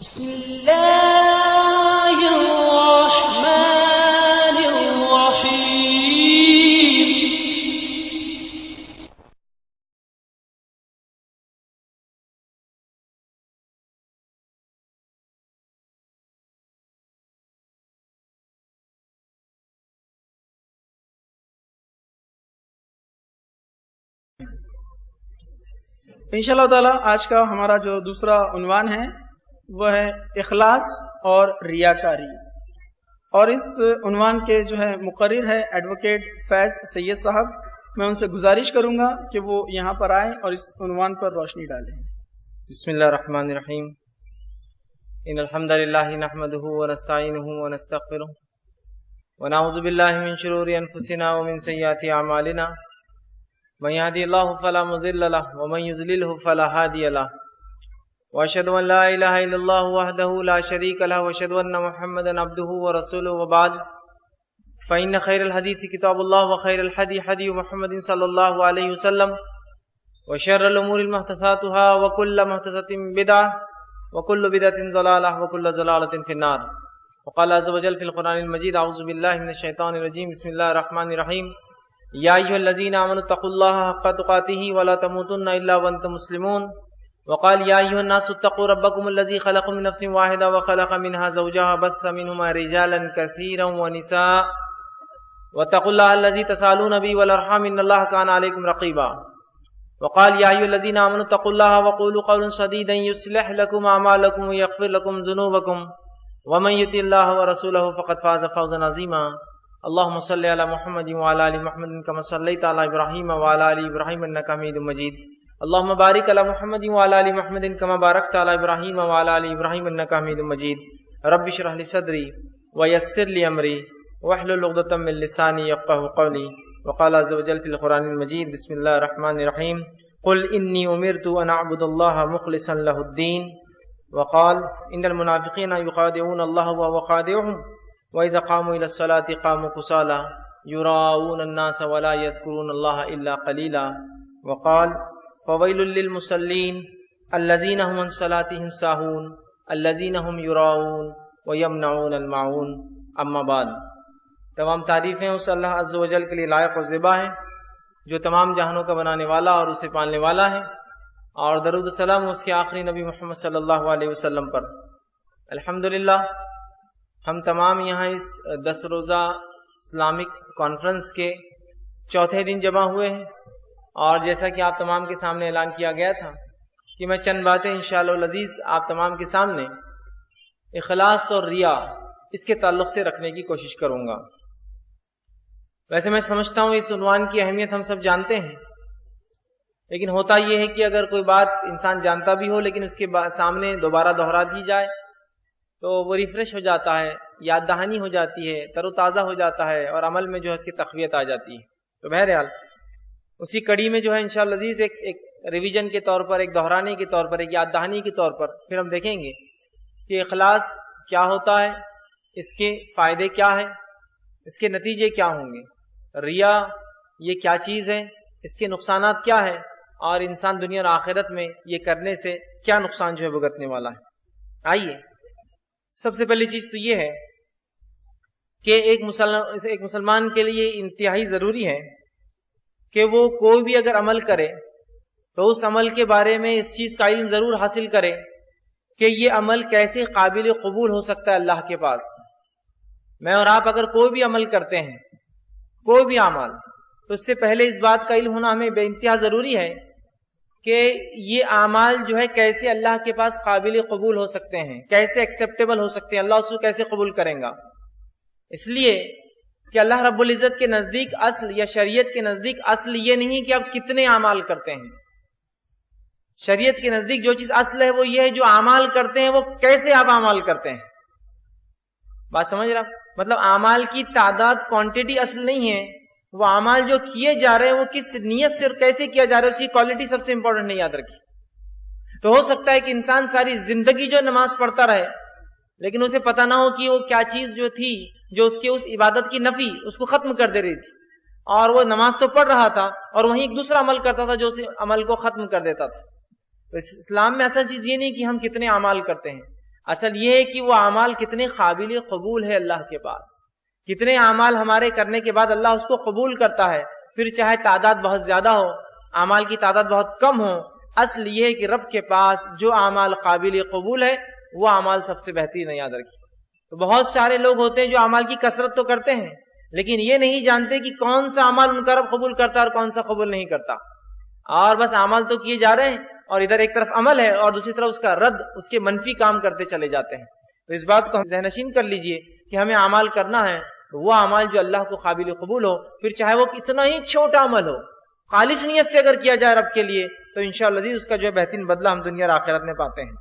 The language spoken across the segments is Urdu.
بسم اللہ الرحمن الرحیم۔ انشاءاللہ تعالی آج کا ہمارا جو دوسرا عنوان ہے وہ ہے اخلاص اور ریاکاری، اور اس عنوان کے جو ہے مقرر ہے ایڈوکیٹ فیض سید صاحب۔ میں ان سے گزارش کروں گا کہ وہ یہاں پر آئیں اور اس عنوان پر روشنی ڈالیں۔ بسم اللہ الرحمن الرحیم۔ ان الحمد للہ نحمده ونستعینه ونستغفره ونعوذ باللہ من شرور انفسنا ومن سیئات اعمالنا، من يهدي الله فلا مضل له ومن يضلل فلا هادي له، واشهد ان لا اله الا الله وحده لا شريك له واشهد ان محمدا عبده ورسوله، وبعد فان خير الحديث كتاب الله وخير الهدي هدي محمد صلى الله عليه وسلم، وشر الامور محدثاتها وكل محدثة بدعة وكل بدعة ضلالة وكل ضلالة في النار۔ وقال عز وجل في القرآن المجيد اعوذ بالله من الشيطان الرجيم بسم الله الرحمن الرحيم یا ایھا الذین آمنوا اتقوا اللہ حق تقاته ولا تموتن الا وانتم مسلمون۔ وقال یا ایھا الناس اتقوا ربکم الذی خلقکم من نفس واحدة وخلق منها زوجها وبث منهما رجالا كثيرا ونساء واتقوا الله الذی تسألون به والارحام ان اللہ کان علیکم رقیبا۔ وقال یا ایھا الذین آمنوا اتقوا اللہ وقولوا قولا سدیدا یصلح لکم اعمالکم ویغفر لکم ذنوبکم ومن یطع اللہ ورسولہ فقد فاز فوزا عظیما۔ اللهم صل على محمد وعلى ال محمد كما صليت على ابراهيم وعلى ال ابراهيم انك حميد مجيد۔ اللهم بارك على محمد وعلى ال محمد كما باركت على ابراهيم وعلى ال ابراهيم انك حميد مجيد۔ رب اشرح لي صدري ويسر لي امري واحلل عقدة من لساني يفقهوا قولي۔ وقال عز وجل في القرآن المجيد بسم الله الرحمن الرحيم قل اني امرت ان اعبد الله مخلصا له الدين۔ وقال ان المنافقين يخادعون الله وهو خادعهم وَإِذَا قَامُوا إِلَى الصَّلَاةِ قَامُوا كُسَالَىٰ يُرَاءُونَ النَّاسَ وَلَا يَذْكُرُونَ اللَّهَ إِلَّا قَلِيلًا۔ وقال فَوَيْلٌ لِّلْمُصَلِّينَ الَّذِينَ هُمْ عَنْ صَلَاتِهِمْ سَاهُونَ الَّذِينَ هُمْ يُرَاءُونَ وَيَمْنَعُونَ الْمَاعُونَ۔ اما بعد، تمام تعریفیں اس اللہ عز و جل کے لیے لائق و زیبا ہیں جو تمام جہانوں کا بنانے والا اور اسے پالنے والا ہے، اور درود و سلام اس کے آخری نبی محمد صلی اللہ علیہ وسلم پر۔ الحمدللہ ہم تمام یہاں اس 10 روزہ اسلامک کانفرنس کے چوتھے دن جمع ہوئے ہیں، اور جیسا کہ آپ تمام کے سامنے اعلان کیا گیا تھا کہ میں چند باتیں انشاءاللہ العزیز آپ تمام کے سامنے اخلاص اور ریا اس کے تعلق سے رکھنے کی کوشش کروں گا۔ ویسے میں سمجھتا ہوں اس عنوان کی اہمیت ہم سب جانتے ہیں، لیکن ہوتا یہ ہے کہ اگر کوئی بات انسان جانتا بھی ہو لیکن اس کے سامنے دوبارہ دہرا دی جائے تو وہ ریفریش ہو جاتا ہے، یاد دہانی ہو جاتی ہے، تر و تازہ ہو جاتا ہے، اور عمل میں جو ہے اس کی تقویت آ جاتی ہے۔ تو بہرحال اسی کڑی میں جو ہے انشاءاللہ عزیز ایک ریویژن کے طور پر، ایک دہرانے کے طور پر، ایک یاد دہانی کے طور پر پھر ہم دیکھیں گے کہ اخلاص کیا ہوتا ہے، اس کے فائدے کیا ہیں، اس کے نتیجے کیا ہوں گے، ریا یہ کیا چیز ہے، اس کے نقصانات کیا ہیں، اور انسان دنیا اور آخرت میں یہ کرنے سے کیا نقصان جو ہے بھگتنے والا ہے۔ آئیے، سب سے پہلی چیز تو یہ ہے کہ ایک مسلمان کے لیے انتہائی ضروری ہے کہ وہ کوئی بھی اگر عمل کرے تو اس عمل کے بارے میں اس چیز کا علم ضرور حاصل کرے کہ یہ عمل کیسے قابل قبول ہو سکتا ہے اللہ کے پاس۔ میں اور آپ اگر کوئی بھی عمل کرتے ہیں، کوئی بھی اعمال، تو اس سے پہلے اس بات کا علم ہونا ہمیں بے انتہا ضروری ہے کہ یہ اعمال جو ہے کیسے اللہ کے پاس قابل قبول ہو سکتے ہیں، کیسے ایکسیپٹیبل ہو سکتے ہیں، اللہ اس کو کیسے قبول کریں گا۔ اس لیے کہ اللہ رب العزت کے نزدیک اصل یا شریعت کے نزدیک اصل یہ نہیں کہ آپ کتنے اعمال کرتے ہیں، شریعت کے نزدیک جو چیز اصل ہے وہ یہ ہے جو اعمال کرتے ہیں وہ کیسے آپ اعمال کرتے ہیں۔ بات سمجھ رہا؟ مطلب اعمال کی تعداد، کوانٹٹی اصل نہیں ہے، وہ اعمال جو کیے جا رہے ہیں وہ کس نیت سے اور کیسے کیا جا رہا ہے، اس کی کوالٹی سب سے امپورٹنٹ نہیں یاد رکھی۔ تو ہو سکتا ہے کہ انسان ساری زندگی جو نماز پڑھتا رہے لیکن اسے پتہ نہ ہو کہ وہ کیا چیز جو تھی جو اس کے اس عبادت کی نفی اس کو ختم کر دے رہی تھی، اور وہ نماز تو پڑھ رہا تھا اور وہیں ایک دوسرا عمل کرتا تھا جو اس عمل کو ختم کر دیتا تھا۔ تو اسلام میں اصل چیز یہ نہیں کہ ہم کتنے اعمال کرتے ہیں، اصل یہ ہے کہ وہ اعمال کتنے قابل قبول ہے اللہ کے پاس، کتنے اعمال ہمارے کرنے کے بعد اللہ اس کو قبول کرتا ہے، پھر چاہے تعداد بہت زیادہ ہو، اعمال کی تعداد بہت کم ہو، اصل یہ ہے کہ رب کے پاس جو اعمال قابل قبول ہے وہ اعمال سب سے بہترین ہے، یاد رکھیے۔ تو بہت سارے لوگ ہوتے ہیں جو اعمال کی کثرت تو کرتے ہیں لیکن یہ نہیں جانتے کہ کون سا اعمال ان کا رب قبول کرتا ہے اور کون سا قبول نہیں کرتا، اور بس اعمال تو کیے جا رہے ہیں اور ادھر ایک طرف عمل ہے اور دوسری طرف اس کا رد، اس کے منفی کام کرتے چلے جاتے ہیں۔ تو اس بات کو ذہن نشین کر لیجئے کہ ہمیں اعمال کرنا ہے تو وہ اعمال جو اللہ کو قابل قبول ہو، پھر چاہے وہ کتنا ہی چھوٹا عمل ہو، خالص نیت سے اگر کیا جائے رب کے لیے تو انشاءاللہ عزیز اس کا جو ہے بہترین بدلہ ہم دنیا اور آخرت میں پاتے ہیں۔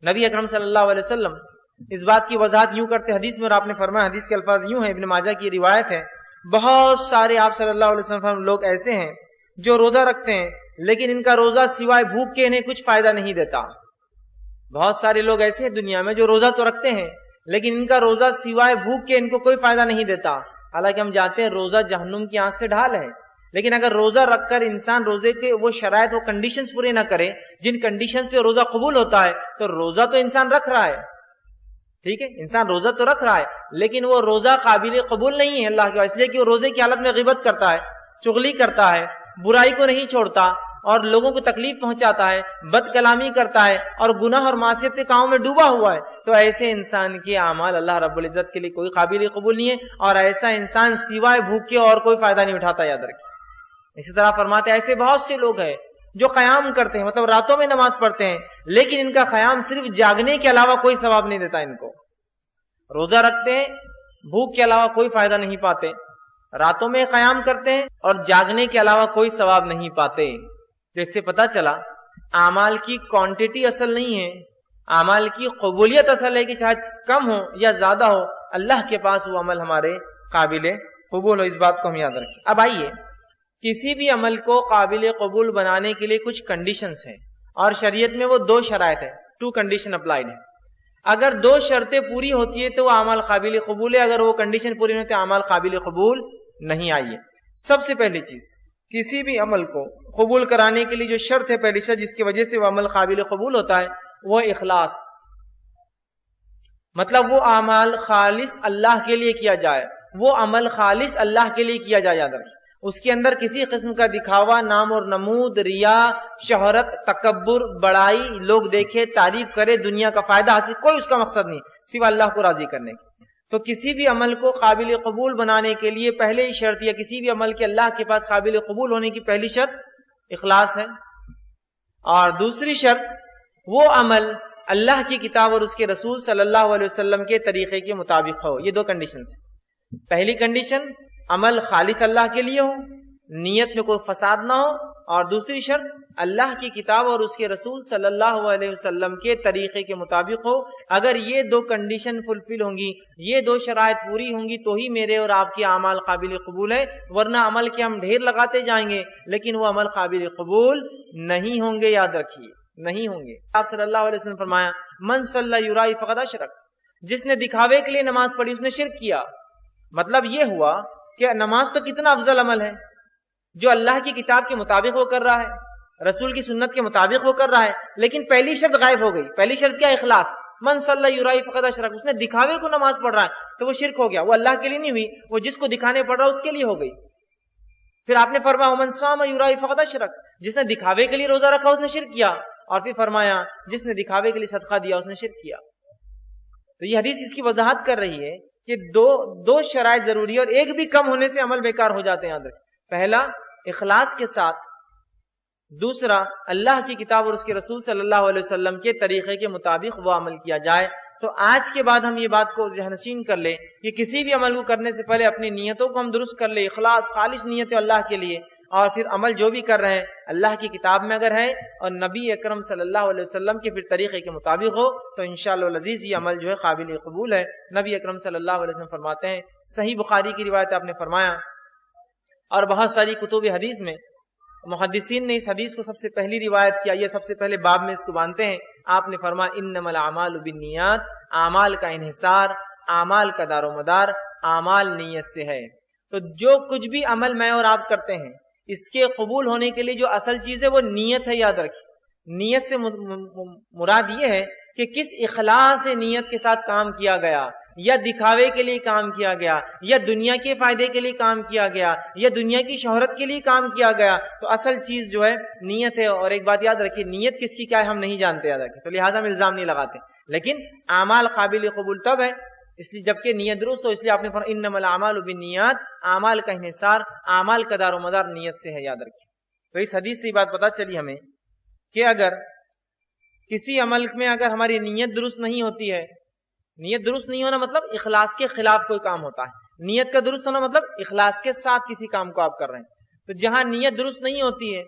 نبی اکرم صلی اللہ علیہ وسلم اس بات کی وضاحت یوں کرتے حدیث میں، اور آپ نے فرمایا، حدیث کے الفاظ یوں ہیں، ابن ماجہ کی روایت ہے، بہت سارے آپ صلی اللہ علیہ وسلم لوگ ایسے ہیں جو روزہ رکھتے ہیں لیکن ان کا روزہ سوائے بھوک کے انہیں کچھ فائدہ نہیں دیتا۔ بہت سارے لوگ ایسے ہیں دنیا میں جو روزہ تو رکھتے ہیں لیکن ان کا روزہ سوائے بھوک کے ان کو کوئی فائدہ نہیں دیتا، حالانکہ ہم جانتے ہیں روزہ جہنم کی آنکھ سے ڈھال ہے، لیکن اگر روزہ رکھ کر انسان روزے کے وہ شرائط، وہ کنڈیشنز پورے نہ کرے جن کنڈیشنز پہ روزہ قبول ہوتا ہے، تو روزہ تو انسان رکھ رہا ہے، ٹھیک ہے، انسان روزہ تو رکھ رہا ہے لیکن وہ روزہ قابل قبول نہیں ہے اللہ کے، اس لیے کہ وہ روزے کی حالت میں غیبت کرتا ہے، چغلی کرتا ہے، برائی کو نہیں چھوڑتا اور لوگوں کو تکلیف پہنچاتا ہے، بد کلامی کرتا ہے اور گناہ اور معصیت کے کاموں میں ڈوبا ہوا ہے، تو ایسے انسان کے اعمال اللہ رب العزت کے لیے کوئی قابل قبول نہیں ہے، اور ایسا انسان سوائے بھوک کے اور کوئی فائدہ نہیں اٹھاتا، یاد رکھیے۔ اسی طرح فرماتے ہیں ایسے بہت سے لوگ ہیں جو قیام کرتے ہیں، مطلب راتوں میں نماز پڑھتے ہیں لیکن ان کا قیام صرف جاگنے کے علاوہ کوئی ثواب نہیں دیتا، ان کو روزہ رکھتے ہیں، بھوک کے علاوہ کوئی فائدہ نہیں پاتے، راتوں میں قیام کرتے ہیں اور جاگنے کے علاوہ کوئی ثواب نہیں پاتے۔ تو اس سے پتہ چلا اعمال کی کوانٹٹی اصل نہیں ہے، اعمال کی قبولیت اصل ہے کہ چاہے کم ہو یا زیادہ ہو اللہ کے پاس وہ عمل ہمارے قابل قبول ہو، اس بات کو ہم یاد رکھیں۔ اب آئیے، کسی بھی عمل کو قابل قبول بنانے کے لیے کچھ کنڈیشنز ہیں اور شریعت میں وہ 2 شرائط ہیں، 2 کنڈیشن اپلائیڈ ہیں۔ اگر 2 شرطیں پوری ہوتی ہے تو وہ اعمال قابل قبول ہے، اگر وہ کنڈیشن پوری نہیں ہوتی اعمال قابل قبول نہیں۔ آئیے، سب سے پہلی چیز، کسی بھی عمل کو قبول کرانے کے لیے جو شرط ہے، پہلی شرط جس کی وجہ سے وہ عمل قابل قبول ہوتا ہے وہ اخلاص، مطلب وہ اعمال خالص اللہ کے لیے کیا جائے، وہ عمل خالص اللہ کے لیے کیا جائے، یاد رکھیں اس کے اندر کسی قسم کا دکھاوا، نام اور نمود، ریا، شہرت، تکبر، بڑائی، لوگ دیکھے، تعریف کرے، دنیا کا فائدہ حاصل، کوئی اس کا مقصد نہیں سوائے اللہ کو راضی کرنے کی۔ تو کسی بھی عمل کو قابل قبول بنانے کے لیے پہلے شرط، یا کسی بھی عمل کے اللہ کے پاس قابل قبول ہونے کی پہلی شرط اخلاص ہے، اور دوسری شرط وہ عمل اللہ کی کتاب اور اس کے رسول صلی اللہ علیہ وسلم کے طریقے کے مطابق ہو۔ یہ 2 کنڈیشنز ہیں۔ پہلی کنڈیشن عمل خالص اللہ کے لیے ہو، نیت میں کوئی فساد نہ ہو، اور دوسری شرط اللہ کی کتاب اور اس کے رسول صلی اللہ علیہ وسلم کے طریقے کے مطابق ہو۔ اگر یہ 2 کنڈیشن فلفل ہوں گی، یہ 2 شرائط پوری ہوں گی تو ہی میرے اور آپ کے اعمال قابل قبول ہے، ورنہ عمل کے ہم ڈھیر لگاتے جائیں گے لیکن وہ عمل قابل قبول نہیں ہوں گے، یاد رکھیے نہیں ہوں گے۔ آپ صلی اللہ علیہ وسلم فرمایا من صلی یرائی فقد اشرک، جس نے دکھاوے کے لیے نماز پڑھی اس نے شرک کیا۔ مطلب یہ ہوا کہ نماز تو کتنا افضل عمل ہے، جو اللہ کی کتاب کے مطابق وہ کر رہا ہے، رسول کی سنت کے مطابق وہ کر رہا ہے، لیکن پہلی شرط غائب ہو گئی۔ پہلی شرط کیا؟ اخلاص۔ من صلی یرائی فقد اشرک، اس نے دکھاوے کو نماز پڑھ رہا ہے تو وہ شرک ہو گیا، وہ اللہ کے لیے نہیں ہوئی، وہ جس کو دکھانے پڑ رہا اس کے لیے ہو گئی۔ پھر آپ نے فرمایا من صام یرائی فقد اشرک، جس نے دکھاوے کے لیے روزہ رکھا اس نے شرک کیا، اور پھر فرمایا جس نے دکھاوے کے لیے صدقہ دیا اس نے شرک کیا۔ تو یہ حدیث اس کی وضاحت کر رہی ہے کہ دو شرائط ضروری ہے، اور ایک بھی کم ہونے سے عمل بیکار ہو جاتے ہیں، یاد رکھیں۔ پہلا اخلاص کے ساتھ، دوسرا اللہ کی کتاب اور اس کے رسول صلی اللہ علیہ وسلم کے طریقے کے مطابق وہ عمل کیا جائے۔ تو آج کے بعد ہم یہ بات کو ذہن نشین کر لیں کہ کسی بھی عمل کو کرنے سے پہلے اپنی نیتوں کو ہم درست کر لیں، اخلاص، خالص نیت اللہ کے لیے، اور پھر عمل جو بھی کر رہے ہیں اللہ کی کتاب میں اگر ہے اور نبی اکرم صلی اللہ علیہ وسلم کے پھر طریقے کے مطابق ہو تو انشاءاللہ العزیز یہ عمل جو ہے قابل قبول ہے۔ نبی اکرم صلی اللہ علیہ وسلم فرماتے ہیں، صحیح بخاری کی روایت آپ نے فرمایا، اور بہت ساری کتب حدیث میں محدثین نے اس حدیث کو سب سے پہلی روایت کیا، یہ سب سے پہلے باب میں اس کو باندھتے ہیں۔ آپ نے فرمایا انما الاعمال بالنیات، اعمال کا انحصار، اعمال کا دار و مدار اعمال نیت سے ہے۔ تو جو کچھ بھی عمل میں اور آپ کرتے ہیں اس کے قبول ہونے کے لیے جو اصل چیز ہے وہ نیت ہے، یاد رکھیں۔ نیت سے مراد یہ ہے کہ کس اخلاص نیت کے ساتھ کام کیا گیا، یا دکھاوے کے لیے کام کیا گیا، یا دنیا کے فائدے کے لیے کام کیا گیا، یا دنیا کی شہرت کے لیے کام کیا گیا، تو اصل چیز جو ہے نیت ہے۔ اور ایک بات یاد رکھیے، نیت کس کی کیا ہے ہم نہیں جانتے، یاد رکھیے، تو لہٰذا ہم الزام نہیں لگاتے، لیکن اعمال قابل قبول تب ہے اس لیے جبکہ نیت درست ہو، اس لیے آپ نے فرمایا انما الاعمال بالنیات، اعمال کا انحصار، اعمال کا دار و مدار نیت سے ہے، یاد رکھیے۔ تو اس حدیث سے یہ بات پتہ چلی ہمیں کہ اگر کسی عمل میں اگر ہماری نیت درست نہیں ہوتی ہے، نیت درست نہیں ہونا مطلب اخلاص کے خلاف کوئی کام ہوتا ہے، نیت کا درست ہونا مطلب اخلاص کے ساتھ کسی کام کو آپ کر رہے ہیں، تو جہاں نیت درست نہیں ہوتی ہے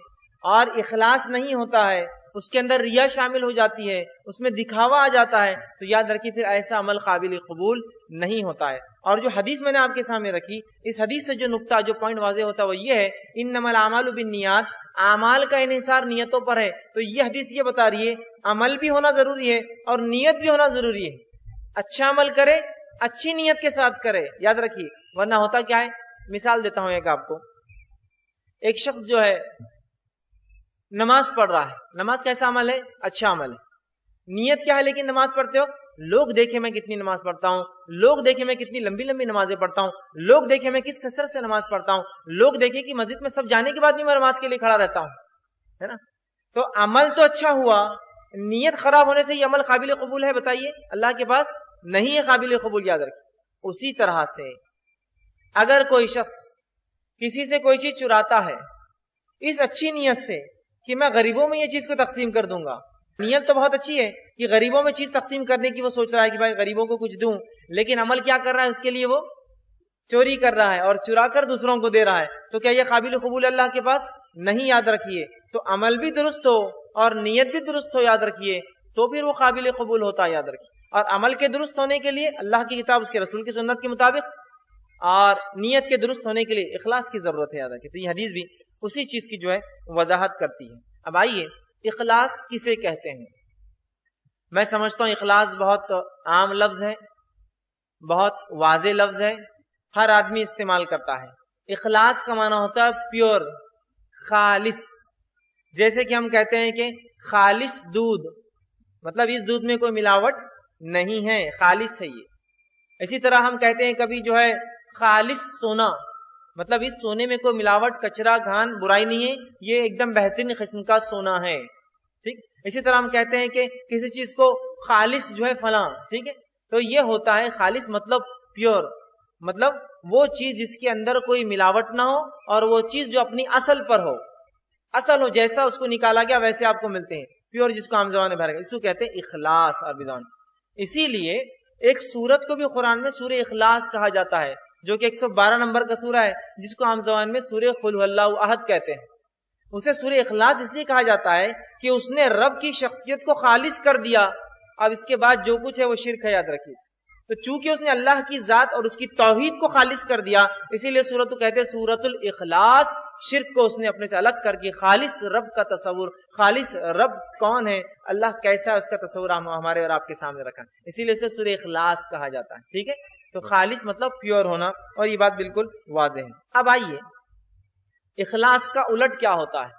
اور اخلاص نہیں ہوتا ہے، اس کے اندر ریا شامل ہو جاتی ہے، اس میں دکھاوا آ جاتا ہے، تو یاد رکھیے پھر ایسا عمل قابل قبول نہیں ہوتا ہے۔ اور جو حدیث میں نے آپ کے سامنے رکھی، اس حدیث سے جو نقطہ جو پوائنٹ واضح ہوتا ہے وہ یہ ہے انما الاعمال بالنیات، اعمال کا انحصار نیتوں پر ہے۔ تو یہ حدیث یہ بتا رہی ہے عمل بھی ہونا ضروری ہے اور نیت بھی ہونا ضروری ہے، اچھا عمل کرے اچھی نیت کے ساتھ کرے، یاد رکھیے، ورنہ ہوتا کیا ہے، مثال دیتا ہوں ایک آپ کو، ایک شخص جو ہے نماز پڑھ رہا ہے، نماز کیسا عمل ہے، اچھا عمل ہے، نیت کیا ہے لیکن نماز پڑھتے وقت لوگ دیکھیں میں کتنی نماز پڑھتا ہوں، لوگ دیکھیں میں کتنی لمبی لمبی نمازیں پڑھتا ہوں، لوگ دیکھیں میں کس کثرت سے نماز پڑھتا ہوں، لوگ دیکھیں کہ مسجد میں سب جانے کے بعد بھی میں نماز کے لیے کھڑا رہتا ہوں، ہے نا؟ تو عمل تو اچھا ہوا، نیت خراب ہونے سے یہ عمل قابل قبول ہے؟ بتائیے، اللہ کے پاس نہیں ہے قابل قبول، یاد رکھیں۔ اسی طرح سے اگر کوئی شخص کسی سے کوئی چیز چراتا ہے اس اچھی نیت سے کہ میں غریبوں میں یہ چیز کو تقسیم کر دوں گا، نیت تو بہت اچھی ہے کہ غریبوں میں چیز تقسیم کرنے کی وہ سوچ رہا ہے کہ بھائی غریبوں کو کچھ دوں، لیکن عمل کیا کر رہا ہے، اس کے لیے وہ چوری کر رہا ہے اور چرا کر دوسروں کو دے رہا ہے، تو کیا یہ قابل قبول اللہ کے پاس نہیں؟ یاد رکھیے، تو عمل بھی درست ہو اور نیت بھی درست ہو، یاد رکھیے، تو پھر وہ قابل قبول ہوتا ہے، یاد رکھیے۔ اور عمل کے درست ہونے کے لیے اللہ کی کتاب، اس کے رسول کی سنت کے مطابق، اور نیت کے درست ہونے کے لیے اخلاص کی ضرورت ہے، یاد رکھیے۔ تو یہ حدیث بھی اسی چیز کی جو ہے وضاحت کرتی ہے۔ اب آئیے، اخلاص کسے کہتے ہیں؟ میں سمجھتا ہوں اخلاص بہت عام لفظ ہے، بہت واضح لفظ ہے، ہر آدمی استعمال کرتا ہے۔ اخلاص کا معنی ہوتا ہے پیور، خالص، جیسے کہ ہم کہتے ہیں کہ خالص دودھ، مطلب اس دودھ میں کوئی ملاوٹ نہیں ہے، خالص ہے یہ۔ اسی طرح ہم کہتے ہیں کبھی جو ہے خالص سونا، مطلب اس سونے میں کوئی ملاوٹ، کچرا، گھان، برائی نہیں ہے، یہ ایک دم بہترین قسم کا سونا ہے، ٹھیک۔ اسی طرح ہم کہتے ہیں کہ کسی چیز کو خالص جو ہے فلاں، ٹھیک ہے، تو یہ ہوتا ہے خالص، مطلب پیور، مطلب وہ چیز جس کے اندر کوئی ملاوٹ نہ ہو اور وہ چیز جو اپنی اصل پر ہو، اصل ہو، جیسا اس کو نکالا گیا ویسے آپ کو ملتے ہیں، پیور، جس کو عام زبان میں بھر گیا، اس کو کہتے ہیں اخلاص عربی زبان۔ اسی لیے ایک سورت کو بھی قرآن میں سورہ اخلاص کہا جاتا ہے، جو کہ 112 نمبر کا سورہ ہے، جس کو عام زبان میں سورہ قل هو اللہ احد کہتے ہیں۔ اسے سورہ اخلاص اس لیے کہا جاتا ہے کہ اس نے رب کی شخصیت کو خالص کر دیا، اب اس کے بعد جو کچھ ہے وہ شرک ہے، یاد رکھیے۔ تو چونکہ اس نے اللہ کی ذات اور اس کی توحید کو خالص کر دیا، اسی لیے سورت کو کہتے ہیں سورت الاخلاص، شرک کو اس نے اپنے سے الگ کر کے خالص رب کا تصور، خالص رب کون ہے، اللہ کیسا ہے، اس کا تصور ہمارے اور آپ کے سامنے رکھا، اسی لیے اسے سورہ اخلاص کہا جاتا ہے، ٹھیک ہے۔ تو خالص مطلب پیور ہونا، اور یہ بات بالکل واضح ہے۔ اب آئیے، اخلاص کا الٹ کیا ہوتا ہے،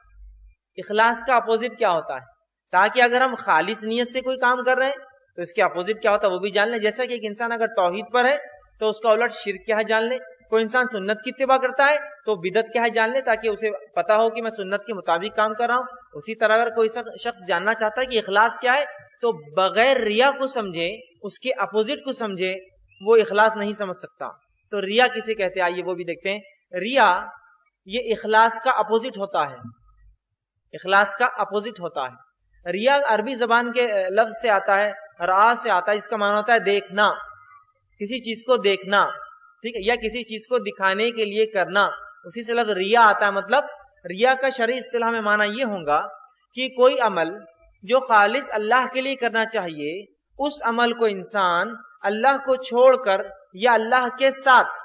اخلاص کا اپوزٹ کیا ہوتا ہے، تاکہ اگر ہم خالص نیت سے کوئی کام کر رہے ہیں تو اس کے اپوزٹ کیا ہوتا ہے وہ بھی جان لیں۔ جیسا کہ ایک انسان اگر توحید پر ہے تو اس کا الٹ شرک کیا ہے جان لیں، کوئی انسان سنت کی اتباع کرتا ہے تو بدعت کیا ہے جان لیں، تاکہ اسے پتا ہو کہ میں سنت کے مطابق کام کر رہا ہوں۔ اسی طرح اگر کوئی شخص جاننا چاہتا ہے کہ اخلاص کیا ہے تو بغیر ریا کو سمجھے، اس کے اپوزٹ کو سمجھے، وہ اخلاص نہیں سمجھ سکتا۔ تو ریا کسے کہتے ہیں آئیے وہ بھی دیکھتے ہیں۔ ریا یہ اخلاص کا اپوزٹ ہوتا ہے، اخلاص کا اپوزٹ ہوتا ہے۔ ریا عربی زبان کے لفظ سے آتا ہے، را سے آتا ہے، اس کا معنی ہوتا ہے دیکھنا، کسی چیز کو دیکھنا، ٹھیک ہے، یا کسی چیز کو دکھانے کے لیے کرنا، اسی سے لفظ ریا آتا ہے۔ مطلب ریا کا شرعی اصطلاح میں معنی یہ ہوگا کہ کوئی عمل جو خالص اللہ کے لیے کرنا چاہیے، اس عمل کو انسان اللہ کو چھوڑ کر یا اللہ کے ساتھ،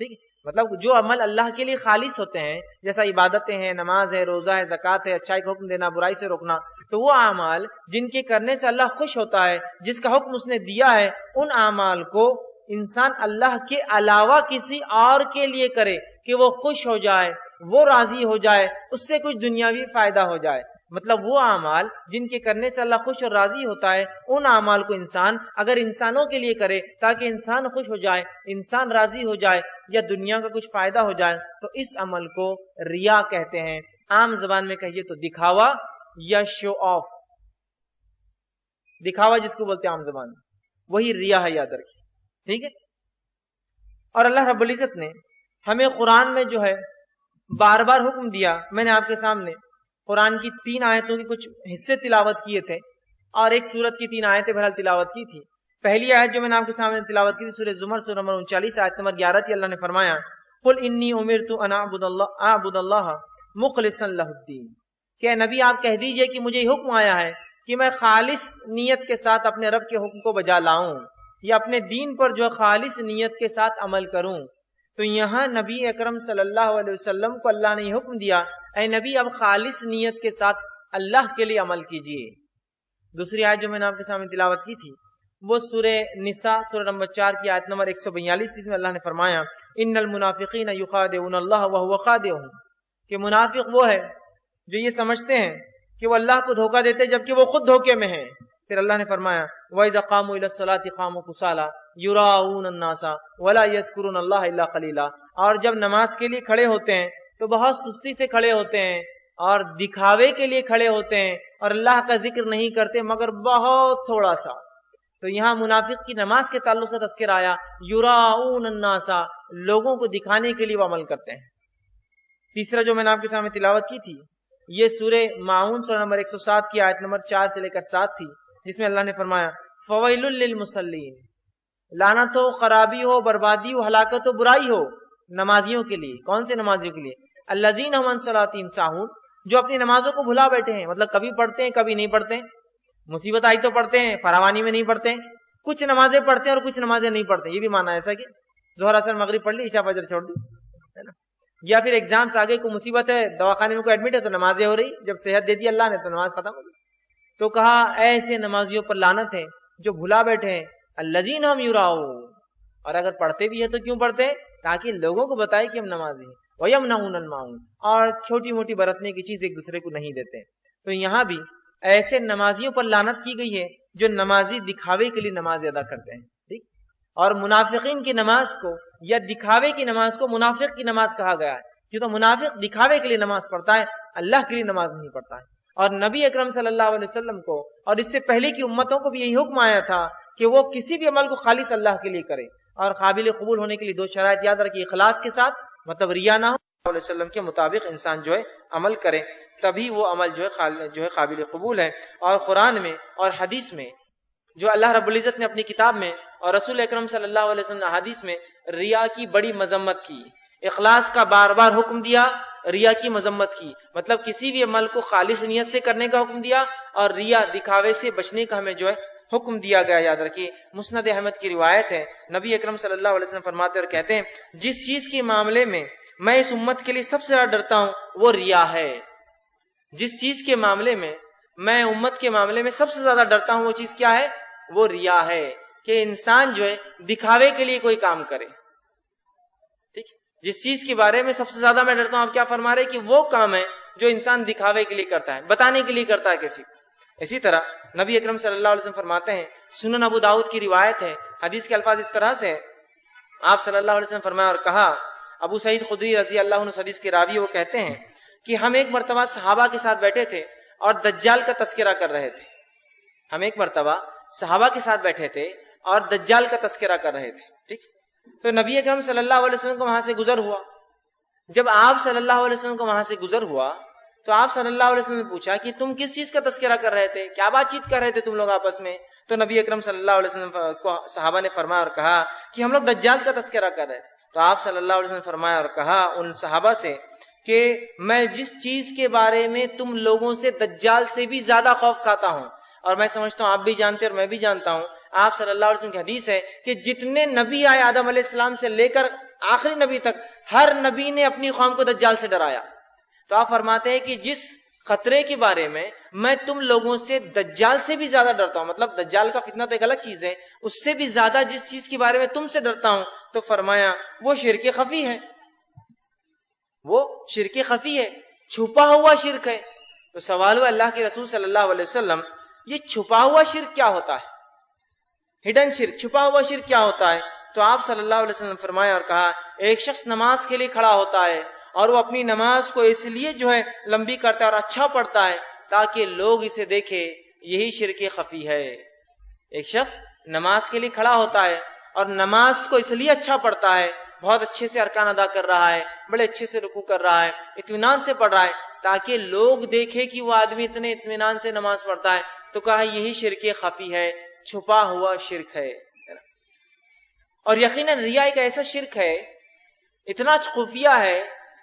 ٹھیک، مطلب جو عمل اللہ کے لیے خالص ہوتے ہیں، جیسا عبادتیں ہیں، نماز ہے، روزہ ہے، زکوٰۃ ہے، اچھائی کا حکم دینا، برائی سے روکنا، تو وہ اعمال جن کے کرنے سے اللہ خوش ہوتا ہے، جس کا حکم اس نے دیا ہے، ان اعمال کو انسان اللہ کے علاوہ کسی اور کے لیے کرے کہ وہ خوش ہو جائے، وہ راضی ہو جائے، اس سے کچھ دنیاوی فائدہ ہو جائے۔ مطلب وہ اعمال جن کے کرنے سے اللہ خوش اور راضی ہوتا ہے، ان اعمال کو انسان اگر انسانوں کے لیے کرے تاکہ انسان خوش ہو جائے، انسان راضی ہو جائے یا دنیا کا کچھ فائدہ ہو جائے، تو اس عمل کو ریا کہتے ہیں۔ عام زبان میں کہیے تو دکھاوا یا شو آف، دکھاوا جس کو بولتے ہیں عام زبان میں، وہی ریا ہے، یاد رکھیے، ٹھیک ہے۔ اور اللہ رب العزت نے ہمیں قرآن میں جو ہے بار بار حکم دیا۔ میں نے آپ کے سامنے قرآن کی 3 آیتوں کے کچھ حصے تلاوت کیے تھے اور ایک سورت کی 3 آیتیں بہرحال تلاوت کی تھی۔ پہلی آیت جو میں نے آپ کے سامنے تلاوت کی تھی سورہ زمر سورہ نمبر 39 آیت نمبر 11 تھی۔ اللہ نے فرمایا قل انی امرت ان اعبد اللہ مخلصا لہ الدین، کہ نبی آپ کہہ دیجئے کہ مجھے حکم آیا ہے کہ میں خالص نیت کے ساتھ اپنے رب کے حکم کو بجا لاؤں یا اپنے دین پر جو خالص نیت کے ساتھ عمل کروں۔ تو یہاں نبی اکرم صلی اللہ علیہ وسلم کو اللہ نے یہ حکم دیا، اے نبی اب خالص نیت کے ساتھ اللہ کے لیے عمل کیجئے۔ دوسری آیت جو میں نے آپ کے سامنے تلاوت کی تھی وہ سورہ نساء سورہ نمبر 4 کی آیت نمبر 142 جس میں اللہ نے فرمایا ان المنافقین یخادعون اللہ وهو خادعهم، کہ منافق وہ ہے جو یہ سمجھتے ہیں کہ وہ اللہ کو دھوکہ دیتے جبکہ وہ خود دھوکے میں ہیں۔ پھر اللہ نے فرمایا وَإِذَا قَامُوا إِلَى الصَّلَاةِ قَامُوا كُسَالَىٰ يُرَاءُونَ النَّاسَ وَلَا يَذْكُرُونَ اللَّهَ إِلَّا قَلِيلًا، اور جب نماز کے لیے کھڑے ہوتے ہیں تو بہت سستی سے کھڑے ہوتے ہیں اور دکھاوے کے لیے کھڑے ہوتے ہیں اور اللہ کا ذکر نہیں کرتے مگر بہت تھوڑا سا۔ تو یہاں منافق کی نماز کے تعلق سے تذکر آیا، یراؤن الناس، لوگوں کو دکھانے کے لیے وہ عمل کرتے ہیں۔ تیسرا جو میں نے آپ کے سامنے تلاوت کی تھی یہ سورہ ماعون سورہ نمبر 107 کی آیت نمبر 4 سے لے کر 7 تھی، جس میں اللہ نے فرمایا فویل للمصلین، لعنت ہو، خرابی ہو، بربادی ہو، ہلاکت ہو، برائی ہو نمازیوں کے لیے۔ کون سے نمازیوں کے لیے؟ الذین هم عن صلاتهم ساہون، جو اپنی نمازوں کو بھلا بیٹھے ہیں، مطلب کبھی پڑھتے ہیں کبھی نہیں پڑھتے ہیں، مصیبت آئی تو پڑھتے ہیں، فراوانی میں نہیں پڑھتے ہیں، کچھ نمازیں پڑھتے ہیں اور کچھ نمازیں نہیں پڑھتے، یہ بھی مانا ہے ایسا کہ ظہر اثر مغرب پڑھ لی، عشاء فجر چھوڑ دی، ہے نا۔ یا پھر ایگزامس آگے کو مصیبت ہے، دواخانے میں کوئی ایڈمٹ ہے تو نمازیں ہو رہی، جب صحت دے دی اللہ نے تو نماز ختم ہو گئی۔ تو کہا ایسے نمازیوں پر لعنت ہے جو بھلا بیٹھے ہیں، الذین هم یراؤون، اور اگر پڑھتے بھی ہے تو کیوں پڑھتے ہیں؟ تاکہ لوگوں کو بتائے کہ ہم نمازی ہیں، وَيَمْنَعُونَ الْمَاعُونَ، اور چھوٹی موٹی برتنے کی چیز ایک دوسرے کو نہیں دیتے۔ تو یہاں بھی ایسے نمازیوں پر لعنت کی گئی ہے جو نمازی دکھاوے کے لیے نماز ادا کرتے ہیں، ٹھیک۔ اور منافقین کی نماز کو یا دکھاوے کی نماز کو منافق کی نماز کہا گیا ہے، کیوں تو منافق دکھاوے کے لیے نماز پڑھتا ہے، اللہ کے لیے نماز نہیں پڑھتا ہے۔ اور نبی اکرم صلی اللہ علیہ وسلم کو اور اس سے پہلے کی امتوں کو بھی یہی حکم آیا تھا کہ وہ کسی بھی عمل کو خالص اللہ کے لیے کرے، اور قابل قبول ہونے کے لیے 2 شرائط یاد رکھیے، اخلاص کے ساتھ، مطلب ریا نہ ہو، علیہ وسلم کے مطابق انسان جو ہے عمل کرے، تبھی وہ عمل جو ہے قابل قبول ہے۔ اور قرآن میں اور حدیث میں جو اللہ رب العزت نے اپنی کتاب میں اور رسول اکرم صلی اللہ علیہ وسلم نے حدیث میں ریا کی بڑی مذمت کی، اخلاص کا بار بار حکم دیا، ریا کی مذمت کی، مطلب کسی بھی عمل کو خالص نیت سے کرنے کا حکم دیا اور ریا دکھاوے سے بچنے کا ہمیں جو ہے حکم دیا گیا۔ یاد رکھیے مسند احمد کی روایت ہے، نبی اکرم صلی اللہ علیہ وسلم فرماتے اور کہتے ہیں جس چیز کے معاملے میں میں اس امت کے لیے سب سے زیادہ ڈرتا ہوں وہ ریا ہے۔ جس چیز کے معاملے میں میں امت کے معاملے میں سب سے زیادہ ڈرتا ہوں وہ چیز کیا ہے؟ وہ ریا ہے، کہ انسان جو ہے دکھاوے کے لیے کوئی کام کرے، ٹھیک۔ جس چیز کے بارے میں سب سے زیادہ میں ڈرتا ہوں، آپ کیا فرما رہے کہ وہ کام ہے جو انسان دکھاوے کے لیے کرتا ہے، بتانے کے لیے کرتا ہے کسی کو۔ اسی طرح نبی اکرم صلی اللہ علیہ وسلم فرماتے ہیں، سنن ابو داؤد کی روایت ہے، حدیث کے الفاظ اس طرح سے آپ صلی اللہ علیہ وسلم فرمایا اور کہا، ابو سعید خدری رضی اللہ عنہ حدیث کے راوی وہ کہتے ہیں کہ ہم ایک مرتبہ صحابہ کے ساتھ بیٹھے تھے اور دجال کا تذکرہ کر رہے تھے۔ ہم ایک مرتبہ صحابہ کے ساتھ بیٹھے تھے اور دجال کا تذکرہ کر رہے تھے، ٹھیک۔ تو نبی اکرم صلی اللہ علیہ وسلم کو وہاں سے گزر ہوا۔ جب آپ صلی اللہ علیہ وسلم کو وہاں سے گزر ہوا تو آپ صلی اللہ علیہ وسلم نے پوچھا کہ تم کس چیز کا تذکرہ کر رہے تھے، کیا بات چیت کر رہے تھے تم لوگ آپس میں؟ تو نبی اکرم صلی اللہ علیہ وسلم کو صحابہ نے فرمایا اور کہا کہ ہم لوگ دجال کا تذکرہ کر رہے تھے۔ تو آپ صلی اللہ علیہ وسلم نے فرمایا اور کہا ان صحابہ سے کہ میں جس چیز کے بارے میں تم لوگوں سے دجال سے بھی زیادہ خوف کھاتا ہوں، اور میں سمجھتا ہوں آپ بھی جانتے اور میں بھی جانتا ہوں، آپ صلی اللہ علیہ وسلم کی حدیث ہے کہ جتنے نبی آئے آدم علیہ السلام سے لے کر آخری نبی تک، ہر نبی نے اپنی قوم کو دجال سے ڈرایا۔ تو آپ فرماتے ہیں کہ جس خطرے کے بارے میں تم لوگوں سے دجال سے بھی زیادہ ڈرتا ہوں، مطلب دجال کا فتنہ تو ایک الگ چیز ہے، اس سے بھی زیادہ جس چیز کے بارے میں تم سے ڈرتا ہوں، تو فرمایا وہ شرک خفی ہے، وہ شرک خفی ہے، چھپا ہوا شرک ہے۔ تو سوال ہوا اللہ کے رسول صلی اللہ علیہ وسلم یہ چھپا ہوا شرک کیا ہوتا ہے؟ ہڈن شرک، چھپا ہوا شرک کیا ہوتا ہے؟ تو آپ صلی اللہ علیہ وسلم فرمایا اور کہا ایک شخص نماز کے لیے کھڑا ہوتا ہے اور وہ اپنی نماز کو اس لیے جو ہے لمبی کرتا ہے اور اچھا پڑھتا ہے تاکہ لوگ اسے دیکھے، یہی شرک خفی ہے۔ ایک شخص نماز کے لیے کھڑا ہوتا ہے اور نماز کو اس لیے اچھا پڑھتا ہے، بہت اچھے سے ارکان ادا کر رہا ہے، بڑے اچھے سے رکوع کر رہا ہے، اطمینان سے پڑھ رہا ہے تاکہ لوگ دیکھے کہ وہ آدمی اتنے اطمینان سے نماز پڑھتا ہے، تو کہا یہی شرک خفی ہے، چھپا ہوا شرک ہے۔ اور یقیناً ریا ایک ایسا شرک ہے، اتنا خفیہ ہے،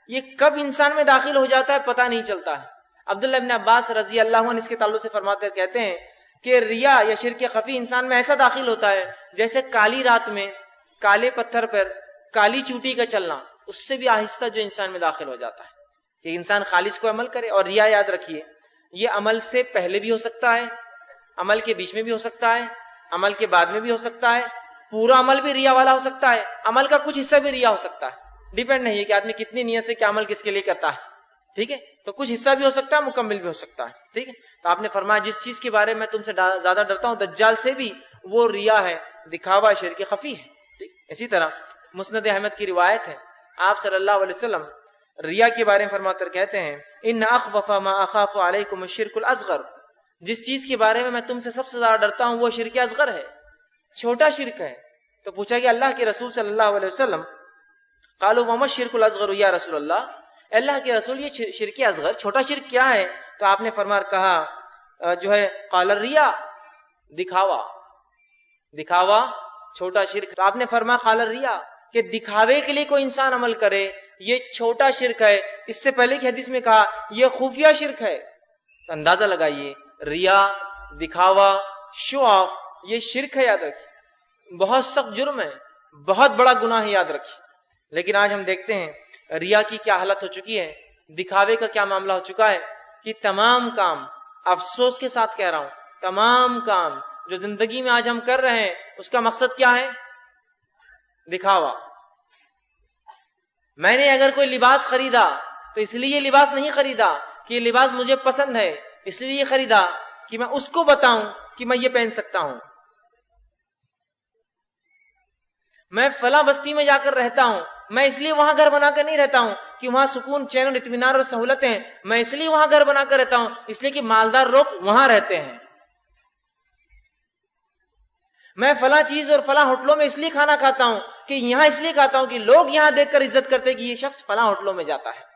یہ کب انسان میں داخل ہو جاتا ہے پتہ نہیں چلتا ہے۔ عبداللہ ابن عباس رضی اللہ عنہ اس کے تعلق سے فرماتے ہیں، کہتے ہیں کہ ریا یا شرک خفی انسان میں ایسا داخل ہوتا ہے جیسے کالی رات میں کالے پتھر پر کالی چوٹی کا چلنا، اس سے بھی آہستہ جو انسان میں داخل ہو جاتا ہے کہ انسان خالص کو عمل کرے۔ اور ریا یاد رکھیے یہ عمل سے پہلے بھی ہو سکتا ہے، عمل کے بیچ میں بھی ہو سکتا ہے، عمل کے بعد میں بھی ہو سکتا ہے، پورا عمل بھی ریا والا ہو سکتا ہے، عمل کا کچھ حصہ بھی ریا ہو سکتا ہے، ڈیپینڈ نہیں ہے کہ آدمی کتنی نیت سے کیا عمل کس کے لیے کرتا ہے، ٹھیک ہے؟ تو کچھ حصہ بھی ہو سکتا ہے، مکمل بھی ہو سکتا ہے، ٹھیک ہے؟ تو آپ نے فرمایا جس چیز کے بارے میں تم سے زیادہ ڈرتا ہوں دجال سے بھی، وہ ریا ہے، دکھاوا، شرک خفی ہے، ٹھیک؟ اسی طرح مسند احمد کی روایت ہے، آپ صلی اللہ علیہ وسلم ریا کے بارے میں فرماتے کہتے ہیں ان اخوف ما اخاف علیکم الشرک الاصغر، جس چیز کے بارے میں تم سے سب سے زیادہ ڈرتا ہوں وہ شرک اصغر ہے، چھوٹا شرک ہے۔ تو پوچھا کہ اللہ کے رسول صلی اللہ علیہ وسلم قالوا وما الشرک الاصغر یا رسول اللہ، اللہ کے رسول یہ شرک اصغر چھوٹا شرک کیا ہے؟ تو آپ نے فرمایا کہا جو ہے قال الریا، دکھاوا، دکھاوا چھوٹا شرک۔ تو آپ نے فرمایا قال الریا کہ دکھاوے کے لیے کوئی انسان عمل کرے یہ چھوٹا شرک ہے۔ اس سے پہلے کی حدیث میں کہا یہ خفیہ شرک ہے۔ تو اندازہ لگائیے ریا، دکھاوا، شو آف، یہ شرک ہے، یاد رکھیے بہت سخت جرم ہے، بہت بڑا گناہ ہے، یاد رکھیے۔ لیکن آج ہم دیکھتے ہیں ریا کی کیا حالت ہو چکی ہے، دکھاوے کا کیا معاملہ ہو چکا ہے کہ تمام کام، افسوس کے ساتھ کہہ رہا ہوں، تمام کام جو زندگی میں آج ہم کر رہے ہیں اس کا مقصد کیا ہے؟ دکھاوا۔ میں نے اگر کوئی لباس خریدا تو اس لیے یہ لباس نہیں خریدا کہ یہ لباس مجھے پسند ہے، اس لیے یہ خریدا کہ میں اس کو بتاؤں کہ میں یہ پہن سکتا ہوں۔ میں فلاں بستی میں جا کر رہتا ہوں، میں اس لیے وہاں گھر بنا کر نہیں رہتا ہوں کہ وہاں سکون، چین اور اطمینان اور سہولتیں، میں اس لیے وہاں گھر بنا کر رہتا ہوں اس لیے کہ مالدار لوگ وہاں رہتے ہیں۔ میں فلاں چیز اور فلاں ہوٹلوں میں اس لیے کھانا کھاتا ہوں کہ یہاں اس لیے کھاتا ہوں کہ لوگ یہاں دیکھ کر عزت کرتے کہ یہ شخص فلاں ہوٹلوں میں جاتا ہے۔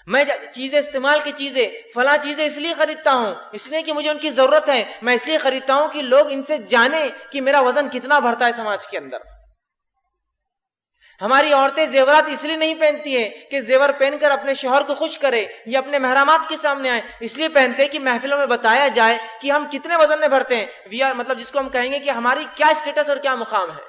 میں چیزیں، استعمال کی چیزیں، فلاں چیزیں اس لیے خریدتا ہوں اس لیے کہ مجھے ان کی ضرورت ہے، میں اس لیے خریدتا ہوں کہ لوگ ان سے جانیں کہ میرا وزن کتنا بڑھتا ہے سماج کے اندر۔ ہماری عورتیں زیورات اس لیے نہیں پہنتی ہیں کہ زیور پہن کر اپنے شوہر کو خوش کرے یا اپنے محرمات کے سامنے آئے، اس لیے پہنتے ہیں کہ محفلوں میں بتایا جائے کہ ہم کتنے وزن میں بڑھتے ہیں، مطلب جس کو ہم کہیں گے کہ ہماری کیا اسٹیٹس اور کیا مقام ہے۔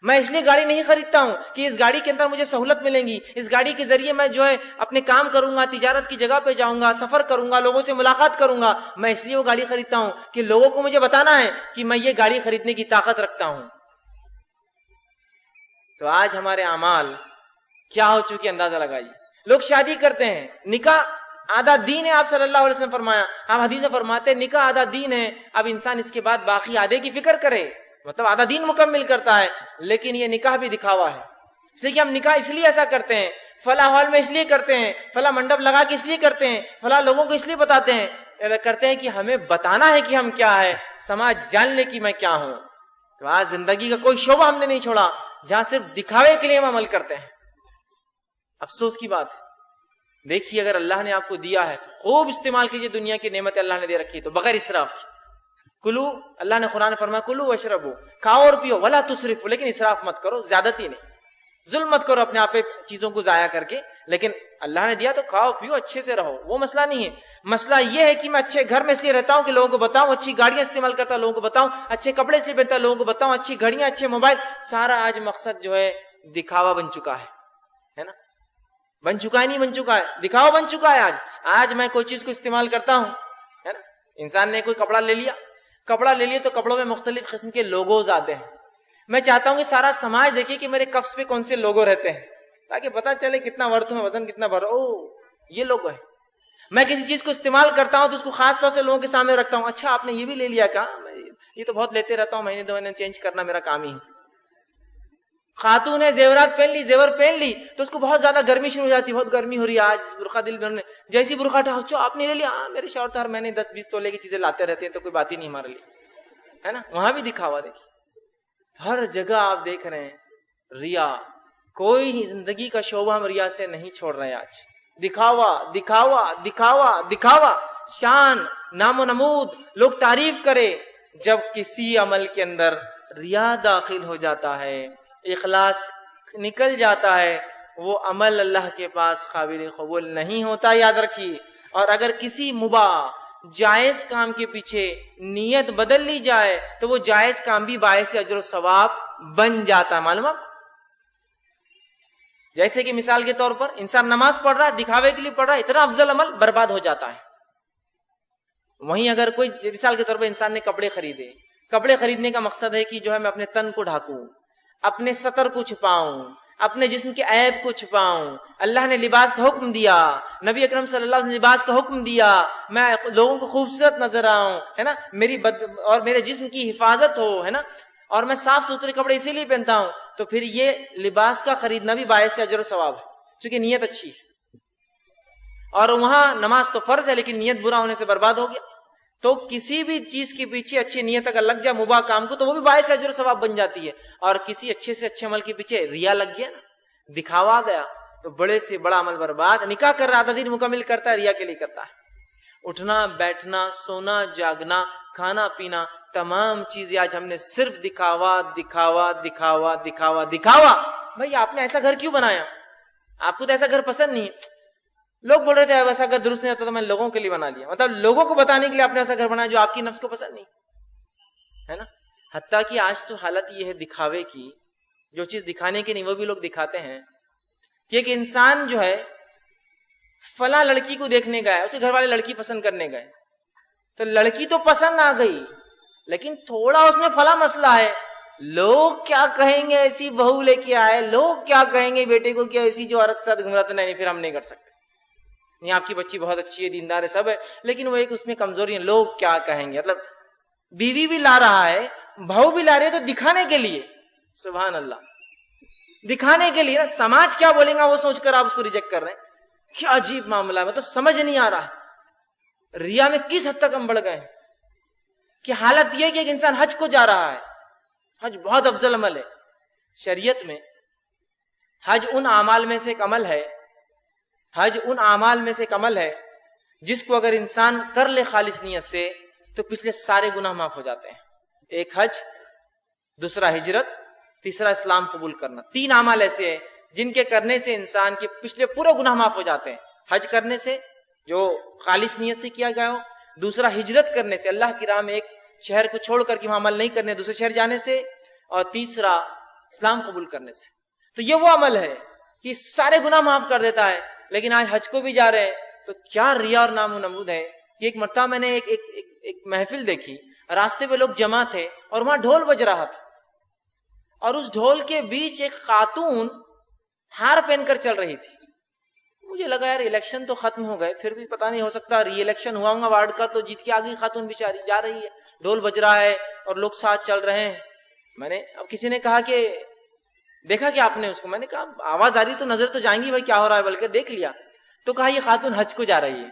میں اس لیے گاڑی نہیں خریدتا ہوں کہ اس گاڑی کے اندر مجھے سہولت ملیں گی، اس گاڑی کے ذریعے میں جو ہے اپنے کام کروں گا، تجارت کی جگہ پہ جاؤں گا، سفر کروں گا، لوگوں سے ملاقات کروں گا۔ میں اس لیے وہ گاڑی خریدتا ہوں کہ لوگوں کو مجھے بتانا ہے کہ میں یہ گاڑی خریدنے کی طاقت رکھتا ہوں۔ تو آج ہمارے اعمال کیا ہو چکی اندازہ لگائیے۔ لوگ شادی کرتے ہیں، نکاح آدھا دین ہے، آپ صلی اللہ علیہ وسلم فرمایا، آپ حدیث میں فرماتے ہیں نکاح آدھا دین ہے، اب انسان اس کے بعد باقی آدھے کی فکر کرے، مطلب آدھا دین مکمل کرتا ہے، لیکن یہ نکاح بھی دکھاوا ہے۔ اس لیے کہ ہم نکاح اس لیے ایسا کرتے ہیں، فلاں ہال میں اس لیے کرتے ہیں، فلاں منڈپ لگا کے اس لیے کرتے ہیں، فلاں لوگوں کو اس لیے بتاتے ہیں، کرتے ہیں کہ ہمیں بتانا ہے کہ ہم کیا ہے، سماج جان لے کہ میں کیا ہوں۔ تو آج زندگی کا کوئی شعبہ ہم نے نہیں چھوڑا جہاں صرف دکھاوے کے لیے ہم عمل کرتے ہیں۔ افسوس کی بات ہے۔ دیکھیے اگر اللہ نے آپ کو دیا ہے تو خوب استعمال کیجئے، دنیا کی نعمتیں اللہ نے دے رکھی ہے تو بغیر اسراف کی۔ کلو، اللہ نے قرآن فرمایا کلو واشربو، کھاؤ اور پیو، ولا تسرفو، لیکن اسراف مت کرو، زیادتی نہیں، ظلم مت کرو اپنے آپ پہ چیزوں کو ضائع کر کے، لیکن اللہ نے دیا تو کھاؤ پیو، اچھے سے رہو، وہ مسئلہ نہیں ہے۔ مسئلہ یہ ہے کہ میں اچھے گھر میں اس لیے رہتا ہوں کہ لوگوں کو بتاؤں، اچھی گاڑیاں استعمال کرتا ہوں لوگوں کو بتاؤں، اچھے کپڑے اس لیے پہنتا ہوں لوگوں کو بتاؤں، اچھی گھڑیاں، اچھے موبائل، سارا آج مقصد جو ہے دکھاوا بن چکا ہے نا؟ بن چکا ہے نہیں بن چکا ہے، دکھاوا بن چکا ہے۔ آج میں کوئی چیز کو استعمال کرتا ہوں، ہے نا؟ انسان نے کوئی کپڑا لے لیا تو کپڑوں میں مختلف قسم کے لوگوز آتے ہیں۔ میں چاہتا ہوں کہ سارا سماج دیکھے کہ میرے کفس پہ کون سے لوگو رہتے ہیں تاکہ پتا چلے کتنا ورتھ میں، وزن کتنا بھر، او یہ لوگو ہے۔ میں کسی چیز کو استعمال کرتا ہوں تو اس کو خاص طور سے لوگوں کے سامنے رکھتا ہوں. اچھا آپ نے یہ بھی لے لیا کیا؟ یہ تو بہت لیتے رہتا ہوں, مہینے 2 مہینے چینج کرنا میرا کام ہی ہے. خاتون ہے, زیورات پہن لی, زیور پہن لی, تو اس کو بہت زیادہ گرمی شروع ہو جاتی, بہت گرمی ہو رہی ہے آج, برقع دل میں جیسی برقع اٹھا, اچھا آپ نے لے لیا؟ میرے شوہر تو ہر مہینے 10-20 تولے کی چیزیں لاتے رہتے ہیں, تو کوئی بات ہی نہیں ہمارے لیے, ہے نا. وہاں بھی دکھاوا. دیکھیے ہر جگہ آپ دیکھ رہے ہیں ریا. کوئی ہی زندگی کا شعبہ ہم ریا سے نہیں چھوڑ رہے آج. دکھاوا دکھاوا دکھاوا دکھاوا, شان نام و نمود, لوگ تعریف کرے. جب کسی عمل کے اندر ریا داخل ہو جاتا ہے, اخلاص نکل جاتا ہے, وہ عمل اللہ کے پاس قابل قبول نہیں ہوتا, یاد رکھیے. اور اگر کسی مباح جائز کام کے پیچھے نیت بدل لی جائے تو وہ جائز کام بھی باعث اجر و ثواب بن جاتا ہے. معلوم ہے؟ جیسے کہ مثال کے طور پر انسان نماز پڑھ رہا ہے, دکھاوے کے لیے پڑھ رہا ہے, اتنا افضل عمل برباد ہو جاتا ہے. وہیں اگر کوئی مثال کے طور پر انسان نے کپڑے خریدے, کپڑے خریدنے کا مقصد ہے کہ جو ہے میں اپنے تن کو ڈھانکوں, اپنے سطر کو چھپاؤں, اپنے جسم کے عیب کو چھپاؤں. اللہ نے لباس کا حکم دیا, نبی اکرم صلی اللہ علیہ وسلم نے لباس کا حکم دیا, میں لوگوں کو خوبصورت نظر آؤں, ہے نا, اور میرے جسم کی حفاظت ہو, ہے نا, اور میں صاف ستھرے کپڑے اسی لیے پہنتا ہوں. تو پھر یہ لباس کا خریدنا بھی باعث اجر و ثواب ہے, چونکہ نیت اچھی ہے. اور وہاں نماز تو فرض ہے لیکن نیت برا ہونے سے برباد ہو گیا. تو کسی بھی چیز کے پیچھے اچھی نیت اگر لگ جائے مباح کام کو, تو وہ بھی باعث اجر و ثواب بن جاتی ہے. اور کسی اچھے سے اچھے عمل کے پیچھے ریا لگ گیا نا, دکھاوا آ گیا, تو بڑے سے بڑا عمل برباد. نکاح کر رہا, آدھا دن مکمل کرتا ہے, ریا کے لیے کرتا ہے. اٹھنا بیٹھنا, سونا جاگنا, کھانا پینا, تمام چیزیں آج ہم نے صرف دکھاوا دکھاوا دکھاوا دکھاوا دکھاوا. بھائی آپ نے ایسا گھر کیوں بنایا؟ آپ کو تو ایسا گھر پسند نہیں. لوگ بول رہے تھے ویسا گھر درست نہیں ہوتا تو میں لوگوں کے لیے بنا لیا. مطلب لوگوں کو بتانے کے لیے آپ نے ایسا گھر بنایا جو آپ کی نفس کو پسند نہیں, ہے نا. حتیٰ کہ آج تو حالت یہ ہے دکھاوے کی, جو چیز دکھانے کی نہیں وہ بھی لوگ دکھاتے ہیں. کہ ایک انسان جو ہے فلاں لڑکی کو دیکھنے گیا, اسے گھر والے لڑکی پسند کرنے گئے, تو لڑکی تو پسند آ گئی, لیکن تھوڑا اس میں فلاں مسئلہ ہے. لوگ کیا کہیں گے ایسی بہو لے کے آئے, لوگ کیا کہیں گے بیٹے کو, کیا ایسی جو عورت ساتھ گھوم رہا تھا, نہیں پھر ہم نہیں کر سکتے. نہیں آپ کی بچی بہت اچھی ہے, دیندار ہے, سب ہے, لیکن وہ ایک اس میں کمزوری ہے, لوگ کیا کہیں گے. مطلب بیوی بھی لا رہا ہے, بہو بھی لا رہی ہے, تو دکھانے کے لیے. سبحان اللہ, دکھانے کے لیے نا. سماج کیا بولیں گا وہ سوچ کر آپ اس کو ریجیکٹ کر رہے ہیں. کیا عجیب معاملہ ہے, مطلب سمجھ نہیں آ رہا ہے ریا میں کس حد تک ہم بڑھ گئے ہیں. کہ حالت یہ کہ ایک انسان حج کو جا رہا ہے, حج بہت افضل عمل ہے شریعت میں. حج ان اعمال میں سے ایک عمل ہے, حج ان اعمال میں سے ایک عمل ہے جس کو اگر انسان کر لے خالص نیت سے تو پچھلے سارے گناہ معاف ہو جاتے ہیں. ایک حج, دوسرا ہجرت, تیسرا اسلام قبول کرنا. 3 اعمال ایسے ہیں جن کے کرنے سے انسان کے پچھلے پورے گناہ معاف ہو جاتے ہیں. حج کرنے سے جو خالص نیت سے کیا گیا ہو, دوسرا ہجرت کرنے سے, اللہ کی راہ میں ایک شہر کو چھوڑ کر کے وہاں عمل نہیں کرنے, دوسرے شہر جانے سے, اور تیسرا اسلام قبول کرنے سے. تو یہ وہ عمل ہے کہ سارے گناہ معاف کر دیتا ہے. لیکن آج حج کو بھی جا رہے ہیں تو کیا ریا اور نام و نمود ہے. کہ ایک مرتبہ میں نے ایک محفل دیکھی, راستے پہ لوگ جمع تھے اور وہاں ڈھول بج رہا تھا, اور اس ڈھول کے بیچ ایک خاتون ہار پہن کر چل رہی تھی. مجھے لگا یار الیکشن تو ختم ہو گئے, پھر بھی پتہ نہیں ہو سکتا ری الیکشن ہوا ہوگا وارڈ کا, تو جیت کے آگئی خاتون بیچاری جا رہی ہے, ڈھول بج رہا ہے اور لوگ ساتھ چل رہے ہیں. میں نے, اب کسی نے کہا کہ دیکھا کہ آپ نے اس کو؟ میں نے کہا آواز آ رہی تو نظر تو جائیں گی بھائی کیا ہو رہا ہے, بلکہ دیکھ لیا. تو کہا یہ خاتون حج کو جا رہی ہے,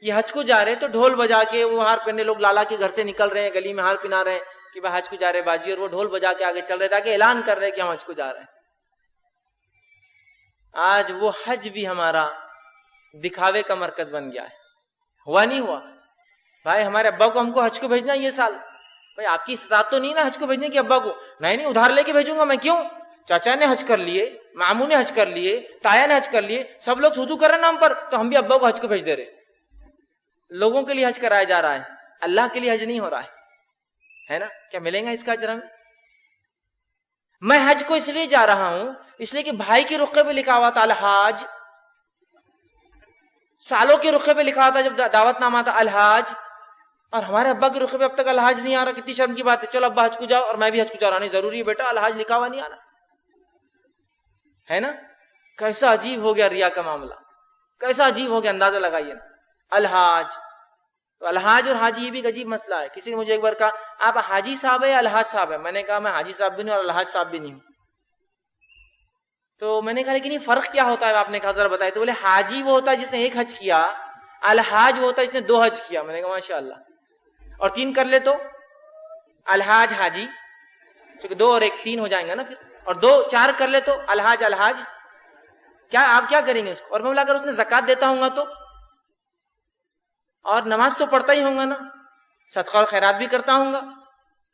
یہ حج کو جا رہے, تو ڈھول بجا کے وہ ہار پہنے لوگ لالا کے گھر سے نکل رہے ہیں, گلی میں ہار پہنا رہے ہیں کہ بھائی حج کو جا رہے باجی, اور وہ ڈھول بجا کے آگے چل رہے تاکہ اعلان کر رہے کہ ہم حج کو جا رہے ہیں. آج وہ حج بھی ہمارا دکھاوے کا مرکز بن گیا ہے. ہوا نہیں ہوا بھائی, ہمارے ابا کو ہم کو حج کو بھیجنا یہ سال, بھائی آپ کی استطاعت تو نہیں نا حج کو بھیجنے کی ابا کو. نہیں ادھار لے کے بھیجوں گا میں, کیوں؟ چاچا نے حج کر لیے, ماموں نے حج کر لیے, تایا نے حج کر لیے, سب لوگ سودو کر رہے ہیں نام پر, تو ہم بھی ابا کو حج کو بھیج دے رہے. لوگوں کے لیے حج کرایا جا رہا ہے, اللہ کے لیے حج نہیں ہو رہا ہے نا. کیا ملیں گا اس کا اجر ہمیں؟ میں حج کو اس لیے جا رہا ہوں اس لیے کہ بھائی کے رخے پہ لکھا ہوا تھا الحاج, سالوں کے رخے پہ لکھا تھا جب دعوت نامہ تھا الحاج, اور ہمارے ابا کے رخے پہ اب تک الحاج نہیں آ رہا. کتنی شرم کی بات ہے. چلو ابا حج کو جاؤ اور میں بھی حج کو جا رہا. نہیں ضروری ہے بیٹا, الحاج لکھا ہوا نہیں آ رہا, ہے نا. کیسا عجیب ہو گیا ریا کا معاملہ, کیسا عجیب ہو گیا، اندازہ لگائیے نا. الحاج، تو الحاج اور حاجی یہ بھی ایک عجیب مسئلہ ہے. کسی نے مجھے ایک بار کہا آپ حاجی صاحب ہے یا الحاج صاحب ہے؟ میں نے کہا میں حاجی صاحب بھی نہیں اور الحاج صاحب بھی نہیں ہوں. تو میں نے کہا لیکن یہ فرق کیا ہوتا ہے؟ آپ نے کہا ذرا بتائیں. تو بولے حاجی وہ ہوتا ہے جس نے 1 حج کیا، الحاج وہ ہوتا ہے جس نے 2 حج کیا. میں نے کہا ماشاء اللہ. اور 3 کر لے تو الحاج حاجی، کیونکہ 2 اور 1 3 ہو جائیں گا نا پھر. اور 2 4 کر لے تو الحاج الحاج. کیا آپ کیا کریں گے اس کو؟ اور میں بولا اگر اس نے زکات دیتا ہوں گا تو، اور نماز تو پڑھتا ہی ہوں گا نا، صدقہ اور خیرات بھی کرتا ہوں گا.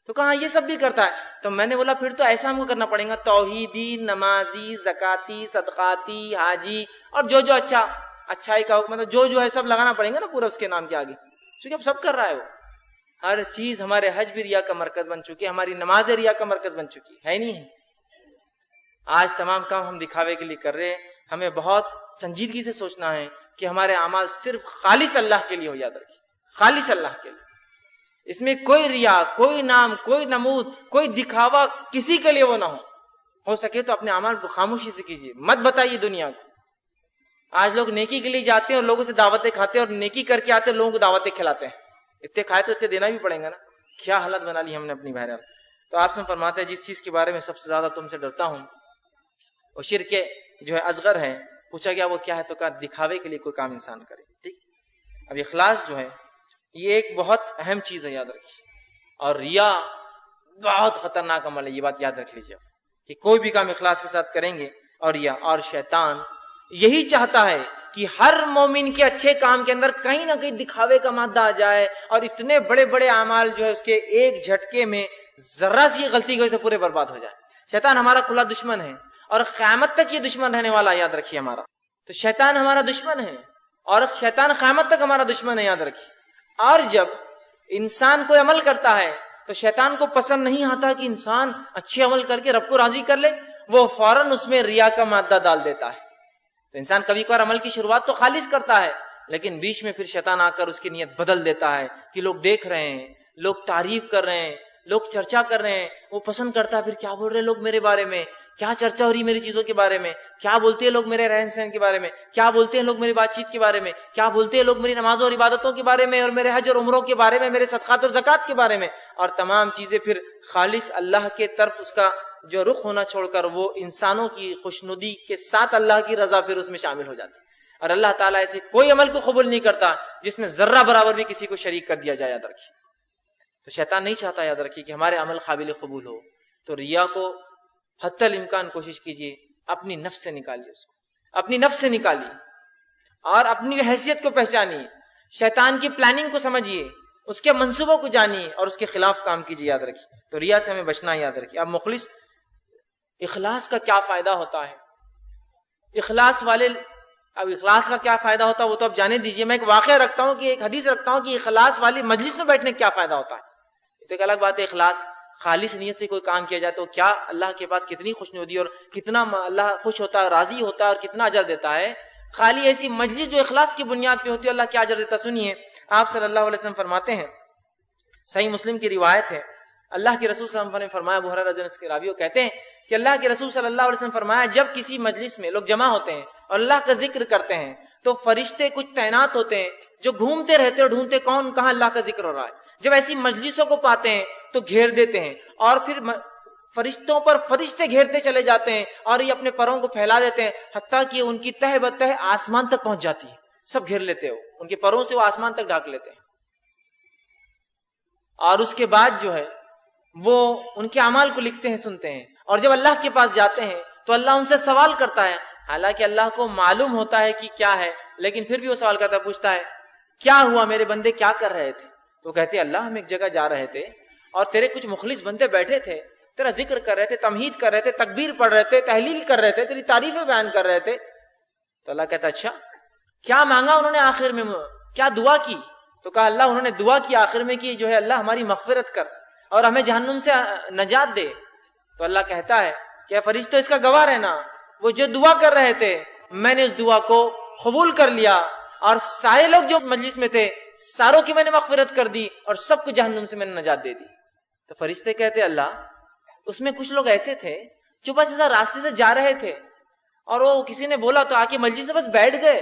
تو کہا یہ سب بھی کرتا ہے. تو میں نے بولا پھر تو ایسا ہم کو کرنا پڑے گا، توحیدی، نمازی، زکاتی، صدقاتی، حاجی، اور جو اچھائی کا حکم، مطلب جو ہے سب لگانا پڑے گا نا پورا اس کے نام کے آگے، کیونکہ اب سب کر رہا ہے وہ. ہر چیز، ہمارے حج بھی ریا کا مرکز بن چکی ہے، ہماری نماز ریا کا مرکز بن چکی ہے نہیں ہے. آج تمام کام ہم دکھاوے کے لیے کر رہے ہیں. ہمیں بہت سنجیدگی سے سوچنا ہے کہ ہمارے اعمال صرف خالص اللہ کے لیے ہو. یاد رکھیے، خالص اللہ کے لیے. اس میں کوئی ریا، کوئی نام، کوئی نمود، کوئی دکھاوا کسی کے لیے وہ نہ ہو سکے تو اپنے اعمال کو خاموشی سے کیجیے، مت بتائیے دنیا کو. آج لوگ نیکی کے لیے جاتے ہیں اور لوگوں سے دعوتیں کھاتے ہیں، اور نیکی کر کے آتے ہیں لوگوں کو دعوتیں کھلاتے ہیں. اتنے کھائے تو اتنے دینا بھی پڑیں گا نا. کیا حالت بنا لی ہم نے اپنی بہرحال. تو آپ سے فرماتے ہیں جس چیز کے بارے میں سب سے زیادہ تم سے ڈرتا ہوں وہ شرک جو ہے اصغر ہے. پوچھا گیا وہ کیا ہے؟ تو کہا دکھاوے کے لیے کوئی کام انسان کرے. ٹھیک. اب اخلاص جو ہے یہ ایک بہت اہم چیز ہے، یاد رکھیے. اور ریا بہت خطرناک عمل ہے، یہ بات یاد رکھ لیجیے کہ کوئی بھی کام اخلاص کے ساتھ کریں گے. اور ریا، اور شیطان یہی چاہتا ہے کہ ہر مومن کے اچھے کام کے اندر کہیں نہ کہیں دکھاوے کا مادہ آ جائے، اور اتنے بڑے بڑے اعمال جو ہے اس کے ایک جھٹکے میں ذرا سی غلطی کی وجہ سے پورے برباد ہو جائے. شیطان ہمارا کھلا دشمن ہے اور قیامت تک یہ دشمن رہنے والا ہے، یاد رکھیے ہمارا. تو شیطان ہمارا دشمن ہے اور شیطان قیامت تک ہمارا دشمن ہے، یاد رکھیے. اور جب انسان کوئی عمل کرتا ہے تو شیطان کو پسند نہیں آتا کہ انسان اچھے عمل کر کے رب کو راضی کر لے، وہ فوراً اس میں ریا کا مادہ ڈال دیتا ہے. تو انسان کبھی کبھار عمل کی شروعات تو خالص کرتا ہے، لیکن بیچ میں پھر شیطان آ کر اس کی نیت بدل دیتا ہے کہ لوگ دیکھ رہے ہیں، لوگ تعریف کر رہے ہیں، لوگ چرچا کر رہے ہیں. وہ پسند کرتا ہے پھر کیا بول رہے لوگ میرے بارے میں، کیا چرچا ہو رہی میری چیزوں کے بارے میں، کیا بولتے ہیں لوگ میرے رہن سہن کے بارے میں، کیا بولتے ہیں لوگ میری بات چیت کے بارے میں، کیا بولتے ہیں لوگ میری نمازوں اور عبادتوں کے بارے میں، اور میرے حج اور عمروں کے بارے میں، میرے صدقات اور زکات کے بارے میں. اور تمام چیزیں پھر خالص اللہ کے طرف اس کا جو رخ ہونا چھوڑ کر وہ انسانوں کی خوشنودی کے ساتھ اللہ کی رضا پھر اس میں شامل ہو جاتی. اور اللہ تعالیٰ ایسے کوئی عمل کو قبول نہیں کرتا جس میں ذرہ برابر بھی کسی کو شریک کر دیا جائے، یاد رکھیے. تو شیطان نہیں چاہتا، یاد رکھیے، کہ ہمارے عمل قابل قبول ہو. تو ریا کو حتی الامکان کوشش کیجیے اپنی نفس سے نکالیے، اس کو اپنی نفس سے نکالیے اور اپنی حیثیت کو پہچانیے، شیطان کی پلاننگ کو سمجھیے، اس کے منصوبوں کو جانیے اور اس کے خلاف کام کیجیے، یاد رکھیے. تو ریا سے ہمیں بچنا ہے، یاد رکھیے. اب مخلص اخلاص کا کیا فائدہ ہوتا ہے؟ اخلاص کا کیا فائدہ ہوتا ہے وہ تو اب جانے دیجیے. میں ایک واقعہ رکھتا ہوں، کہ ایک حدیث رکھتا ہوں کہ اخلاص والی مجلس میں بیٹھنے کا کیا فائدہ ہوتا ہے. تو ایک الگ بات ہے اخلاص، خالص نیت سے کوئی کام کیا جائے تو کیا اللہ کے پاس کتنی خوشنودی اور کتنا اللہ خوش ہوتا ہے، راضی ہوتا ہے اور کتنا اجر دیتا ہے. خالی ایسی مجلس جو اخلاص کی بنیاد پہ ہوتی ہے اللہ کیا اجر دیتا. سنیے آپ صلی اللہ علیہ وسلم فرماتے ہیں، صحیح مسلم کی روایت ہے، اللہ کے رسول صلی اللہ علیہ وسلم نے فرمایا، ابو ہریرہ رضی اللہ عنہ کے راوی کہتے ہیں کہ اللہ کے رسول صلی اللہ علیہ وسلم فرمایا جب کسی مجلس میں لوگ جمع ہوتے ہیں اور اللہ کا ذکر کرتے ہیں تو فرشتے کچھ تعینات ہوتے ہیں جو گھومتے رہتے اور ڈھونڈتے کون کہاں اللہ کا ذکر ہو رہا ہے. جب ایسی مجلسوں کو پاتے ہیں تو گھیر دیتے ہیں اور پھر فرشتوں پر فرشتے گھیرتے چلے جاتے ہیں اور یہ اپنے پروں کو پھیلا دیتے ہیں حتیٰ کہ ان کی تہ بتہ آسمان تک پہنچ جاتی ہے. سب گھیر لیتے ہو ان کے پروں سے، وہ آسمان تک ڈھانک لیتے ہیں. اور اس کے بعد جو ہے وہ ان کے اعمال کو لکھتے ہیں، سنتے ہیں. اور جب اللہ کے پاس جاتے ہیں تو اللہ ان سے سوال کرتا ہے، حالانکہ اللہ کو معلوم ہوتا ہے کہ کیا ہے، لیکن پھر بھی وہ سوال کرتا ہے، پوچھتا ہے کیا ہوا میرے بندے، کیا کر رہے تھے؟ تو کہتے ہیں اللہ ہم ایک جگہ جا رہے تھے اور تیرے کچھ مخلص بندے بیٹھے تھے، تیرا ذکر کر رہے تھے، تمہید کر رہے تھے، تکبیر پڑھ رہے تھے، تحلیل کر رہے تھے، تیری تعریفیں بیان کر رہے تھے. تو اللہ کہتا اچھا کیا مانگا انہوں نے آخر میں، کیا دعا کی؟ تو کہا اللہ انہوں نے دعا کی آخر میں کہ جو ہے اللہ ہماری مغفرت کر اور ہمیں جہنم سے نجات دے. تو اللہ کہتا ہے کہ فرشتوں اس کا گواہ رہنا، وہ جو دعا کر رہے تھے میں نے اس دعا کو قبول کر لیا اور سارے لوگ جو مجلس میں تھے ساروں کی میں نے مغفرت کر دی اور سب کو جہنم سے میں نے نجات دے دی. تو فرشتے کہتے اللہ اس میں کچھ لوگ ایسے تھے جو بس ایسا راستے سے جا رہے تھے اور وہ کسی نے بولا تو آ کے مجلس سے بس بیٹھ گئے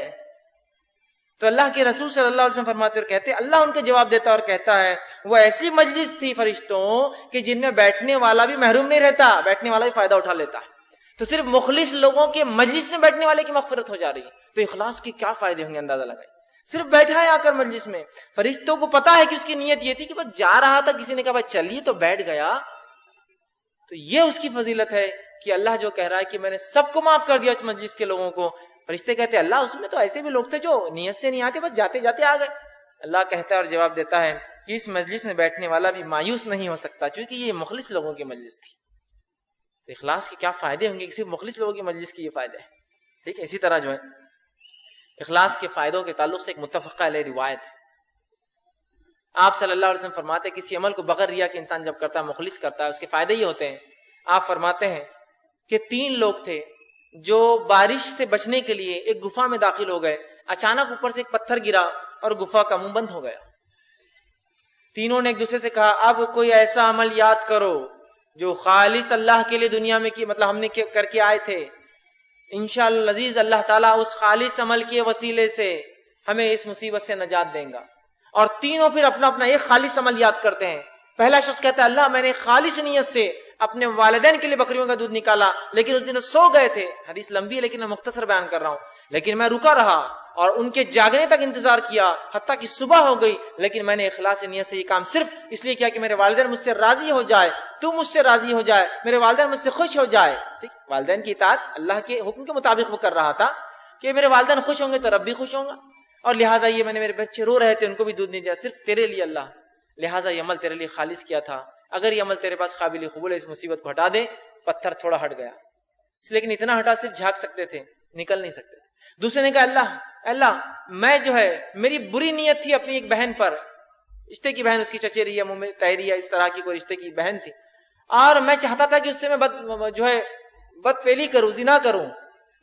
تو اللہ کے رسول صلی اللہ علیہ وسلم فرماتے اور کہتے اللہ ان کے جواب دیتا اور کہتا ہے وہ ایسی مجلس تھی فرشتوں کہ جن میں بیٹھنے والا بھی محروم نہیں رہتا، بیٹھنے والا بھی فائدہ اٹھا لیتا ہے. تو صرف مخلص لوگوں کے مجلس میں بیٹھنے والے کی مغفرت ہو جا رہی ہے. تو اخلاص کے کیا فائدے ہوں گے اندازہ لگائیں. صرف بیٹھا ہے آ کر مجلس میں، فرشتوں کو پتا ہے کہ اس کی نیت یہ تھی کہ بس جا رہا تھا، کسی نے کہا بھائی چلیے تو بیٹھ گیا. تو یہ اس کی فضیلت ہے کہ اللہ جو کہہ رہا ہے کہ میں نے سب کو معاف کر دیا اس مجلس کے لوگوں کو. فرشتے کہتے ہیں اللہ اس میں تو ایسے بھی لوگ تھے جو نیت سے نہیں آتے، بس جاتے جاتے آ گئے. اللہ کہتا ہے اور جواب دیتا ہے کہ اس مجلس میں بیٹھنے والا بھی مایوس نہیں ہو سکتا کیونکہ یہ مخلص لوگوں کی مجلس تھی. تو اخلاص کے کیا فائدے ہوں گے، صرف مخلص لوگوں کی مجلس کے یہ فائدے ہیں. ٹھیک ہے، اسی طرح جو ہے اخلاص کے فائدوں کے تعلق سے ایک متفقہ علیہ روایت ہے. آپ صلی اللہ علیہ وسلم فرماتے ہیں کسی عمل کو بغیر ریا کے انسان جب کرتا ہے، مخلص کرتا ہے، اس کے فائدے یہ ہوتے ہیں. آپ فرماتے ہیں کہ 3 لوگ تھے جو بارش سے بچنے کے لیے ایک گفا میں داخل ہو گئے. اچانک اوپر سے ایک پتھر گرا اور گفا کا منہ بند ہو گیا. تینوں نے ایک دوسرے سے کہا اب کوئی ایسا عمل یاد کرو جو خالص اللہ کے لیے دنیا میں کی مطلب ہم نے کر کے آئے تھے. انشاءاللہ العزیز اللہ تعالیٰ اس خالص عمل کے وسیلے سے ہمیں اس مصیبت سے نجات دیں گا. اور تینوں پھر اپنا اپنا ایک خالص عمل یاد کرتے ہیں. پہلا شخص کہتا ہے اللہ میں نے خالص نیت سے اپنے والدین کے لیے بکریوں کا دودھ نکالا، لیکن اس دن وہ سو گئے تھے. حدیث لمبی ہے لیکن میں مختصر بیان کر رہا ہوں. لیکن میں رکا رہا اور ان کے جاگنے تک انتظار کیا حتیٰ کہ صبح ہو گئی، لیکن میں نے اخلاص نیت سے یہ کام صرف اس لیے کیا کہ میرے والدین مجھ سے راضی ہو جائے، تو مجھ سے راضی ہو جائے، میرے والدین مجھ سے خوش ہو جائے. ٹھیک، والدین کی اطاعت اللہ کے حکم کے مطابق وہ کر رہا تھا کہ میرے والدین خوش ہوں گے تو رب بھی خوش ہوں گا، اور لہٰذا یہ میں نے میرے بچے رو رہے تھے ان کو بھی دودھ نہیں دیا صرف تیرے لیے اللہ، لہٰذا یہ عمل تیرے لیے خالص کیا تھا. اگر یہ عمل تیرے پاس قابل قبول ہے اس مصیبت کو ہٹا دے. پتھر تھوڑا ہٹ گیا لیکن اتنا ہٹا صرف جھانک سکتے تھے، نکل نہیں سکتے تھے. دوسرے نے کہا اللہ میں جو ہے میری بری نیت تھی اپنی ایک بہن پر، رشتے کی بہن، اس کی چچیری یا منہ میں تیری یا اس طرح کی کوئی رشتے کی بہن تھی، اور میں چاہتا تھا کہ اس سے میں بد فعلی کروں، زنا کروں،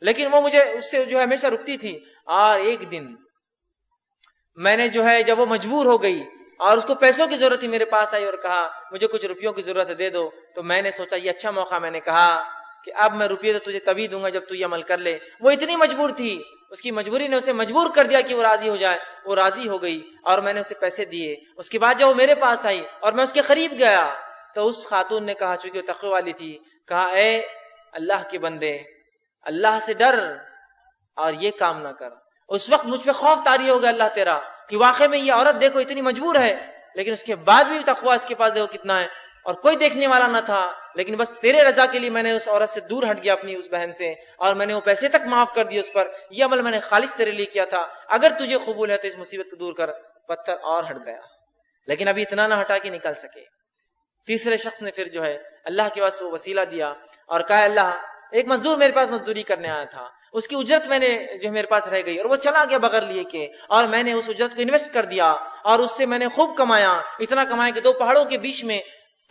لیکن وہ مجھے اس سے جو ہے ہمیشہ رکتی تھی. اور ایک دن میں نے جو ہے جب وہ مجبور ہو گئی اور اس کو پیسوں کی ضرورت تھی، میرے پاس آئی اور کہا مجھے کچھ روپیوں کی ضرورت ہے دے دو. تو میں نے سوچا یہ اچھا موقع، میں نے کہا کہ اب میں روپیے تو تجھے تبھی دوں گا جب تو یہ عمل کر لے. وہ اتنی مجبور تھی، اس کی مجبوری نے اسے مجبور کر دیا کہ وہ راضی ہو جائے. وہ راضی ہو گئی اور میں نے اسے پیسے دیے. اس کے بعد جب وہ میرے پاس آئی اور میں اس کے قریب گیا تو اس خاتون نے کہا، چونکہ وہ تقوی والی تھی، کہا اے اللہ کے بندے اللہ سے ڈر اور یہ کام نہ کر. اس وقت مجھ پہ خوف طاری ہو گیا اللہ تیرا کہ واقعی میں یہ عورت دیکھو اتنی مجبور ہے، لیکن اس کے بعد بھی تقوی اس کے پاس دیکھو کتنا ہے، اور کوئی دیکھنے والا نہ تھا، لیکن بس تیرے رضا کے لیے میں نے اس عورت سے دور ہٹ گیا اپنی اس بہن سے، اور میں نے وہ پیسے تک معاف کر دیے اس پر. یہ عمل میں نے خالص تیرے لیے کیا تھا، اگر تجھے قبول ہے تو اس مصیبت کو دور کر. پتھر اور ہٹ گیا لیکن ابھی اتنا نہ ہٹا کہ نکل سکے. تیسرے شخص نے پھر جو ہے اللہ کے پاس وہ وسیلہ دیا اور کہا اللہ ایک مزدور میرے پاس مزدوری کرنے آیا تھا، اس کی اجرت میں نے جو میرے پاس رہ گئی اور وہ چلا گیا بغیر لیے کے، اور میں نے اس اجرت کو انویسٹ کر دیا اور اس سے میں نے خوب کمایا، اتنا کمایا کہ 2 پہاڑوں کے بیچ میں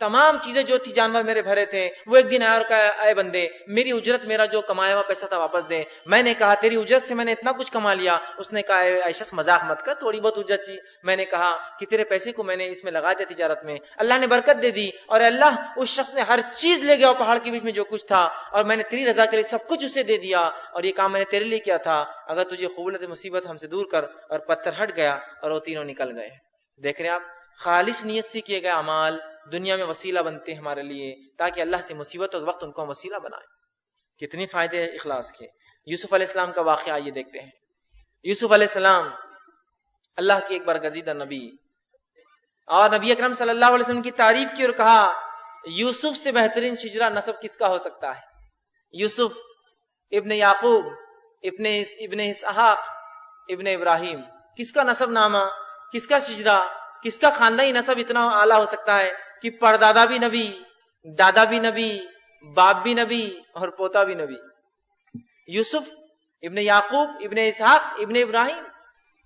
تمام چیزیں جو تھی جانور میرے بھرے تھے. وہ ایک دن آیا اور کہا اے بندے میری اجرت، میرا جو کمایا ہوا پیسہ تھا واپس دے. میں نے کہا تیری اجرت سے میں نے اتنا کچھ کما لیا. اس نے کہا اے شخص مذاق مت کر، تھوڑی بہت اجرت تھی. میں نے کہا کہ تیرے پیسے کو میں نے اس میں لگا دیا تجارت میں، اللہ نے برکت دے دی، اور اللہ اس شخص نے ہر چیز لے گیا پہاڑ کے بیچ میں جو کچھ تھا، اور میں نے تیری رضا کے لیے سب کچھ اسے دے دیا، اور یہ کام میں نے تیرے لیے کیا تھا. اگر تجھے قبول ہے مصیبت ہم سے دور کر. اور پتھر ہٹ گیا اور وہ تینوں نکل گئے. دیکھ رہے آپ خالص نیت سے کیے گئے اعمال دنیا میں وسیلہ بنتے ہیں ہمارے لیے، تاکہ اللہ سے مصیبت اور وقت ان کو وسیلہ بنائے. کتنی فائدے ہیں اخلاص کے. یوسف علیہ السلام کا واقعہ یہ دیکھتے ہیں. یوسف علیہ السلام اللہ کے ایک برگزیدہ نبی، اور نبی اکرم صلی اللہ علیہ وسلم کی تعریف کی اور کہا یوسف سے بہترین شجرہ نسب کس کا ہو سکتا ہے. یوسف ابن یعقوب ابن اسحاق ابن ابراہیم، کس کا نسب نامہ، کس کا شجرہ، کس کا خاندانی نسب اتنا اعلیٰ ہو سکتا ہے کہ پردادا بھی نبی، دادا بھی نبی، باپ بھی نبی اور پوتا بھی نبی. یوسف ابن یعقوب ابن اسحاق ابن ابراہیم،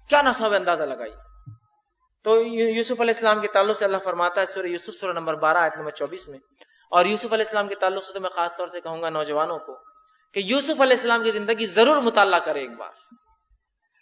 کیا نسب اندازہ لگائی. تو یوسف علیہ السلام کے تعلق سے اللہ فرماتا ہے سورہ یوسف سورہ نمبر 12 آیت نمبر 24 میں. اور یوسف علیہ السلام کے تعلق سے تو میں خاص طور سے کہوں گا نوجوانوں کو کہ یوسف علیہ السلام کی زندگی ضرور مطالعہ کرے ایک بار.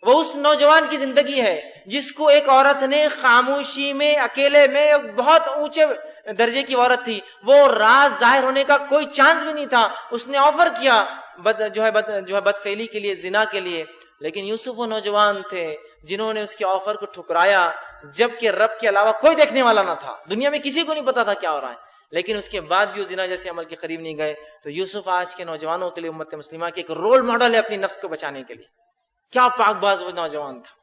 وہ اس نوجوان کی زندگی ہے جس کو ایک عورت نے خاموشی میں اکیلے میں بہت اونچے درجے کی عورت تھی، وہ راز ظاہر ہونے کا کوئی چانس بھی نہیں تھا، اس نے آفر کیا بدفعلی کے لیے، زنا کے لیے، لیکن یوسف وہ نوجوان تھے جنہوں نے اس کے آفر کو ٹھکرایا، جبکہ رب کے علاوہ کوئی دیکھنے والا نہ تھا، دنیا میں کسی کو نہیں پتا تھا کیا ہو رہا ہے، لیکن اس کے بعد بھی وہ زنا جیسے عمل کے قریب نہیں گئے۔ تو یوسف آج کے نوجوانوں کے لیے، امت مسلمہ کے ایک رول ماڈل ہے اپنی نفس کو بچانے کے لیے۔ کیا پاک باز وہ نوجوان تھا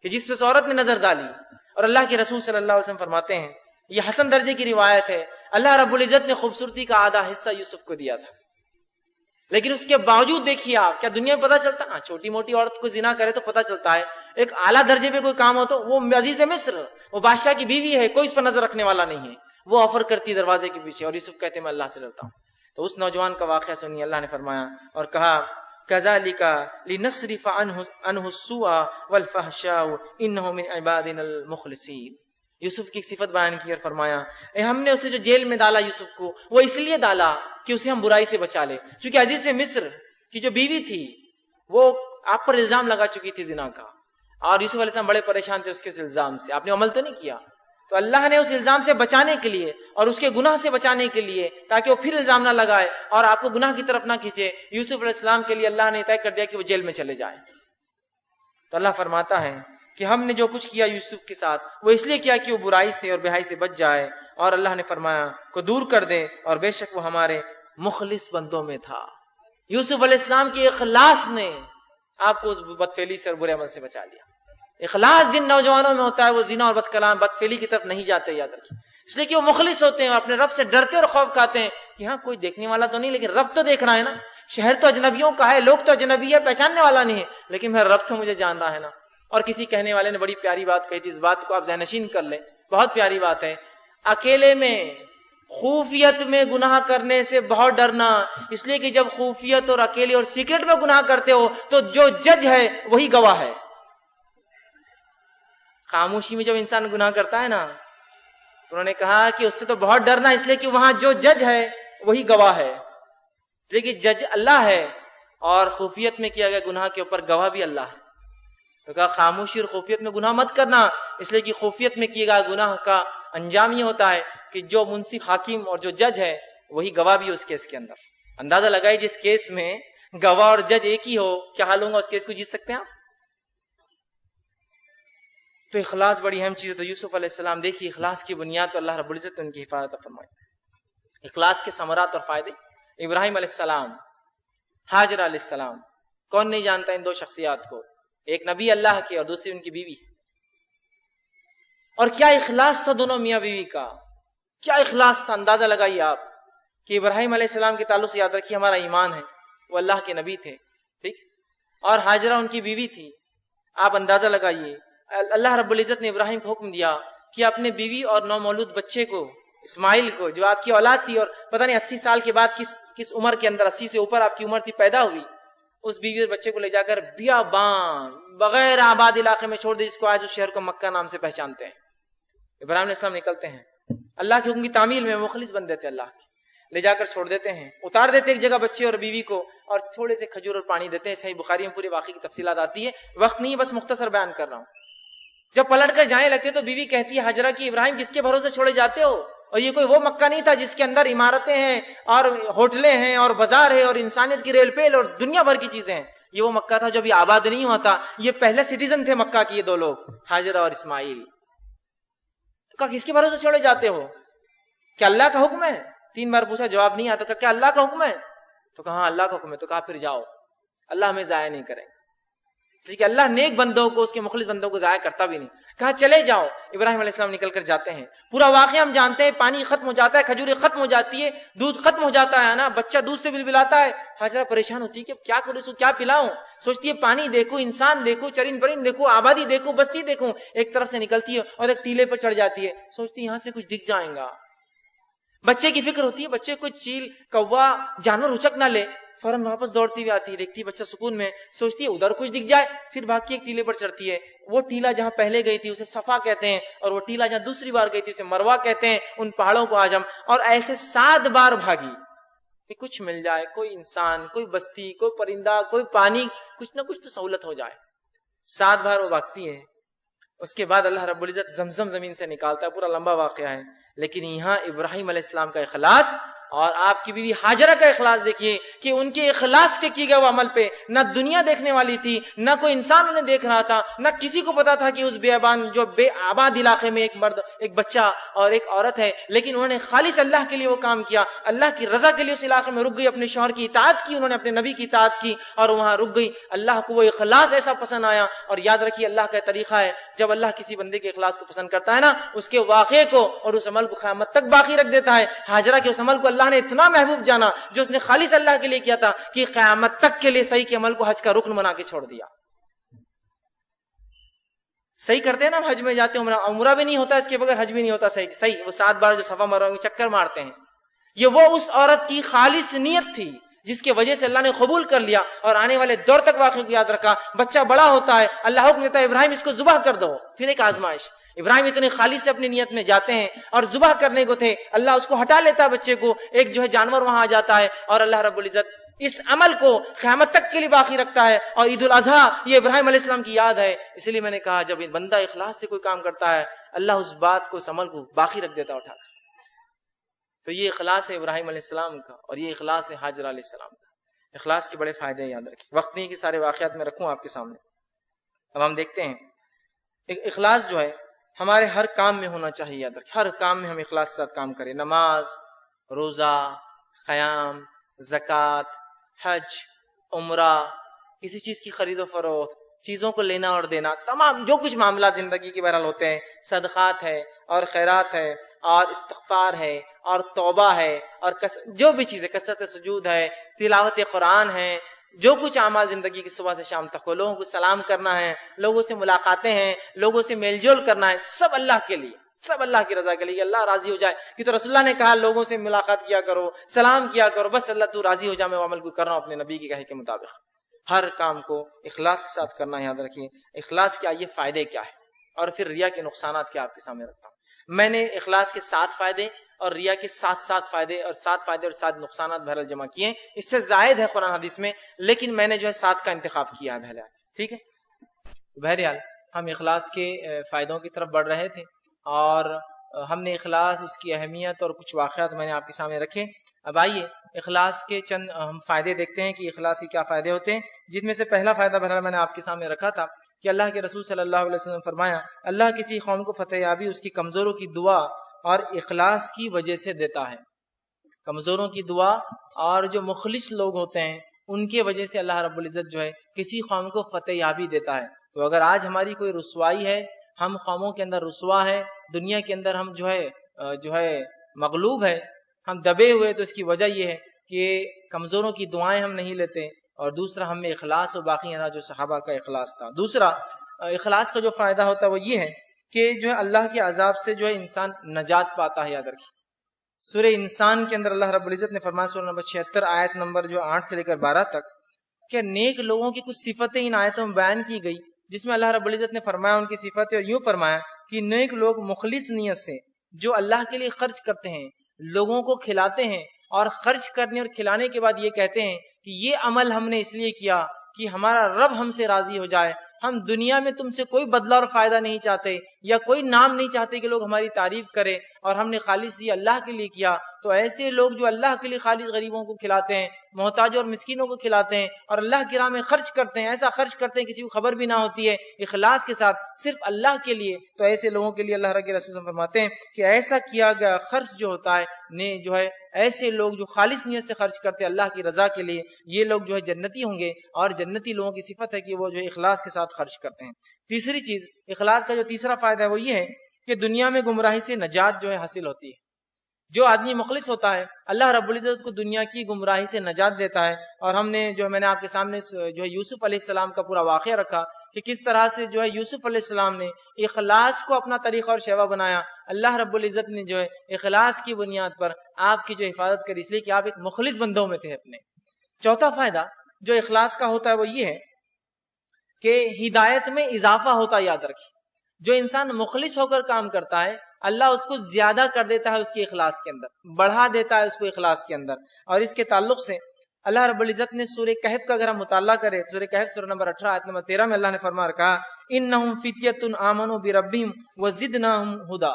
کہ جس پہ اس عورت نے نظر ڈالی، اور اللہ کے رسول صلی اللہ علیہ وسلم فرماتے ہیں، یہ حسن درجے کی روایت ہے، اللہ رب العزت نے خوبصورتی کا آدھا حصہ یوسف کو دیا تھا، لیکن اس کے باوجود دیکھیے آپ، کیا دنیا میں پتا چلتا؟ ہاں، چھوٹی موٹی عورت کو زنا کرے تو پتا چلتا ہے، ایک اعلیٰ درجے پہ کوئی کام ہو تو وہ عزیز مصر، وہ بادشاہ کی بیوی ہے، کوئی اس پر نظر رکھنے والا نہیں ہے، وہ آفر کرتی دروازے کے پیچھے، اور یوسف کہتے ہیں میں اللہ سے ڈرتا ہوں۔ تو اس نوجوان کا واقعہ سنیے، اللہ نے فرمایا اور کہا كَذَلِكَ لِنَصْرِفَ عَنْهُ السُّوءَ وَالْفَحْشَاءَ إِنَّهُ مِنْ عِبَادِنَا الْمُخْلَصِينَ۔ یوسف کی ایک صفت بیان کی اور فرمایا ہم نے اسے جو جیل میں ڈالا یوسف کو، وہ اس لیے ڈالا کہ اسے ہم برائی سے بچا لے، چونکہ عزیز مصر کی جو بیوی تھی وہ آپ پر الزام لگا چکی تھی زنا کا، اور یوسف علیہ السلام بڑے پریشان تھے اس کے الزام سے، آپ نے عمل تو نہیں کیا، تو اللہ نے اس الزام سے بچانے کے لیے اور اس کے گناہ سے بچانے کے لیے، تاکہ وہ پھر الزام نہ لگائے اور آپ کو گناہ کی طرف نہ کھینچے، یوسف علیہ السلام کے لیے اللہ نے طے کر دیا کہ وہ جیل میں چلے جائے۔ تو اللہ فرماتا ہے کہ ہم نے جو کچھ کیا یوسف کے ساتھ وہ اس لیے کیا کہ وہ برائی سے اور بے-حیائی سے بچ جائے، اور اللہ نے فرمایا کو دور کر دے، اور بے شک وہ ہمارے مخلص بندوں میں تھا۔ یوسف علیہ السلام کے اخلاص نے آپ کو اس بدفعلی سے اور برے عمل سے بچا لیا۔ اخلاص جن نوجوانوں میں ہوتا ہے وہ زنا اور بدفعلی کی طرف نہیں جاتے، یاد رکھیں، اس لیے کہ وہ مخلص ہوتے ہیں اور اپنے رب سے ڈرتے اور خوف کھاتے ہیں کہ ہاں کوئی دیکھنے والا تو نہیں، لیکن رب تو دیکھ رہا ہے نا، شہر تو اجنبیوں کا ہے، لوگ تو اجنبی ہے، پہچاننے والا نہیں ہے، لیکن میرا رب تو مجھے جان رہا ہے نا۔ اور کسی کہنے والے نے بڑی پیاری بات کہی تھی، اس بات کو آپ ذہن نشین کر لیں، بہت پیاری بات ہے، اکیلے میں خفیت میں گناہ کرنے سے بہت ڈرنا، اس لیے کہ جب خفیت اور اکیلے اور سیکرٹ میں گناہ کرتے ہو تو جو جج ہے وہی گواہ ہے۔ خاموشی میں جب انسان گناہ کرتا ہے نا، تو انہوں نے کہا کہ اس سے تو بہت ڈرنا، اس لیے کہ وہاں جو جج ہے وہی گواہ ہے، اس لیے کہ جج اللہ ہے اور خفیت میں کیا گیا گناہ کے اوپر گواہ بھی اللہ ہے۔ تو کہا خاموشی اور خفیت میں گناہ مت کرنا، اس لیے کہ خفیت میں کیے گیا گناہ کا انجام یہ ہوتا ہے کہ جو منصف، حاکم اور جو جج ہے وہی گواہ بھی ہے اس کیس کے اندر۔ اندازہ لگائی جس کیس میں گواہ اور جج ایک ہی ہو، کیا حال ہوگا، اس کیس کو جیت سکتے ہیں آپ؟ تو اخلاص بڑی اہم چیز ہے۔ تو یوسف علیہ السلام دیکھیے، اخلاص کی بنیاد پر اللہ رب العزت نے ان کی حفاظت فرمائی۔ اخلاص کے ثمرات اور فائدے، ابراہیم علیہ السلام، ہاجرہ علیہ السلام، کون نہیں جانتا ان دو شخصیات کو، ایک نبی اللہ کے اور دوسری ان کی بیوی، اور کیا اخلاص تھا دونوں میاں بیوی کا، کیا اخلاص تھا۔ اندازہ لگائیے آپ کہ ابراہیم علیہ السلام کے تعلق سے یاد رکھیے ہمارا ایمان ہے، وہ اللہ کے نبی تھے، ٹھیک، اور ہاجرہ ان کی بیوی تھی۔ آپ اندازہ لگائیے، اللہ رب العزت نے ابراہیم کو حکم دیا کہ اپنے بیوی اور نومولود بچے کو، اسماعیل کو، جو آپ کی اولاد تھی اور پتہ نہیں 80 سال کے بعد کس عمر کے اندر، 80 سے اوپر آپ کی عمر تھی، پیدا ہوئی، اس بیوی اور بچے کو لے جا کر بیابان بغیر آباد علاقے میں چھوڑ دے، جس کو آج اس شہر کو مکہ نام سے پہچانتے ہیں۔ ابراہیم علیہ السلام نکلتے ہیں، اللہ کے حکم کی تعمیل میں مخلص بن دیتے اللہ کے، لے جا کر چھوڑ دیتے ہیں، اتار دیتے ایک جگہ بچے اور بیوی کو، اور تھوڑے سے کھجور اور پانی دیتے ہیں۔ صحیح بخاری میں پورے واقعے کی تفصیلات آتی ہے، وقت نہیں ہے، بس مختصر بیان کر رہا ہوں۔ جب پلٹ کر جانے لگتے تو بیوی کہتی ہے ہاجرہ کی، ابراہیم کس کے بھروسے چھوڑے جاتے ہو؟ اور یہ کوئی وہ مکہ نہیں تھا جس کے اندر عمارتیں ہیں اور ہوٹلیں ہیں اور بازار ہے اور انسانیت کی ریل پیل اور دنیا بھر کی چیزیں ہیں، یہ وہ مکہ تھا جو ابھی آباد نہیں ہوا تھا، یہ پہلے سٹیزن تھے مکہ کے، یہ دو لوگ، ہاجرہ اور اسماعیل۔ تو کہا کس کے بھروسے چھوڑے جاتے ہو؟ کیا اللہ کا حکم ہے؟ 3 بار پوچھا، جواب نہیں آتا، کہا کیا اللہ کا حکم ہے؟ تو کہا ہاں اللہ کا حکم ہے۔ تو کہا پھر جاؤ، اللہ ہمیں ضائع نہیں کرے، اس لیے کہ اللہ نیک بندوں کو، اس کے مخلص بندوں کو ضائع کرتا بھی نہیں۔ کہا چلے جاؤ۔ ابراہیم علیہ السلام نکل کر جاتے ہیں، پورا واقعہ ہم جانتے ہیں، پانی ختم ہو جاتا ہے، کھجوریں ختم ہو جاتی ہے، دودھ ختم ہو جاتا ہے نا، بچہ دودھ سے بلبلاتا ہے، ہاجرہ پریشان ہوتی ہے کہ کیا کروں، اس کو کیا پلاؤں، سوچتی ہے پانی دیکھوں، انسان دیکھوں، چرند پرند دیکھوں، آبادی دیکھوں، بستی دیکھوں، ایک طرف سے نکلتی ہے اور ایک ٹیلے پر چڑھ جاتی ہے، سوچتی ہے یہاں سے کچھ دکھ جائیں گا، بچے کی فکر ہوتی ہے، بچے کو چیل، کوا، جانور اچک نہ لے، فوراً واپس دوڑتی ہوئی آتی ہے، دیکھتی ہے بچہ سکون میں، سوچتی ہے ادھر کچھ دکھ جائے، پھر بھاگ کے ایک ٹیلے پر چڑھتی ہے، وہ ٹیلا جہاں پہلے گئی تھی اسے صفا کہتے ہیں، اور وہ ٹیلا جہاں دوسری بار گئی تھی اسے مروا کہتے ہیں، ان پہاڑوں کو آج ہم، اور ایسے 7 بار بھاگی کہ کچھ مل جائے، کوئی انسان، کوئی بستی، کوئی پرندہ، کوئی پانی، کچھ نہ کچھ تو سہولت ہو جائے۔ 7 بار وہ بھاگتی ہے، اس کے بعد اللہ رب العزت زمزم زمین سے نکالتا ہے، پورا لمبا واقعہ ہے. لیکن یہاں ابراہیم علیہ السلام کا اخلاص اور آپ کی بیوی ہاجرہ کا اخلاص دیکھیے کہ ان کے اخلاص کے کیے گئے وہ عمل پہ نہ دنیا دیکھنے والی تھی، نہ کوئی انسان انہیں دیکھ رہا تھا، نہ کسی کو پتا تھا کہ اس بے آباد علاقے میں ایک مرد، ایک بچہ اور ایک عورت ہے، لیکن انہوں نے خالص اللہ کے لیے وہ کام کیا، اللہ کی رضا کے لیے اس علاقے میں رک گئی، اپنے شوہر کی اطاعت کی، انہوں نے اپنے نبی کی اطاعت کی اور وہاں رک گئی. اللہ کو وہ اخلاص ایسا پسند آیا. اور یاد رکھیے اللہ کا طریقہ ہے، جب اللہ کسی بندے کے اخلاص کو پسند کرتا ہے نا، اس کے واقعے کو اور اس عمل کو قیامت تک باقی رکھ دیتا ہے. ہاجرہ کے اس عمل کو اللہ نے اتنا محبوب جانا جو اس نے خالص اللہ کے لیے کیا تھا کہ قیامت تک کے لیے صحیح کے عمل کو حج کا رکن بنا کے چھوڑ دیا. صحیح کرتے ہیں نا، حج میں جاتے ہیں، عمرہ بھی نہیں ہوتا اس کے بغیر، حج بھی نہیں ہوتا صحیح. وہ 7 بار جو صفا مروا کے چکر مارتے ہیں، یہ وہ اس عورت کی خالص نیت تھی جس کی وجہ سے اللہ نے قبول کر لیا اور آنے والے دور تک واقعے کو یاد رکھا. بچہ بڑا ہوتا ہے، اللہ حکم دیتا ہے ابراہیم اس کو ذبح کر دو. پھر ایک آزمائش، ابراہیم اتنے خالص سے اپنی نیت میں جاتے ہیں اور ذبح کرنے کو تھے، اللہ اس کو ہٹا لیتا ہے بچے کو، ایک جو ہے جانور وہاں آ جاتا ہے اور اللہ رب العزت اس عمل کو قیامت تک کے لیے باقی رکھتا ہے. اور عید الاضحیٰ یہ ابراہیم علیہ السلام کی یاد ہے. اس لیے میں نے کہا جب بندہ اخلاص سے کوئی کام کرتا ہے اللہ اس بات کو، اس عمل کو باقی رکھ دیتا اٹھا کر. تو یہ اخلاص ہے ابراہیم علیہ السلام کا اور یہ اخلاص ہے حاجرہ علیہ السلام کا. اخلاص کے بڑے فائدے یاد رکھیں. وقت نہیں کہ سارے واقعات میں رکھوں آپ کے سامنے. اب ہم دیکھتے ہیں اخلاص جو ہے ہمارے ہر کام میں ہونا چاہیے. یاد رکھیں ہر کام میں ہم اخلاص کے ساتھ کام کریں. نماز، روزہ، قیام، زکوٰۃ، حج، عمرہ، کسی چیز کی خرید و فروخت، چیزوں کو لینا اور دینا، تمام جو کچھ معاملات زندگی کے بہرحال ہوتے ہیں، صدقات ہے اور خیرات ہے اور استغفار ہے اور توبہ ہے اور جو بھی چیزیں، کثرت سجود ہے، تلاوت قرآن ہے، جو کچھ اعمال زندگی کی صبح سے شام تک ہو، لوگوں کو سلام کرنا ہے، لوگوں سے ملاقاتیں ہیں، لوگوں سے میل جول کرنا ہے، سب اللہ کے لیے، سب اللہ کی رضا کے لیے، اللہ راضی ہو جائے. کہ تو رسول اللہ نے کہا لوگوں سے ملاقات کیا کرو، سلام کیا کرو، بس اللہ تو راضی ہو جائے، میں عمل کو کر رہا ہوں اپنے نبی کے کہے کے مطابق. ہر کام کو اخلاص کے ساتھ کرنا. یاد رکھیے اخلاص کیا، یہ فائدے کیا ہے اور پھر ریا کے نقصانات کیا آپ کے سامنے رکھتا ہوں. میں نے اخلاص کے 7 فائدے اور ریا کے 7 فائدے اور 7 نقصانات بہرحال جمع کیے. اس سے زائد ہے قرآن حدیث میں، لیکن میں نے جو ہے 7 کا انتخاب کیا ہے بہرحال. ٹھیک ہے، تو بہرحال ہم اخلاص کے فائدوں کی طرف بڑھ رہے تھے اور ہم نے اخلاص، اس کی اہمیت اور کچھ واقعات میں نے آپ کے سامنے رکھے. اب آئیے اخلاص کے چند ہم فائدے دیکھتے ہیں کہ اخلاص کے کیا فائدے ہوتے ہیں. جن میں سے پہلا فائدہ بہرحال میں نے آپ کے سامنے رکھا تھا کہ اللہ کے رسول صلی اللہ علیہ وسلم نے فرمایا اللہ کسی قوم کو فتح یابی اس کی کمزوروں کی دعا اور اخلاص کی وجہ سے دیتا ہے. کمزوروں کی دعا اور جو مخلص لوگ ہوتے ہیں ان کی وجہ سے اللہ رب العزت جو ہے کسی قوم کو فتح یابی دیتا ہے. تو اگر آج ہماری کوئی رسوائی ہے، ہم قوموں کے اندر رسوا ہے، دنیا کے اندر ہم جو ہے مغلوب ہے، ہم دبے ہوئے، تو اس کی وجہ یہ ہے کہ کمزوروں کی دعائیں ہم نہیں لیتے اور دوسرا ہم میں اخلاص اور باقی جو صحابہ کا اخلاص تھا. دوسرا اخلاص کا جو فائدہ ہوتا ہے وہ یہ ہے کہ جو ہے اللہ کے عذاب سے جو ہے انسان نجات پاتا ہے. یاد رکھیے سورہ انسان کے اندر اللہ رب العزت نے فرمایا سورہ نمبر 76 آیت نمبر جو 8 سے لے کر 12 تک کہ نیک لوگوں کی کچھ صفتیں ان آیتوں میں بیان کی گئی، جس میں اللہ رب العزت نے فرمایا ان کی صفتیں، اور یوں فرمایا کہ نیک لوگ مخلص نیت سے جو اللہ کے لیے خرچ کرتے ہیں، لوگوں کو کھلاتے ہیں اور خرچ کرنے اور کھلانے کے بعد یہ کہتے ہیں کہ یہ عمل ہم نے اس لیے کیا کہ ہمارا رب ہم سے راضی ہو جائے، ہم دنیا میں تم سے کوئی بدلہ اور فائدہ نہیں چاہتے یا کوئی نام نہیں چاہتے کہ لوگ ہماری تعریف کریں، اور ہم نے خالص یہ اللہ کے لیے کیا. تو ایسے لوگ جو اللہ کے لیے خالص غریبوں کو کھلاتے ہیں، محتاجوں اور مسکینوں کو کھلاتے ہیں اور اللہ کی راہ میں خرچ کرتے ہیں، ایسا خرچ کرتے ہیں کسی کو خبر بھی نہ ہوتی ہے، اخلاص کے ساتھ صرف اللہ کے لیے، تو ایسے لوگوں کے لیے اللہ کے رسول فرماتے ہیں کہ ایسا کیا گیا خرچ جو ہوتا ہے جو ہے ایسے لوگ جو خالص نیت سے خرچ کرتے ہیں اللہ کی رضا کے لیے، یہ لوگ جو ہے جنتی ہوں گے. اور جنتی لوگوں کی صفت ہے کہ وہ جو ہے اخلاص کے ساتھ خرچ کرتے ہیں. تیسری چیز اخلاص کا جو تیسرا فائدہ ہے وہ یہ ہے کہ دنیا میں گمراہی سے نجات جو ہے حاصل ہوتی ہے. جو آدمی مخلص ہوتا ہے اللہ رب العزت کو دنیا کی گمراہی سے نجات دیتا ہے. اور ہم نے جو ہے میں نے آپ کے سامنے جو ہے یوسف علیہ السلام کا پورا واقعہ رکھا کہ کس طرح سے جو ہے یوسف علیہ السلام نے اخلاص کو اپنا طریقہ اور شیوا بنایا. اللہ رب العزت نے جو ہے اخلاص کی بنیاد پر آپ کی جو حفاظت کری، اس لیے کہ آپ ایک مخلص بندوں میں تھے اپنے. چوتھا فائدہ جو اخلاص کا ہوتا ہے وہ یہ ہے کہ ہدایت میں اضافہ ہوتا ہے. یاد رکھیے جو انسان مخلص ہو کر کام کرتا ہے اللہ اس کو زیادہ کر دیتا ہے، اس کے اخلاص کے اندر بڑھا دیتا ہے اس کو اخلاص کے اندر. اور اس کے تعلق سے اللہ رب العزت نے سورہ کہف کا اگر ہم مطالعہ کریں، سورہ کہف سورہ نمبر 18 آیت نمبر 13 میں اللہ نے فرما رکھا انہم فتیۃ آمنوا بربہم وزدناہم ھدا،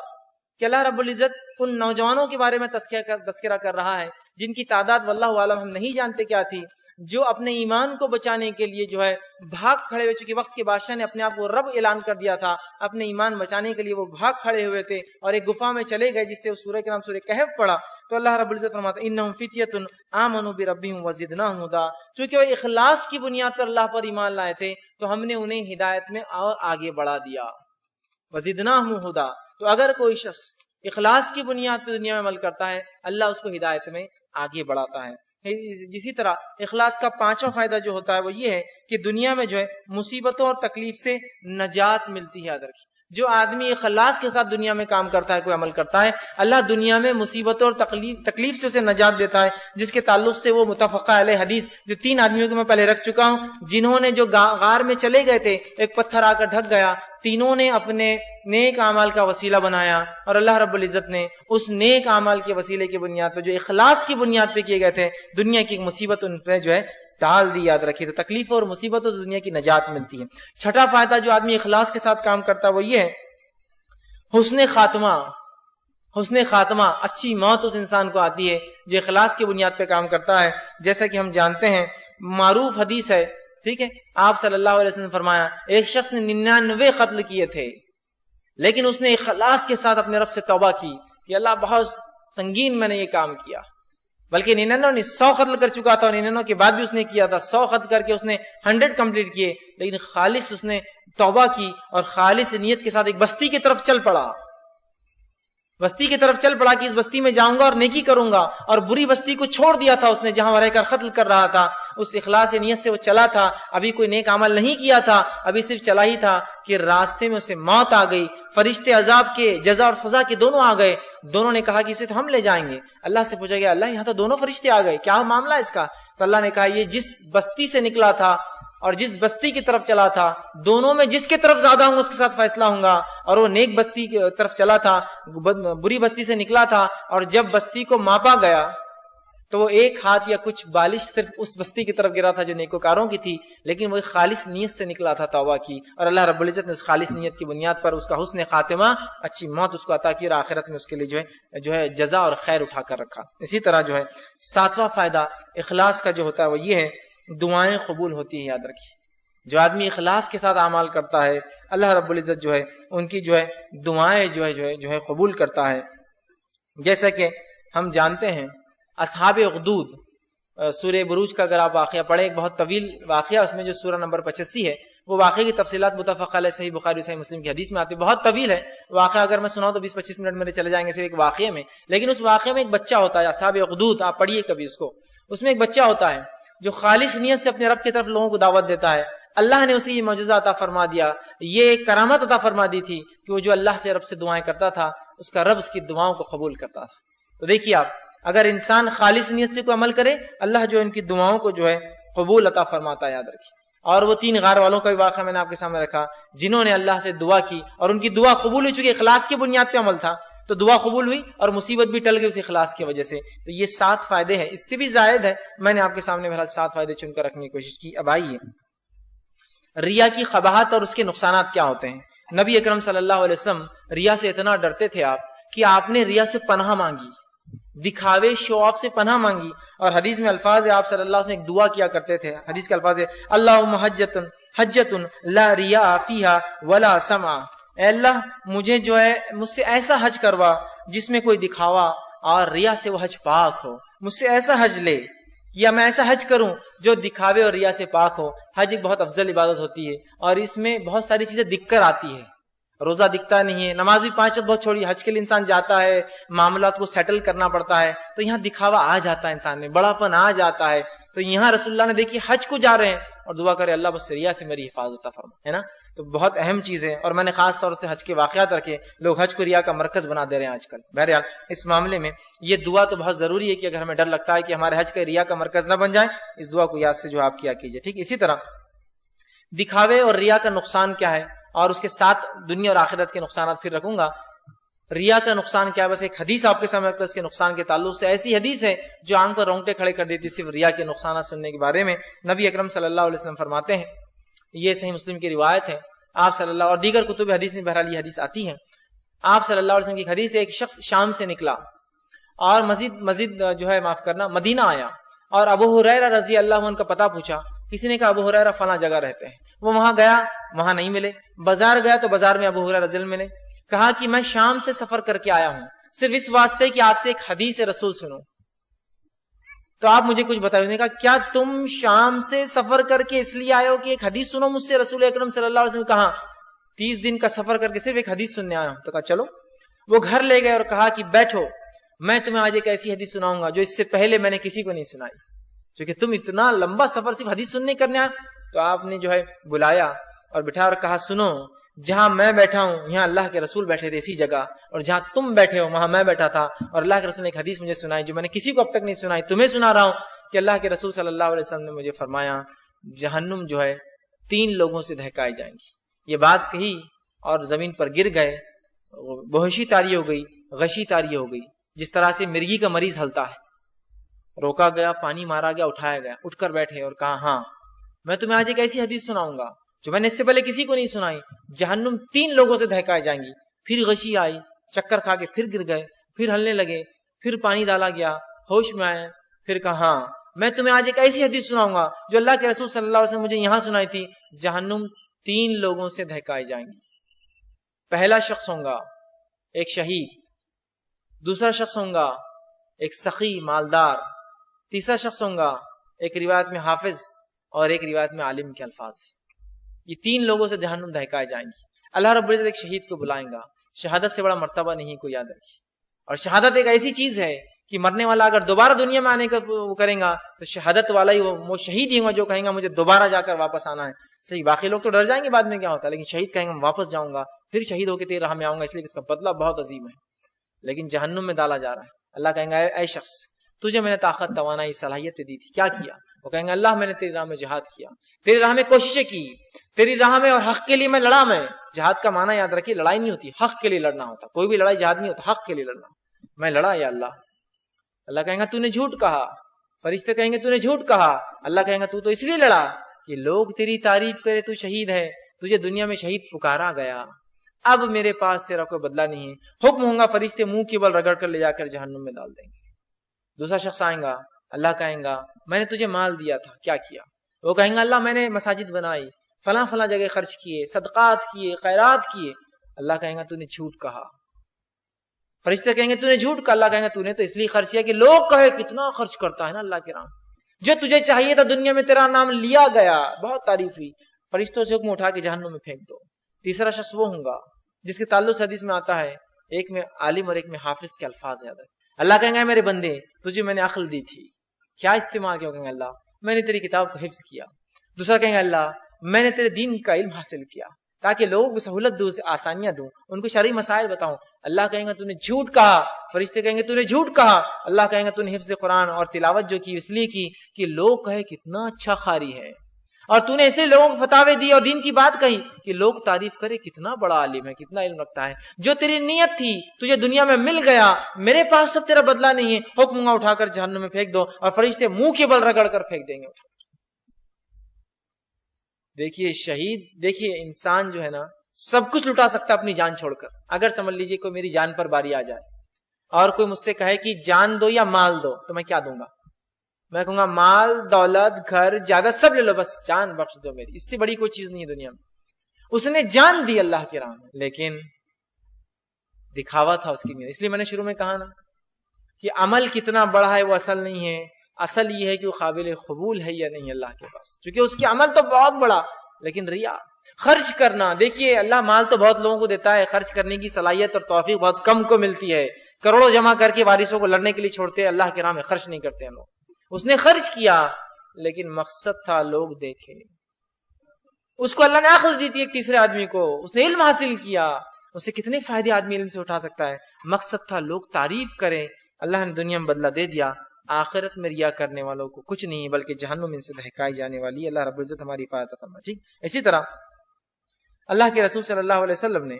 کہ اللہ رب العزت ان نوجوانوں کے بارے میں تذکرہ کر رہا ہے جن کی تعداد واللہ عالم ہم نہیں جانتے کیا تھی، جو اپنے ایمان کو بچانے کے لیے جو ہے بھاگ کھڑے ہوئے، چونکہ وقت کے بادشاہ نے اپنے آپ کو رب اعلان کر دیا تھا، اپنے ایمان بچانے کے لیے وہ بھاگ کھڑے ہوئے تھے اور ایک گفا میں چلے گئے جس سے اس سورہ کے نام سورہ کہف پڑھا۔ تو اللہ رب العزت فرماتا ہے انہم فتیۃ آمنوا بربہم وزدناہم ھدا، چونکہ وہ اخلاص کی بنیاد پر اللہ پر ایمان لائے تھے تو ہم نے انہیں ہدایت میں اور آگے بڑھا دیا، وزدناہم ھدا۔ تو اگر کوئی شخص اخلاص کی بنیاد پہ دنیا میں عمل کرتا ہے اللہ اس کو ہدایت میں آگے بڑھاتا ہے۔ اسی طرح اخلاص کا پانچواں فائدہ جو ہوتا ہے وہ یہ ہے کہ دنیا میں جو ہے مصیبتوں اور تکلیف سے نجات ملتی ہے۔ یاد رکھیے جو آدمی اخلاص کے ساتھ دنیا میں کام کرتا ہے، کوئی عمل کرتا ہے، اللہ دنیا میں مصیبتوں اور تکلیف سے اسے نجات دیتا ہے، جس کے تعلق سے وہ متفقہ علیہ حدیث جو 3 آدمیوں کو میں پہلے رکھ چکا ہوں، جنہوں نے جو غار میں چلے گئے تھے، ایک پتھر آ کر ڈھک گیا، تینوں نے اپنے نیک اعمال کا وسیلہ بنایا اور اللہ رب العزت نے اس نیک اعمال کے وسیلے کی بنیاد پہ جو اخلاص کی بنیاد پہ کیے گئے تھے دنیا کی ایک مصیبت ان پہ جو ہے ٹال دی۔ یاد رکھیے تو تکلیفوں اور مصیبتوں سے دنیا کی نجات ملتی ہے۔ چھٹا فائدہ جو آدمی اخلاص کے ساتھ کام کرتا ہے وہ یہ ہے حسن خاتمہ۔ حسن خاتمہ، اچھی موت اس انسان کو آتی ہے جو اخلاص کی بنیاد پہ کام کرتا ہے۔ جیسا کہ ہم جانتے ہیں معروف حدیث ہے، ٹھیک ہے، آپ صلی اللہ علیہ وسلم نے فرمایا ایک شخص نے 99 قتل کیے تھے لیکن اس نے اخلاص کے ساتھ اپنے رب سے توبہ کی کہ اللہ بہت سنگین میں نے یہ کام کیا، بلکہ 99 نے 100 قتل کر چکا تھا اور 99 کے بعد بھی اس نے کیا تھا، 100 قتل کر کے اس نے 100 کمپلیٹ کیے، لیکن خالص اس نے توبہ کی اور خالص نیت کے ساتھ ایک بستی کی طرف چل پڑا، بستی کی طرف چل پڑا کہ اس بستی میں جاؤں گا اور نیکی کروں گا، اور بری بستی کو چھوڑ دیا تھا اس نے جہاں وہ رہ کر قتل کر رہا تھا، اس اخلاص نیت سے وہ چلا تھا، ابھی کوئی نیک عمل نہیں کیا تھا، ابھی صرف چلا ہی تھا کہ راستے میں اسے موت آ گئی، فرشتے عذاب کے جزا اور سزا کے دونوں آ گئے، دونوں نے کہا کہ اسے تو ہم لے جائیں گے، اللہ سے پوچھا گیا اللہ یہاں تو دونوں فرشتے آ گئے، کیا معاملہ اس کا؟ تو اللہ نے کہا یہ جس بستی سے نکلا تھا اور جس بستی کی طرف چلا تھا دونوں میں جس کے طرف زیادہ ہوں اس کے ساتھ فیصلہ ہوں گا، اور وہ نیک بستی کی طرف چلا تھا، بری بستی سے نکلا تھا، اور جب بستی کو ماپا گیا تو وہ ایک ہاتھ یا کچھ بالش صرف اس بستی کی طرف گرا تھا جو نیکوکاروں کی تھی، لیکن وہ خالص نیت سے نکلا تھا توبہ کی، اور اللہ رب العزت نے اس خالص نیت کی بنیاد پر اس کا حسن خاتمہ، اچھی موت اس کو عطا کی، اور آخرت میں اس کے لیے جو ہے جزا اور خیر اٹھا کر رکھا۔ اسی طرح جو ہے 7واں فائدہ اخلاص کا جو ہوتا ہے وہ یہ ہے دعائیں قبول ہوتی ہے۔ یاد رکھیے جو آدمی اخلاص کے ساتھ اعمال کرتا ہے اللہ رب العزت جو ہے ان کی جو ہے دعائیں جو ہے قبول کرتا ہے۔ جیسا کہ ہم جانتے ہیں اصحاب اخدود، سورہ بروج کا اگر آپ واقعہ پڑھیں، ایک بہت طویل واقعہ اس میں جو سورہ نمبر 85 ہے، وہ واقعے کی تفصیلات متفق علیہ صحیح بخاری صحیح مسلم کی حدیث میں آتی ہے، بہت طویل ہے واقعہ، اگر میں سناؤں تو 20-25 منٹ میرے چلے جائیں گے صرف ایک واقعے میں، لیکن اس واقعے میں ایک بچہ ہوتا ہے اصحاب اخدود، آپ پڑھیے کبھی اس کو، اس میں ایک بچہ ہوتا ہے جو خالص نیت سے اپنے رب کی طرف لوگوں کو دعوت دیتا ہے، اللہ نے اسے یہ معجزہ عطا فرما دیا، یہ ایک کرامت عطا فرما دی تھی کہ وہ جو اللہ سے رب سے دعائیں کرتا تھا اس کا رب اس کی دعاؤں کو قبول کرتا تھا۔ تو دیکھیے آپ اگر انسان خالص نیت سے کوئی عمل کرے اللہ جو ان کی دعاؤں کو جو ہے قبول عطا فرماتا ہے۔ یاد رکھیے اور وہ 3 غار والوں کا بھی واقعہ میں نے آپ کے سامنے رکھا جنہوں نے اللہ سے دعا کی اور ان کی دعا قبول ہوئی، چونکہ اخلاص کی بنیاد پہ عمل تھا تو دعا قبول ہوئی اور مصیبت بھی ٹل گئی اس اخلاص کی وجہ سے۔ تو یہ 7 فائدے ہیں، اس سے بھی زائد ہے، میں نے آپ کے سامنے بہرحال 7 فائدے چن کر رکھنے کی کوشش کی۔ اب آئیے ریا کی قباحت اور اس کے نقصانات کیا ہوتے ہیں۔ نبی اکرم صلی اللہ علیہ وسلم ریا سے اتنا ڈرتے تھے آپ کہ آپ نے ریا سے پناہ مانگی، دکھاوے شو آف سے پناہ مانگی، اور حدیث میں الفاظ ہے آپ صلی اللہ علیہ وسلم ایک دعا کیا کرتے تھے، حدیث کے الفاظ ہے اللہم حجۃ لا ریا فیہا ولا سمع، اے اللہ مجھے جو ہے مجھ سے ایسا حج کروا جس میں کوئی دکھاوا اور ریا سے وہ حج پاک ہو، مجھ سے ایسا حج لے یا میں ایسا حج کروں جو دکھاوے اور ریا سے پاک ہو۔ حج ایک بہت افضل عبادت ہوتی ہے اور اس میں بہت ساری چیزیں دکھ کر آتی ہے، روزہ دکھتا نہیں ہے، نماز بھی 5 وقت بہت چھوڑی، حج کے لیے انسان جاتا ہے، معاملات کو سیٹل کرنا پڑتا ہے، تو یہاں دکھاوا آ جاتا ہے، انسان میں بڑا پن آ جاتا ہے۔ تو یہاں رسول اللہ نے دیکھی حج کو جا رہے ہیں اور دعا کرے اللہ بس ریا سے میری حفاظت فرما، ہے نا، تو بہت اہم چیز ہے۔ اور میں نے خاص طور سے حج کے واقعات رکھے، لوگ حج کو ریا کا مرکز بنا دے رہے ہیں آج کل۔ بہرحال اس معاملے میں یہ دعا تو بہت ضروری ہے کہ اگر ہمیں ڈر لگتا ہے کہ ہمارے حج کا ریا کا مرکز نہ بن جائے، اس دعا کو یاد سے جو آپ کیا کیجئے، ٹھیک۔ اسی طرح دکھاوے اور ریا کا نقصان کیا ہے اور اس کے ساتھ دنیا اور آخرت کے نقصانات پھر رکھوں گا۔ ریا کا نقصان کیا ہے؟ بس ایک حدیث آپ کے سامنے رکھتا ہے اس کے نقصان کے تعلق سے. ایسی حدیث ہے جو آنکھ پر رونگٹے کھڑے کر دیتی صرف ریا کے نقصانات سننے کے بارے میں. نبی اکرم صلی اللہ علیہ وسلم فرماتے ہیں, یہ صحیح مسلم کی روایت ہے, آپ صلی اللہ اور دیگر کتب حدیث میں بہرحال یہ حدیث آتی ہے. آپ صلی اللہ علیہ وسلم کی حدیث ہے, ایک شخص شام سے نکلا اور مزید جو ہے معاف کرنا مدینہ آیا اور ابو ہریرہ رضی اللہ عنہ کا پتہ پوچھا. کسی نے کہا ابو ہریرہ فلاں جگہ رہتے ہیں. وہ وہاں گیا, وہاں نہیں ملے. بازار گیا تو بازار میں ابو ہریرہ رضی اللہ عنہ ملے. کہا کہ میں شام سے سفر کر کے آیا ہوں صرف اس واسطے کہ آپ سے ایک حدیث رسول سنوں, تو آپ مجھے کچھ بتائیے. نے کہا کیا تم شام سے سفر کر کے اس لیے آئے ہو کہ ایک حدیث سنو مجھ سے رسول اکرم صلی اللہ علیہ وسلم؟ کہا 30 دن کا سفر کر کے صرف ایک حدیث سننے آیا ہوں. تو کہا چلو. وہ گھر لے گئے اور کہا کہ بیٹھو, میں تمہیں آج ایک ایسی حدیث سناؤں گا جو اس سے پہلے میں نے کسی کو نہیں سنائی, کیونکہ تم اتنا لمبا سفر صرف حدیث سننے کرنے آئے. تو آپ نے جو ہے بلایا اور بٹھا اور کہا سنو, جہاں میں بیٹھا ہوں یہاں اللہ کے رسول بیٹھے تھے اسی جگہ, اور جہاں تم بیٹھے ہو وہاں میں بیٹھا تھا, اور اللہ کے رسول نے ایک حدیث مجھے سنائی جو میں نے کسی کو اب تک نہیں سنائی, تمہیں سنا رہا ہوں کہ اللہ کے رسول صلی اللہ علیہ وسلم نے مجھے فرمایا جہنم جو ہے 3 لوگوں سے دہکائی جائیں گی. یہ بات کہی اور زمین پر گر گئے, بہوشی طاری ہو گئی, غشی طاری ہو گئی, جس طرح سے مرغی کا مریض ہلتا ہے. روکا گیا, پانی مارا گیا, اٹھایا گیا, اٹھ کر بیٹھے اور کہا ہاں میں تمہیں آج ایک ایسی حدیث سناؤں گا جو میں نے اس سے پہلے کسی کو نہیں سنائی. جہنم 3 لوگوں سے دہکائے جائیں گی. پھر غشی آئی, چکر کھا کے پھر گر گئے, پھر ہلنے لگے, پھر پانی ڈالا گیا, ہوش میں آئے, پھر کہا ہاں میں تمہیں آج ایک ایسی حدیث سناؤں گا جو اللہ کے رسول صلی اللہ علیہ وسلم مجھے یہاں سنائی تھی. جہنم 3 لوگوں سے دہکائی جائیں گی. پہلا شخص ہوگا ایک شہید, دوسرا شخص ہوگا ایک سخی مالدار, تیسرا شخص ہوگا ایک روایت میں حافظ اور ایک روایت میں عالم کے الفاظ ہیں. یہ 3 لوگوں سے جہنم دہکائے جائیں گی. اللہ رب العزت ایک شہید کو بلائیں گا. شہادت سے بڑا مرتبہ نہیں کو یاد رکھیے. اور شہادت ایک ایسی چیز ہے کہ مرنے والا اگر دوبارہ دنیا میں آنے کا وہ کرے گا تو شہادت والا ہی وہ شہید ہی ہوگا جو کہیں گا مجھے دوبارہ جا کر واپس آنا ہے. صحیح, باقی لوگ تو ڈر جائیں گے بعد میں کیا ہوتا ہے, لیکن شہید کہیں گے میں واپس جاؤں گا, پھر شہید ہو کے تیری راہ میں آؤں گا, اس لیے اس کا بدلہ بہت عظیم ہے. لیکن جہنم میں ڈالا جا رہا ہے. اللہ کہیں گا اے شخص تجھے میں نے طاقت توانائی صلاحیت دی تھی, کیا کیا؟ وہ کہیں گے اللہ میں نے تیری راہ میں جہاد کیا, تیری راہ میں کوششیں کی, تیری راہ میں اور حق کے لیے میں لڑا. میں جہاد کا معنی یاد رکھیے, لڑائی نہیں ہوتی, حق کے لیے لڑنا ہوتا. کوئی بھی لڑائی جہاد نہیں ہوتا, حق کے لیے لڑنا. میں لڑا یا اللہ. اللہ کہیں گا تو نے جھوٹ کہا. فرشتے کہیں گے تو نے جھوٹ کہا. اللہ کہیں گا تو اس لیے لڑا کہ لوگ تیری تعریف کرے, تو شہید ہے, تجھے دنیا میں شہید پکارا گیا, اب میرے پاس تیرا کوئی بدلہ نہیں ہے. حکم ہوگا فرشتے منہ کی بل رگڑ کر لے جا کر جہنم میں ڈال دیں گے. دوسرا شخص آئے گا, اللہ کہیں گا میں نے تجھے مال دیا تھا, کیا کیا؟ وہ کہیں گا اللہ میں نے مساجد بنائی, فلاں فلاں جگہ خرچ کیے, صدقات کیے, خیرات کیے. اللہ کہیں گا تو نے جھوٹ کہا. فرشتے کہیں گے تو نے جھوٹ کہا. اللہ کہیں گا تو نے تو اس لیے خرچ کیا کہ لوگ کہے کتنا خرچ کرتا ہے نا اللہ کے نام. جو تجھے چاہیے تھا دنیا میں تیرا نام لیا گیا, بہت تعریف ہوئی, فرشتوں سے حکم اٹھا کے جہنم میں پھینک دو. تیسرا شخص وہ ہوگا جس کے تعلق حدیث میں آتا ہے, ایک میں عالم اور ایک میں حافظ کے الفاظ یاد ہے. اللہ کہیں گے میرے بندے تجھے میں نے عقل دی تھی, کیا استعمال کیا؟ کہیں گے اللہ میں نے تیری کتاب کو حفظ کیا. دوسرا کہیں گے اللہ میں نے تیرے دین کا علم حاصل کیا تاکہ لوگوں کو سہولت دوں, آسانیاں دوں, ان کو شرعی مسائل بتاؤں. اللہ کہیں گا تو نے جھوٹ کہا. فرشتے کہیں گے تو نے جھوٹ کہا. اللہ کہیں گا تو نے حفظ قرآن اور تلاوت جو کی اس لیے کی کہ لوگ کہے کتنا اچھا قاری ہے, اور تو نے ایسے لوگوں کو فتاوے دی اور دین کی بات کہی کہ لوگ تعریف کرے کتنا بڑا عالم ہے, کتنا علم رکھتا ہے. جو تیری نیت تھی تجھے دنیا میں مل گیا, میرے پاس سب تیرا بدلہ نہیں ہے. حکم اٹھا کر جہنم میں پھینک دو, اور فرشتے منہ کے بل رگڑ کر پھینک دیں گے. دیکھیے شہید, دیکھیے انسان جو ہے نا سب کچھ لٹا سکتا ہے اپنی جان چھوڑ کر. اگر سمجھ لیجئے کوئی میری جان پر باری آ جائے اور کوئی مجھ سے کہے کہ جان دو یا مال دو, تو میں کیا دوں گا؟ میں کہوں گا مال دولت گھر جائیداد سب لے لو, بس جان بخش دو میری. اس سے بڑی کوئی چیز نہیں ہے دنیا میں. اس نے جان دی اللہ کی راہ میں, لیکن دکھاوا تھا اس کی نیت. اس لیے میں نے شروع میں کہا نا کہ عمل کتنا بڑا ہے وہ اصل نہیں ہے, اصل یہ ہے کہ وہ قابل قبول ہے یا نہیں اللہ کے پاس. کیونکہ اس کی عمل تو بہت بڑا, لیکن ریا خرچ کرنا. دیکھیے اللہ مال تو بہت لوگوں کو دیتا ہے, خرچ کرنے کی صلاحیت اور توفیق بہت کم کو ملتی ہے. کروڑوں جمع کر کے وارثوں کو لڑنے کے لیے چھوڑتے ہیں, اللہ کے راہ میں خرچ نہیں کرتے ہیں لوگ. اس نے خرچ کیا لیکن مقصد تھا لوگ دیکھے. اس کو اللہ نے عقل دی تھی ایک تیسرے آدمی کو, اس نے علم حاصل کیا, اس سے کتنے فائدے آدمی علم سے اٹھا سکتا ہے. مقصد تھا لوگ تعریف کریں. اللہ نے دنیا میں بدلہ دے دیا, آخرت میں ریا کرنے والوں کو کچھ نہیں بلکہ جہنم ان سے دہکائی جانے والی ہے. اللہ رب العزت ہماری حفاظت فرمائے. ٹھیک, اسی طرح اللہ کے رسول صلی اللہ علیہ وسلم نے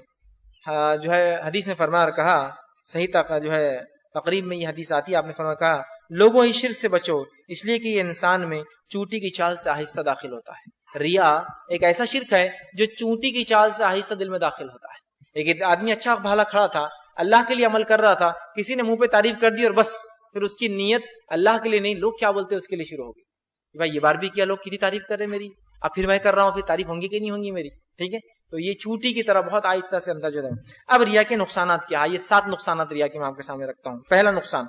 جو ہے حدیث نے فرمایا کہا، صحیح جو ہے تقریب میں یہ حدیث آتی ہے، آپ نے فرمایا کہا لوگوں اس شرک سے بچو اس لیے کہ یہ انسان میں چونٹی کی چال سے آہستہ داخل ہوتا ہے۔ ریا ایک ایسا شرک ہے جو چونٹی کی چال سے آہستہ دل میں داخل ہوتا ہے۔ ایک آدمی اچھا بھلا کھڑا تھا، اللہ کے لیے عمل کر رہا تھا، کسی نے منہ پہ تعریف کر دی اور بس پھر اس کی نیت اللہ کے لیے نہیں، لوگ کیا بولتے اس کے لیے شروع ہو گئی۔ بھائی یہ بار بھی کیا، لوگ کتنی تعریف کر رہے میری، اب پھر میں کر رہا ہوں، پھر تعریف ہوں گی کہ نہیں ہوں گی میری، ٹھیک ہے۔ تو یہ چوٹی کی طرح بہت آہستہ سے اندر جو ہے۔ اب ریا کے نقصانات کیا ہے؟ یہ 7 نقصانات ریا کے میں آپ کے سامنے رکھتا ہوں۔ پہلا نقصان،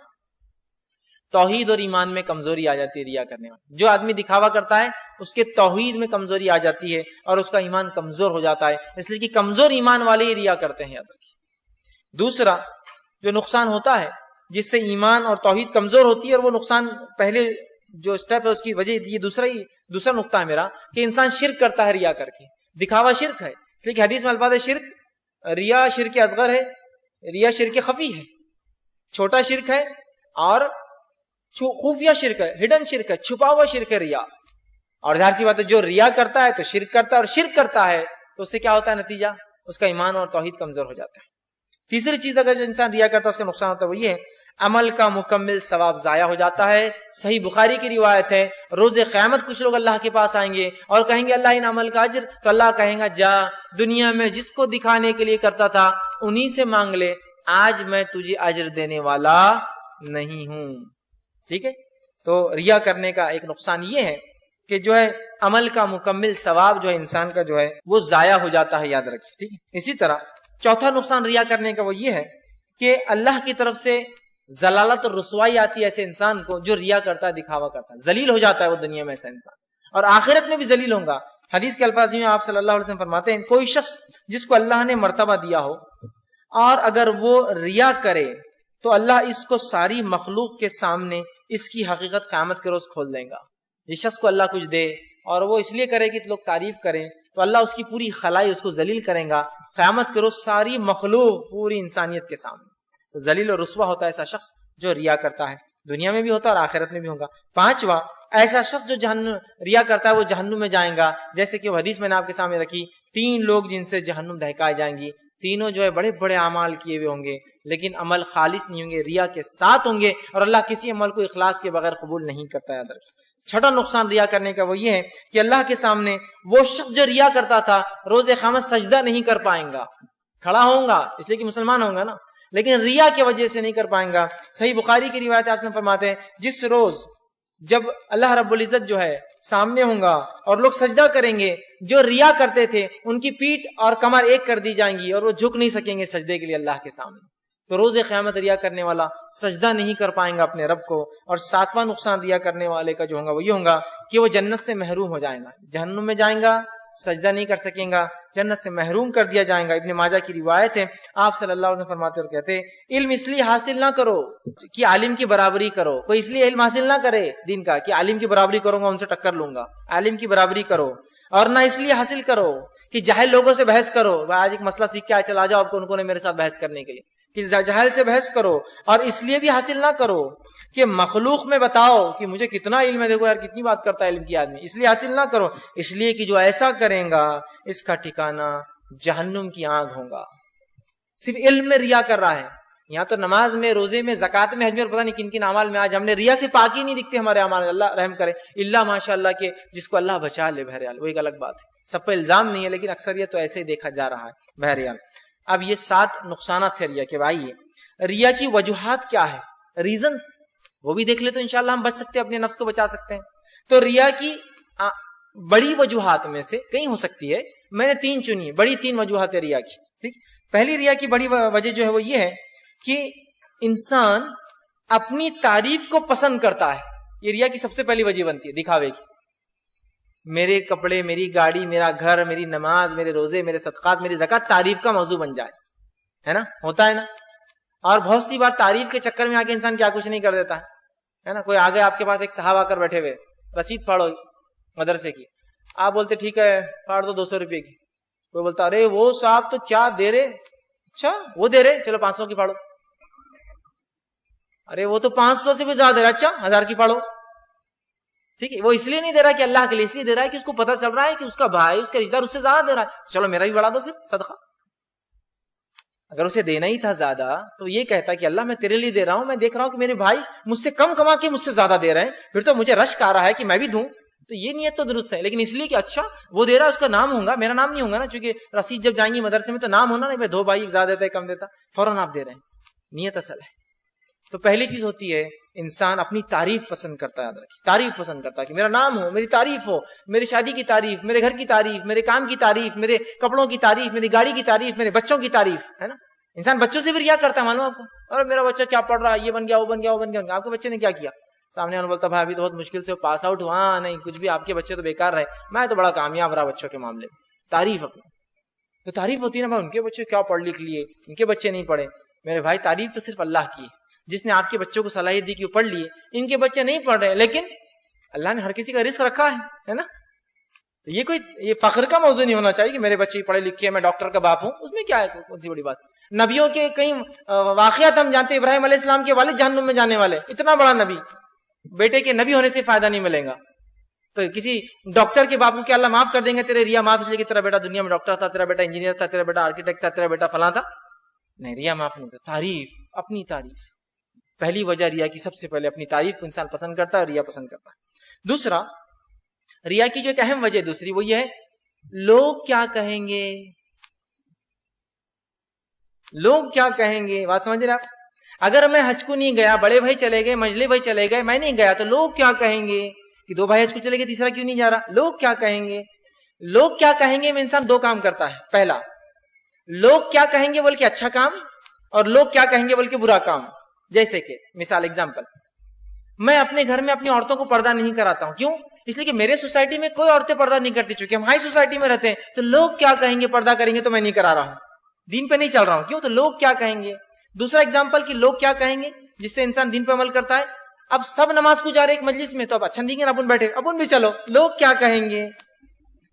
توحید اور ایمان میں کمزوری آ جاتی ہے ریا کرنے میں۔ جو آدمی دکھاوا کرتا ہے اس کے توحید میں کمزوری آ جاتی ہے اور اس کا ایمان کمزور ہو جاتا ہے، اس لیے کہ کمزور ایمان والے ہی ریا کرتے ہیں، یاد رکھیے۔ دوسرا جو نقصان ہوتا ہے جس سے ایمان اور توحید کمزور ہوتی ہے، اور وہ نقصان پہلے جو اسٹیپ ہے اس کی وجہ یہ دوسرا نقطہ ہے میرا، کہ انسان شرک کرتا ہے ریا کر کے۔ دکھاوا شرک ہے، اس لیے کہ حدیث میں الفاظ ہے شرک، ریا شرک اصغر ہے، ریا شرک خفی ہے، چھوٹا شرک ہے، اور خفیہ شرک ہے، ہڈن شرک ہے، چھپا ہوا شرک ہے ریا۔ اور ظاہر سی بات ہے جو ریا کرتا ہے تو شرک کرتا ہے، اور شرک کرتا ہے تو اس سے کیا ہوتا ہے نتیجہ؟ اس کا ایمان اور توحید کمزور ہو جاتا ہے۔ تیسری چیز اگر جو انسان ریا کرتا ہے اس کا نقصان ہوتا ہے وہ یہ ہے، عمل کا مکمل ثواب ضائع ہو جاتا ہے۔ صحیح بخاری کی روایت ہے، روز قیامت کچھ لوگ اللہ کے پاس آئیں گے اور کہیں گے اللہ ان عمل کا اجر، تو اللہ کہیں گا جا دنیا میں جس کو دکھانے کے لیے کرتا تھا انہی سے مانگ لے، آج میں تجھے اجر دینے والا نہیں ہوں، ٹھیک ہے۔ تو ریا کرنے کا ایک نقصان یہ ہے کہ جو ہے عمل کا مکمل ثواب جو ہے انسان کا جو ہے وہ ضائع ہو جاتا ہے، یاد رکھیں، ٹھیک ہے۔ اسی طرح چوتھا نقصان ریا کرنے کا وہ یہ ہے کہ اللہ کی طرف سے ضلالت اور رسوائی آتی ہے ایسے انسان کو جو ریا کرتا ہے، دکھاوا کرتا ہے، ذلیل ہو جاتا ہے وہ دنیا میں ایسا انسان، اور آخرت میں بھی ذلیل ہوگا۔ حدیث کے الفاظ میں آپ صلی اللہ علیہ وسلم فرماتے ہیں کوئی شخص جس کو اللہ نے مرتبہ دیا ہو اور اگر وہ ریا کرے تو اللہ اس کو ساری مخلوق کے سامنے اس کی حقیقت قیامت کے روز کھول دے گا۔ جس شخص کو اللہ کچھ دے اور وہ اس لیے کرے کہ لوگ تعریف کریں تو اللہ اس کی پوری خلائی اس کو ذلیل کرے گا قیامت کے روز ساری مخلوق پوری انسانیت کے سامنے۔ تو ذلیل اور رسوا ہوتا ہے ایسا شخص جو ریا کرتا ہے، دنیا میں بھی ہوتا ہے اور آخرت میں بھی ہوگا۔ پانچواں، ایسا شخص جو جہنم ریا کرتا ہے وہ جہنم میں جائے گا، جیسے کہ وہ حدیث میں نے آپ کے سامنے رکھی، 3 لوگ جن سے جہنم دہکائے جائیں گی، تینوں جو ہے بڑے بڑے اعمال کیے ہوئے ہوں گے لیکن عمل خالص نہیں ہوں گے، ریا کے ساتھ ہوں گے، اور اللہ کسی عمل کو اخلاص کے بغیر قبول نہیں کرتا ہے۔ چھٹا نقصان ریا کرنے کا وہ یہ ہے کہ اللہ کے سامنے وہ شخص جو ریا کرتا تھا روز قیامت سجدہ نہیں کر پائیں گا، کھڑا ہوں گا اس لیے کہ مسلمان ہوں گا نا، لیکن ریا کی وجہ سے نہیں کر پائیں گا۔ صحیح بخاری کی روایت آپ سے فرماتے ہیں جس روز جب اللہ رب العزت جو ہے سامنے ہوں گا اور لوگ سجدہ کریں گے، جو ریا کرتے تھے ان کی پیٹھ اور کمر ایک کر دی جائیں گی اور وہ جھک نہیں سکیں گے سجدے کے لیے اللہ کے سامنے۔ تو روز قیامت ریا کرنے والا سجدہ نہیں کر پائیں گا اپنے رب کو۔ اور 7واں نقصان ریا کرنے والے کا جو ہوگا وہ یہ ہوگا کہ وہ جنت سے محروم ہو جائیں گا، جہنم میں جائیں گا، سجدہ نہیں کر سکیں گا، جنت سے محروم کر دیا جائیں گا۔ ابن ماجہ کی روایت ہے، آپ صلی اللہ علیہ وسلم فرماتے اور کہتے علم اس لیے حاصل نہ کرو کہ عالم کی برابری کرو، کوئی اس لیے علم حاصل نہ کرے دین کا کہ عالم کی برابری کروں گا ان سے ٹکر لوں گا، عالم کی برابری کرو، اور نہ اس لیے حاصل کرو کہ جاہل لوگوں سے بحث کرو، آج ایک مسئلہ سیکھ کے آئے چلا جاؤ آپ کو ان کو نے میرے ساتھ بحث کرنے کے لیے، کہ جاہل سے بحث کرو، اور اس لیے بھی حاصل نہ کرو کہ مخلوق میں بتاؤ کہ مجھے کتنا علم ہے، دیکھو یار کتنی بات کرتا ہے علم کی آدمی، اس لیے حاصل نہ کرو، اس لیے کہ جو ایسا کریں گا اس کا ٹھکانہ جہنم کی آگ ہوگا۔ صرف علم میں ریا کر رہا ہے، یہاں تو نماز میں، روزے میں، زکات میں، حج میں، اور پتہ نہیں کن کن اعمال میں آج ہم نے ریا سے پاکی نہیں دکھتے ہمارے اعمال، اللہ رحم کرے، اللہ ماشاء اللہ کے جس کو اللہ بچا لے، بہرحال وہ ایک الگ بات ہے، سب پہ الزام نہیں ہے لیکن اکثریت تو ایسے ہی دیکھا جا رہا ہے بہرحال۔ اب یہ 7 نقصانات تھے ریا کے۔ بھائی ریا کی وجوہات کیا ہے، ریزنز وہ بھی دیکھ لے تو انشاءاللہ ہم بچ سکتے ہیں، اپنے نفس کو بچا سکتے ہیں۔ تو ریا کی بڑی وجوہات میں سے کئی ہو سکتی ہے، میں نے 3 چنی، بڑی 3 وجوہات ہے ریا کی، ٹھیک۔ پہلی ریا کی بڑی وجہ جو ہے وہ یہ ہے کہ انسان اپنی تعریف کو پسند کرتا ہے، یہ ریا کی سب سے پہلی وجہ بنتی ہے، دکھاوے کی۔ میرے کپڑے، میری گاڑی، میرا گھر، میری نماز، میرے روزے، میرے صدقات، میری زکات تعریف کا موضوع بن جائے، ہے نا، ہوتا ہے نا۔ اور بہت سی بار تعریف کے چکر میں آ کے انسان کیا کچھ نہیں کر دیتا ہے نا۔ کوئی آگے آپ کے پاس ایک صاحب آ کر بیٹھے ہوئے، رسید پھاڑو مدرسے کی، آپ بولتے ٹھیک ہے پھاڑ دو 200 روپے کی، کوئی بولتا ارے وہ صاحب تو کیا دے رہے، اچھا وہ دے رہے، چلو 500 کی پھاڑو، ارے وہ تو 500 سے بھی زیادہ دے رہا، اچھا 1000 کی پھاڑو، ٹھیک ہے۔ وہ اس لیے نہیں دے رہا کہ اللہ کے لیے، اس لیے دے رہا ہے کہ اس کو پتا چل رہا ہے کہ اس کا بھائی، اس کا رشتہ دار اس سے زیادہ دے رہا ہے، چلو میرا بھی بڑھا دو پھر صدقہ۔ اگر اسے دینا ہی تھا زیادہ تو یہ کہتا کہ اللہ میں تیرے لیے دے رہا ہوں، میں دیکھ رہا ہوں کہ میرے بھائی مجھ سے کم کما کے مجھ سے زیادہ دے رہے ہیں، پھر تو مجھے رشک آ رہا ہے کہ میں بھی دوں، تو یہ نیت تو درست ہے. لیکن اس لیے کہ اچھا وہ دے رہا ہے اس کا نام ہوگا، میرا نام نہیں ہوگا نا، چونکہ رسید جب جائیں گی مدرسے میں تو نام ہونا نہیں، دو بھائی زیادہ دیتا ہے کم دیتا، فوراً آپ دے رہے ہیں. نیت اصل ہے. تو پہلی چیز ہوتی ہے انسان اپنی تعریف پسند کرتا ہے. یاد رکھیے، تعریف پسند کرتا ہے کہ میرا نام ہو، میری تعریف ہو، میری شادی کی تعریف، میرے گھر کی تعریف، میرے کام کی تعریف، میرے کپڑوں کی تعریف، میری گاڑی کی تعریف، میرے بچوں کی تعریف، ہے نا. انسان بچوں سے بھی ریا کرتا ہے، معلوم آپ کو. اور میرا بچہ کیا پڑھ رہا ہے، یہ بن گیا، وہ بن گیا، وہ بن گیا. آپ کے بچے نے کیا کیا؟ سامنے والا بولتا بھائی ابھی تو بہت مشکل سے پاس آؤٹ ہوا، نہیں کچھ بھی، آپ کے بچے تو بیکار رہے، میں تو بڑا کامیاب رہا بچوں کے معاملے میں. تعریف اپنی تو تعریف ہوتی ہے نا، بھائی ان کے بچے کیا پڑھ لکھ لیے، ان کے بچے نہیں پڑھے. میرے بھائی تعریف تو صرف اللہ کی ہے، جس نے آپ کے بچوں کو صلاحیت دی کہ وہ پڑھ لیے. ان کے بچے نہیں پڑھ رہے، لیکن اللہ نے ہر کسی کا رزق رکھا ہے نا. تو یہ فخر کا موضوع نہیں ہونا چاہیے کہ میرے بچے پڑھے لکھے ہیں، میں ڈاکٹر کا باپ ہوں. اس میں کیا ہے، کون سی بڑی بات. نبیوں کے کئی واقعات ہم جانتے ہیں. ابراہیم علیہ السلام کے والد جہنم میں جانے والے، اتنا بڑا نبی، بیٹے کے نبی ہونے سے فائدہ نہیں ملے گا. تو کسی ڈاکٹر کے باپ کو کیا اللہ معاف کر دیں گے تیرے ریا معاف اس لیے کہ تیرا بیٹا دنیا میں ڈاکٹر تھا، تیرا بیٹا انجینئر تھا، تیرا بیٹا آرکیٹیکٹ تھا، تیرا بیٹا فلاں تھا؟ نہیں، ریا معاف نہیں تھا. تعریف، اپنی تعریف. پہلی وجہ ریا کی، سب سے پہلے اپنی تعریف کو انسان پسند کرتا ہے اور ریا پسند کرتا ہے. دوسرا، ریا کی جو ایک اہم وجہ دوسری وہ یہ ہے لوگ کیا کہیں گے. لوگ کیا کہیں گے، بات سمجھ رہے آپ. اگر میں حج کو نہیں گیا، بڑے بھائی چلے گئے، منجلے بھائی چلے گئے، میں نہیں گیا تو لوگ کیا کہیں گے کہ دو بھائی حج کو چلے گئے، تیسرا کیوں نہیں جا رہا. لوگ کیا کہیں گے. لوگ کیا کہیں گے میں انسان دو کام کرتا ہے. پہلا، لوگ کیا کہیں گے بول کے اچھا کام، اور لوگ کیا کہیں گے بول کے برا کام. جیسے کہ مثال ایگزامپل، میں اپنے گھر میں اپنی عورتوں کو پردہ نہیں کراتا ہوں. کیوں؟ اس لیے کہ میرے سوسائٹی میں کوئی عورتیں پردہ نہیں کرتی، چونکہ ہم ہائی سوسائٹی میں رہتے ہیں. تو لوگ کیا کہیں گے، پردہ کریں گے تو میں نہیں کرا رہا ہوں، دین پہ نہیں چل رہا ہوں. کیوں؟ تو لوگ کیا کہیں گے. دوسرا ایگزامپل کہ لوگ کیا کہیں گے جس سے انسان دین پہ عمل کرتا ہے. اب سب نماز کو جا رہے ایک مجلس میں، تو اب اچھا نہیں ہے اپن بیٹھے، اپن بھی چلو. لوگ کیا کہیں گے.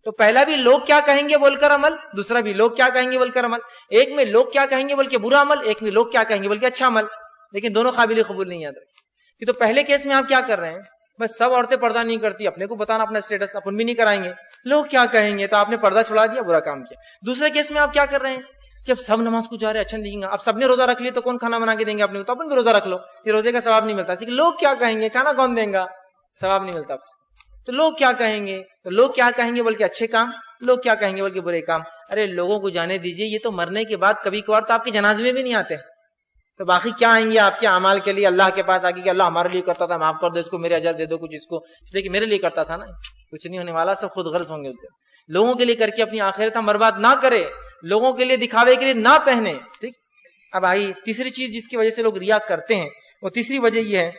تو پہلا بھی لوگ کیا کہیں گے بول کر عمل، دوسرا بھی لوگ کیا کہیں گے بول کر عمل. ایک میں لوگ کیا کہیں گے بول کے برا عمل، ایک میں لوگ کیا کہیں گے بول کے اچھا عمل. لیکن دونوں قابل قبول نہیں. یاد رکھیں کہ تو پہلے کیس میں آپ کیا کر رہے ہیں، بس سب عورتیں پردہ نہیں کرتی، اپنے کو بتانا اپنا اسٹیٹس، اپن بھی نہیں کرائیں گے، لوگ کیا کہیں گے، تو آپ نے پردہ چھڑا دیا، برا کام کیا. دوسرے کیس میں آپ کیا کر رہے ہیں کہ اب سب نماز کو جا رہے ہیں، اچھا نہیں گا، اب سب نے روزہ رکھ لیا تو کون کھانا بنا کے دیں گے اپنے کو، تو اپن بھی روزہ رکھ لو، یہ روزے کا ثواب نہیں ملتا. لوگ کیا کہیں گے، کھانا کون دیں گا، ثواب نہیں ملتا. تو لوگ کیا کہیں گے. تو لوگ کیا کہیں گے بلکہ اچھے کام، لوگ کیا کہیں گے بلکہ برے کام. ارے لوگوں کو جانے دیجئے، یہ تو مرنے کے بعد کبھی کبھار تو آپ کے جنازے میں بھی نہیں آتے. تو باقی کیا آئیں گے آپ کے اعمال کے لیے اللہ کے پاس آگے کہ اللہ ہمارے لیے کرتا تھا، معاف کر دو اس کو، میرے اجر دے دو کچھ اس کو، اس لیے کہ میرے لیے کرتا تھا نا. کچھ نہیں ہونے والا، سب خود غرض ہوں گے اس دن. لوگوں کے لیے کر کے اپنی آخرت ہم برباد نہ کرے، لوگوں کے لیے دکھاوے کے لیے نہ پہنے. ٹھیک. اب آئی تیسری چیز جس کی وجہ سے لوگ ریا کرتے ہیں، وہ تیسری وجہ یہ ہے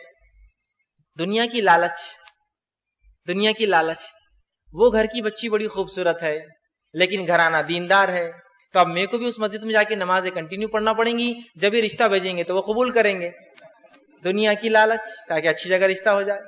دنیا کی لالچ. دنیا کی لالچ. وہ گھر کی بچی بڑی خوبصورت ہے لیکن گھرانہ دیندار ہے، تو اب میرے کو بھی اس مسجد میں جا کے نمازیں کنٹینیو پڑھنا پڑیں گی، جب یہ رشتہ بھیجیں گے تو وہ قبول کریں گے. دنیا کی لالچ، تاکہ اچھی جگہ رشتہ ہو جائے.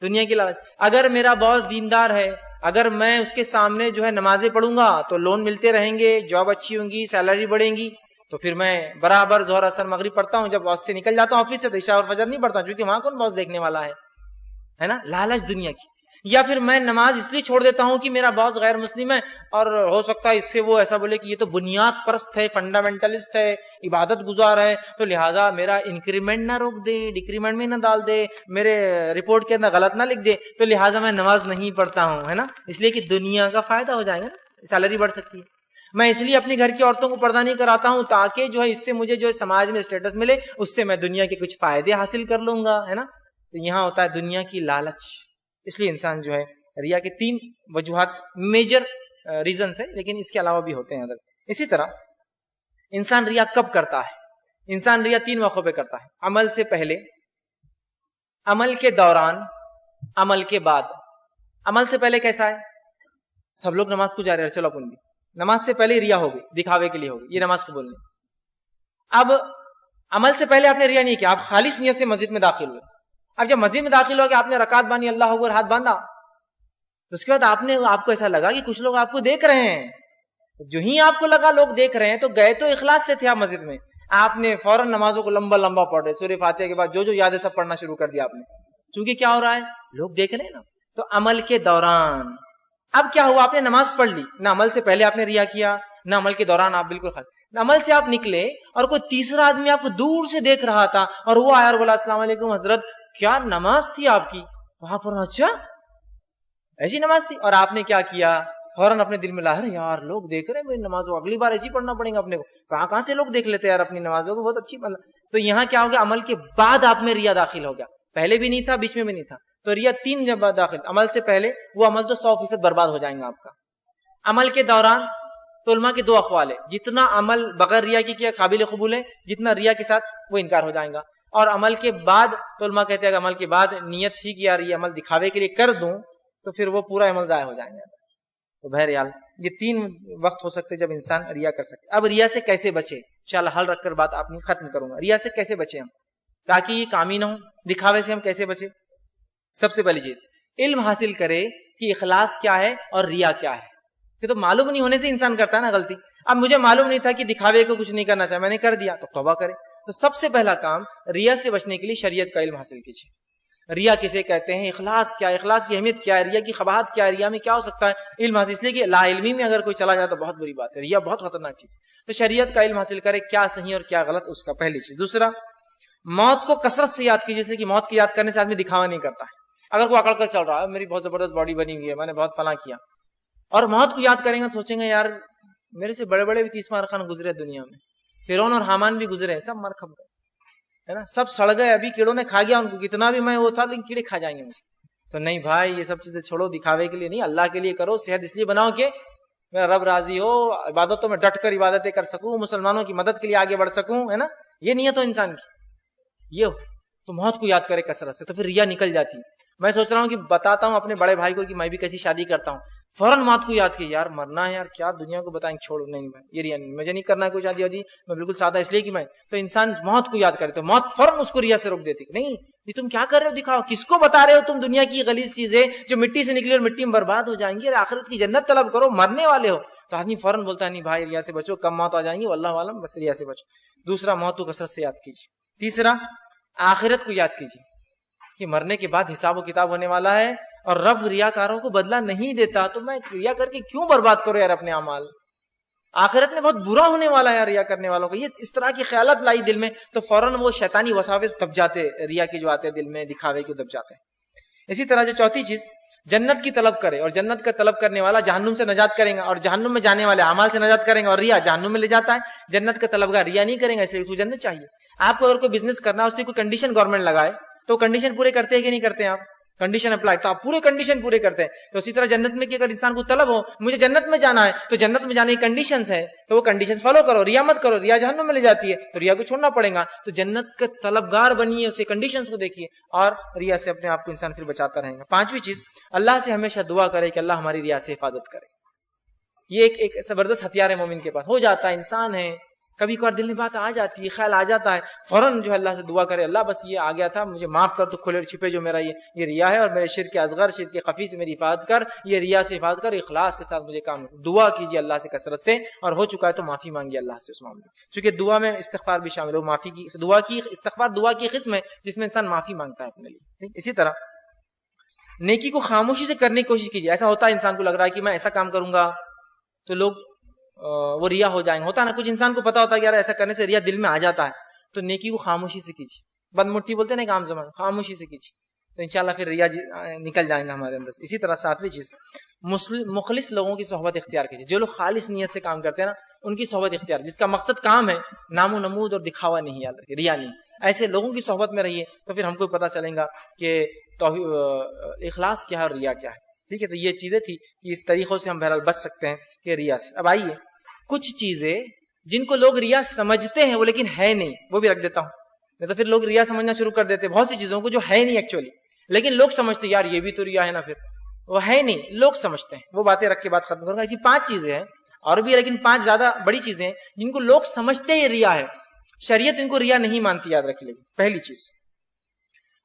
دنیا کی لالچ. اگر میرا باس دیندار ہے، اگر میں اس کے سامنے جو ہے نمازیں پڑھوں گا تو لون ملتے رہیں گے، جاب اچھی ہوں گی، سیلری بڑھیں گی، تو پھر میں برابر ظہر اثر مغرب پڑھتا ہوں. جب باس سے نکل جاتا ہوں آفس سے تو عشاء اور فجر نہیں پڑھتا، کیونکہ وہاں کون باس دیکھنے والا ہے نا. لالچ دنیا کی. یا پھر میں نماز اس لیے چھوڑ دیتا ہوں کہ میرا باس غیر مسلم ہے، اور ہو سکتا ہے اس سے وہ ایسا بولے کہ یہ تو بنیاد پرست ہے، فنڈامنٹلسٹ ہے، عبادت گزار ہے، تو لہٰذا میرا انکریمنٹ نہ روک دے، ڈیکریمنٹ میں نہ ڈال دے، میرے رپورٹ کے اندر غلط نہ لکھ دے، تو لہٰذا میں نماز نہیں پڑھتا ہوں، ہے نا. اس لیے کہ دنیا کا فائدہ ہو جائے گا نا، سیلری بڑھ سکتی ہے. میں اس لیے اپنے گھر کی عورتوں کو پردہ نہیں کراتا ہوں تاکہ جو ہے اس سے مجھے جو ہے سماج میں اسٹیٹس ملے، اس سے میں دنیا کے کچھ فائدے حاصل کر لوں گا، ہے نا. تو یہاں ہوتا ہے دنیا کی لالچ. اس لیے انسان جو ہے ریا کے 3 وجوہات میجر ریزنز ہیں، لیکن اس کے علاوہ بھی ہوتے ہیں ادھر. اسی طرح انسان ریا کب کرتا ہے؟ انسان ریا 3 موقعوں پہ کرتا ہے. عمل سے پہلے، عمل کے دوران، عمل کے بعد. عمل سے پہلے کیسا ہے؟ سب لوگ نماز کو جا رہے ہیں، چلو اپن بھی نماز سے پہلے ریا ہو گئی، دکھاوے کے لیے ہو گئی، یہ نماز قبول نہیں. اب عمل سے پہلے آپ نے ریا نہیں کیا، آپ خالص نیت سے مسجد میں داخل ہوئے. اب جب مسجد میں داخل ہو کے آپ نے رکعت باندھی، اللہ اکبر ہاتھ باندھا، تو اس کے بعد آپ کو ایسا لگا کہ کچھ لوگ آپ کو دیکھ رہے ہیں. جو ہی آپ کو لگا لوگ دیکھ رہے ہیں، تو گئے تو اخلاص سے تھے آپ مسجد میں، آپ نے فوراً نمازوں کو لمبا لمبا پڑھ رہے، سورہ فاتحہ کے بعد جو یاد ہے سب پڑھنا شروع کر دیا آپ نے، کیونکہ کیا ہو رہا ہے، لوگ دیکھ رہے ہیں نا. تو عمل کے دوران اب کیا ہوا، آپ نے نماز پڑھ لی، نہ عمل سے پہلے آپ نے ریا کیا، نہ عمل کے دوران آپ بالکل عمل سے آپ نکلے اور کوئی تیسرا آدمی آپ کو دور سے دیکھ رہا تھا اور وہ آیا اور بولا السلام علیکم حضرت کیا نماز تھی آپ کی, وہاں پر اچھا ایسی نماز تھی, اور آپ نے کیا کیا فوراً اپنے دل میں لا رہے یار لوگ دیکھ رہے ہیں میری نماز کو, اگلی بار ایسی پڑھنا پڑے گا اپنے کو, کہاں سے لوگ دیکھ لیتے ہیں یار اپنی نمازوں کو, بہت اچھی بنا. تو یہاں کیا ہو گیا, عمل کے بعد آپ میں ریا داخل ہو گیا, پہلے بھی نہیں تھا بیچ میں بھی نہیں تھا. تو ریا 3 جب بعد داخل, عمل سے پہلے وہ عمل تو 100% برباد ہو جائیں گا آپ کا. عمل کے دوران تو علماء کے 2 اقوال ہے, جتنا عمل بغیر ریا کی کیا قابل قبول ہے, جتنا ریا کے ساتھ وہ انکار ہو جائے گا. اور عمل کے بعد تو علماء کہتے ہیں کہ عمل کے بعد نیت تھی کہ یار یہ عمل دکھاوے کے لیے کر دوں تو پھر وہ پورا عمل ضائع ہو جائیں گے. تو بہرحال یہ 3 وقت ہو سکتے جب انسان ریا کر سکتے. اب ریا سے کیسے بچے, انشاءاللہ حل رکھ کر بات اپنی ختم کروں گا. ریا سے کیسے بچے ہم تاکہ یہ کامی نہ ہو, دکھاوے سے ہم کیسے بچے. سب سے پہلی چیز علم حاصل کرے کہ اخلاص کیا ہے اور ریا کیا ہے. کہ تو معلوم نہیں ہونے سے انسان کرتا ہے نا غلطی. اب مجھے معلوم نہیں تھا کہ دکھاوے کو کچھ نہیں کرنا چاہے, میں نے کر دیا, تو توبہ کرے. تو سب سے پہلا کام ریا سے بچنے کے لیے شریعت کا علم حاصل کیجیے. ریا کسے کہتے ہیں, اخلاص کیا ہے, اخلاص کی اہمیت کیا ہے, ریا کی قباحت کیا ہے, ریا میں کیا ہو سکتا ہے, علم حاصل. اس لیے کہ لا علمی میں اگر کوئی چلا جائے تو بہت بری بات ہے, ریا بہت خطرناک چیز ہے. تو شریعت کا علم حاصل کرے, کیا صحیح اور کیا غلط, اس کا پہلی چیز. دوسرا, موت کو کثرت سے یاد کیجیے, اس لیے کہ موت کی یاد کرنے سے آدمی دکھاوا نہیں کرتا ہے. اگر کوئی اکڑ کر چل رہا ہے میری بہت زبردست باڈی بنی ہوئی ہے, میں نے بہت فلاں کیا, اور موت کو یاد کریں گے سوچیں گے یار میرے سے بڑے بڑے بھی 30 مار خان گزرے دنیا میں, فرعون اور حامان بھی گزرے, سب مر کھپ گئے ہے نا, سب سڑ گئے, ابھی کیڑوں نے کھا گیا ان کو, کتنا بھی میں وہ تھا لیکن کیڑے کھا جائیں گے مجھے. تو نہیں بھائی, یہ سب چیزیں چھوڑو, دکھاوے کے لیے نہیں, اللہ کے لیے کرو. صحت اس لیے بناؤ کہ میرا رب راضی ہو, عبادتوں میں ڈٹ کر عبادتیں کر سکوں, مسلمانوں کی مدد کے لیے آگے بڑھ سکوں, ہے نا, یہ نیت ہو انسان کی. یہ تو موت کو یاد کرے کثرت سے, تو پھر ریا نکل جاتی. میں سوچ رہا ہوں کہ بتاتا ہوں اپنے بڑے بھائی کو کہ میں بھی کیسی شادی کرتا ہوں, فوراً موت کو یاد کیا, یار مرنا ہے یار, کیا دنیا کو بتائیں, چھوڑو, نہیں بھائی یہ ریا نہیں, مجھے نہیں کرنا ہے کوئی شادی وادی, میں بالکل سادہ اس لیے کہ میں. تو انسان موت کو یاد کرے تو موت فوراً اس کو ریا سے روک دیتی. نہیں یہ تم کیا کر رہے ہو, دکھاؤ, کس کو بتا رہے ہو تم دنیا کی غلیظ چیزیں جو مٹی سے نکلی اور مٹی میں برباد ہو جائیں گی, آخرت کی جنت طلب کرو, مرنے والے ہو. تو آدمی فوراً بولتا ہے نہیں بھائی ریا سے بچو, کم موت آ جائیں گی, واللہ عالم, بس ریا سے بچو. دوسرا, موت کو کثرت سے یاد کیجیے. تیسرا, آخرت کو یاد کیجیے کہ مرنے کے بعد حساب و کتاب ہونے والا ہے اور رب ریاکاروں کو بدلہ نہیں دیتا, تو میں ریا کر کے کیوں برباد کرو یار اپنے اعمال, آخرت میں بہت برا ہونے والا ہے ریا کرنے والوں کو. یہ اس طرح کی خیالات لائی دل میں تو فوراً وہ شیطانی وساوس دب جاتے, ریا کے جو آتے دل میں, دکھاوے کے دب جاتے ہیں. اسی طرح جو چوتھی چیز, جنت کی طلب کرے, اور جنت کا طلب کرنے والا جہنم سے نجات کریں گا, اور جہنم میں جانے والے اعمال سے نجات کریں گا, اور ریا جہنم میں لے جاتا ہے. جنت کا طلبگار ریا نہیں کریں گا, اس لیے اس کو جنت چاہیے. آپ کو اگر کوئی بزنس کرنا ہے, اس سے کوئی کنڈیشن گورنمنٹ لگائے تو کنڈیشن پورے کرتے ہیں کہ نہیں کرتے ہیں, آپ کنڈیشن اپلائی تو آپ پورے کنڈیشن پورے کرتے ہیں. تو اسی طرح جنت میں کہ اگر انسان کو طلب ہو مجھے جنت میں جانا ہے, تو جنت میں جانے کی کنڈیشنز ہیں, تو وہ کنڈیشنز فالو کرو, ریا مت کرو, ریا جہنم میں لے جاتی ہے, تو ریا کو چھوڑنا پڑے گا. تو جنت کا طلبگار بنیے, اسے کنڈیشنز کو دیکھیے, اور ریا سے اپنے آپ کو انسان پھر بچاتا رہے گا. پانچویں چیز, اللہ سے ہمیشہ دعا کرے کہ اللہ ہماری ریا سے حفاظت کرے. یہ ایک زبردست ہتھیار ہے مومن کے پاس. ہو جاتا ہے, انسان ہے, کبھی کبھار دل میں بات آ جاتی ہے, خیال آ جاتا ہے, فوراً جو ہے اللہ سے دعا کرے, اللہ بس یہ آ گیا تھا, مجھے معاف کر, تو کھلے چھپے جو میرا یہ ریا ہے, اور میرے شرک اصغر, شرک خفی سے میری حفاظت کر, یہ ریا سے حفاظت کر, اخلاص کے ساتھ مجھے کام. دعا کیجیے اللہ سے کثرت سے, اور ہو چکا ہے تو معافی مانگیے اللہ سے اس معاملے. چونکہ دعا میں استغفار بھی شامل ہو, معافی کی دعا کی, استغفار دعا کی قسم ہے جس میں انسان معافی مانگتا ہے اپنے لیے. اسی طرح نیکی کو خاموشی سے کرنے کی کوشش کیجیے. ایسا ہوتا ہے انسان کو لگ رہا ہے کہ میں ایسا کام کروں گا تو لوگ وہ ریا ہو جائیں گے. ہوتا ہے نا, کچھ انسان کو پتا ہوتا ہے کہ یار ایسا کرنے سے ریا دل میں آ جاتا ہے, تو نیکی کو خاموشی سے کیجیے. بد مٹھی بولتے ہیں نا عام زمان, خاموشی سے کیجیے, تو انشاءاللہ پھر ریا نکل جائیں گا ہمارے اندر. اسی طرح ساتویں چیز, مخلص لوگوں کی صحبت اختیار کیجیے. جو لوگ خالص نیت سے کام کرتے ہیں نا, ان کی صحبت اختیار, جس کا مقصد کام ہے, نام و نمود اور دکھاوا نہیں, یاد رکھیے ریا نہیں. ایسے لوگوں کی صحبت میں رہیے, تو پھر ہم کو پتا چلے گا کہ اخلاص کیا ہے اور ریا کیا ہے. ٹھیک ہے, تو یہ چیزیں تھی کہ اس طریقوں سے ہم بہرحال بچ سکتے ہیں کہ ریا سے. اب آئیے کچھ چیزیں جن کو لوگ ریا سمجھتے ہیں وہ لیکن ہے نہیں, وہ بھی رکھ دیتا ہوں. نہیں تو پھر لوگ ریا سمجھنا شروع کر دیتے بہت سی چیزوں کو جو ہے نہیں ایکچولی, لیکن لوگ سمجھتے یار یہ بھی تو ریا ہے نا, پھر وہ ہے نہیں, لوگ سمجھتے ہیں. وہ باتیں رکھ کے بات ختم کروں گا. ایسی 5 چیزیں ہیں اور بھی, لیکن 5 زیادہ بڑی چیزیں ہیں جن کو لوگ سمجھتے ہیں ریا ہے, شریعت ان کو ریا نہیں مانتی, یاد رکھ لیجیے. پہلی چیز,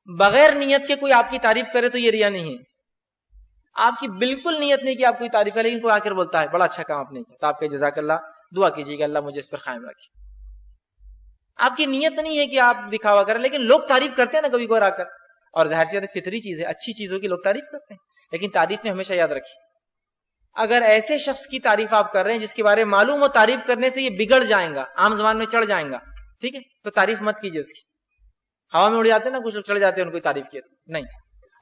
بغیر نیت کے کوئی آپ کی تعریف کرے تو یہ ریا نہیں ہے. آپ کی بالکل نیت نہیں کہ آپ کوئی تعریف کرے, لیکن کوئی آ کر بولتا ہے بڑا اچھا کام آپ نے کیا, تو آپ کہ جزاک اللہ, دعا کیجیے کہ اللہ مجھے اس پر قائم رکھے. آپ کی نیت نہیں ہے کہ آپ دکھاوا کریں, لیکن لوگ تعریف کرتے ہیں نا کبھی کبھار آ کر, اور ظاہر سی بات ہے فطری چیز ہے, اچھی چیزوں کی لوگ تعریف کرتے ہیں, لیکن تعریف میں ہمیشہ یاد رکھیے اگر ایسے شخص کی تعریف آپ کر رہے ہیں جس کے بارے میں معلوم ہو تعریف کرنے سے یہ بگڑ جائیں گا، عام زبان میں چڑھ جائیں گا، ٹھیک ہے، تو تعریف مت کیجیے اس کی. ہوا میں اڑ جاتے ہیں نا کچھ لوگ، چڑھ جاتے ہیں ان کو تعریف کیے تو نہیں.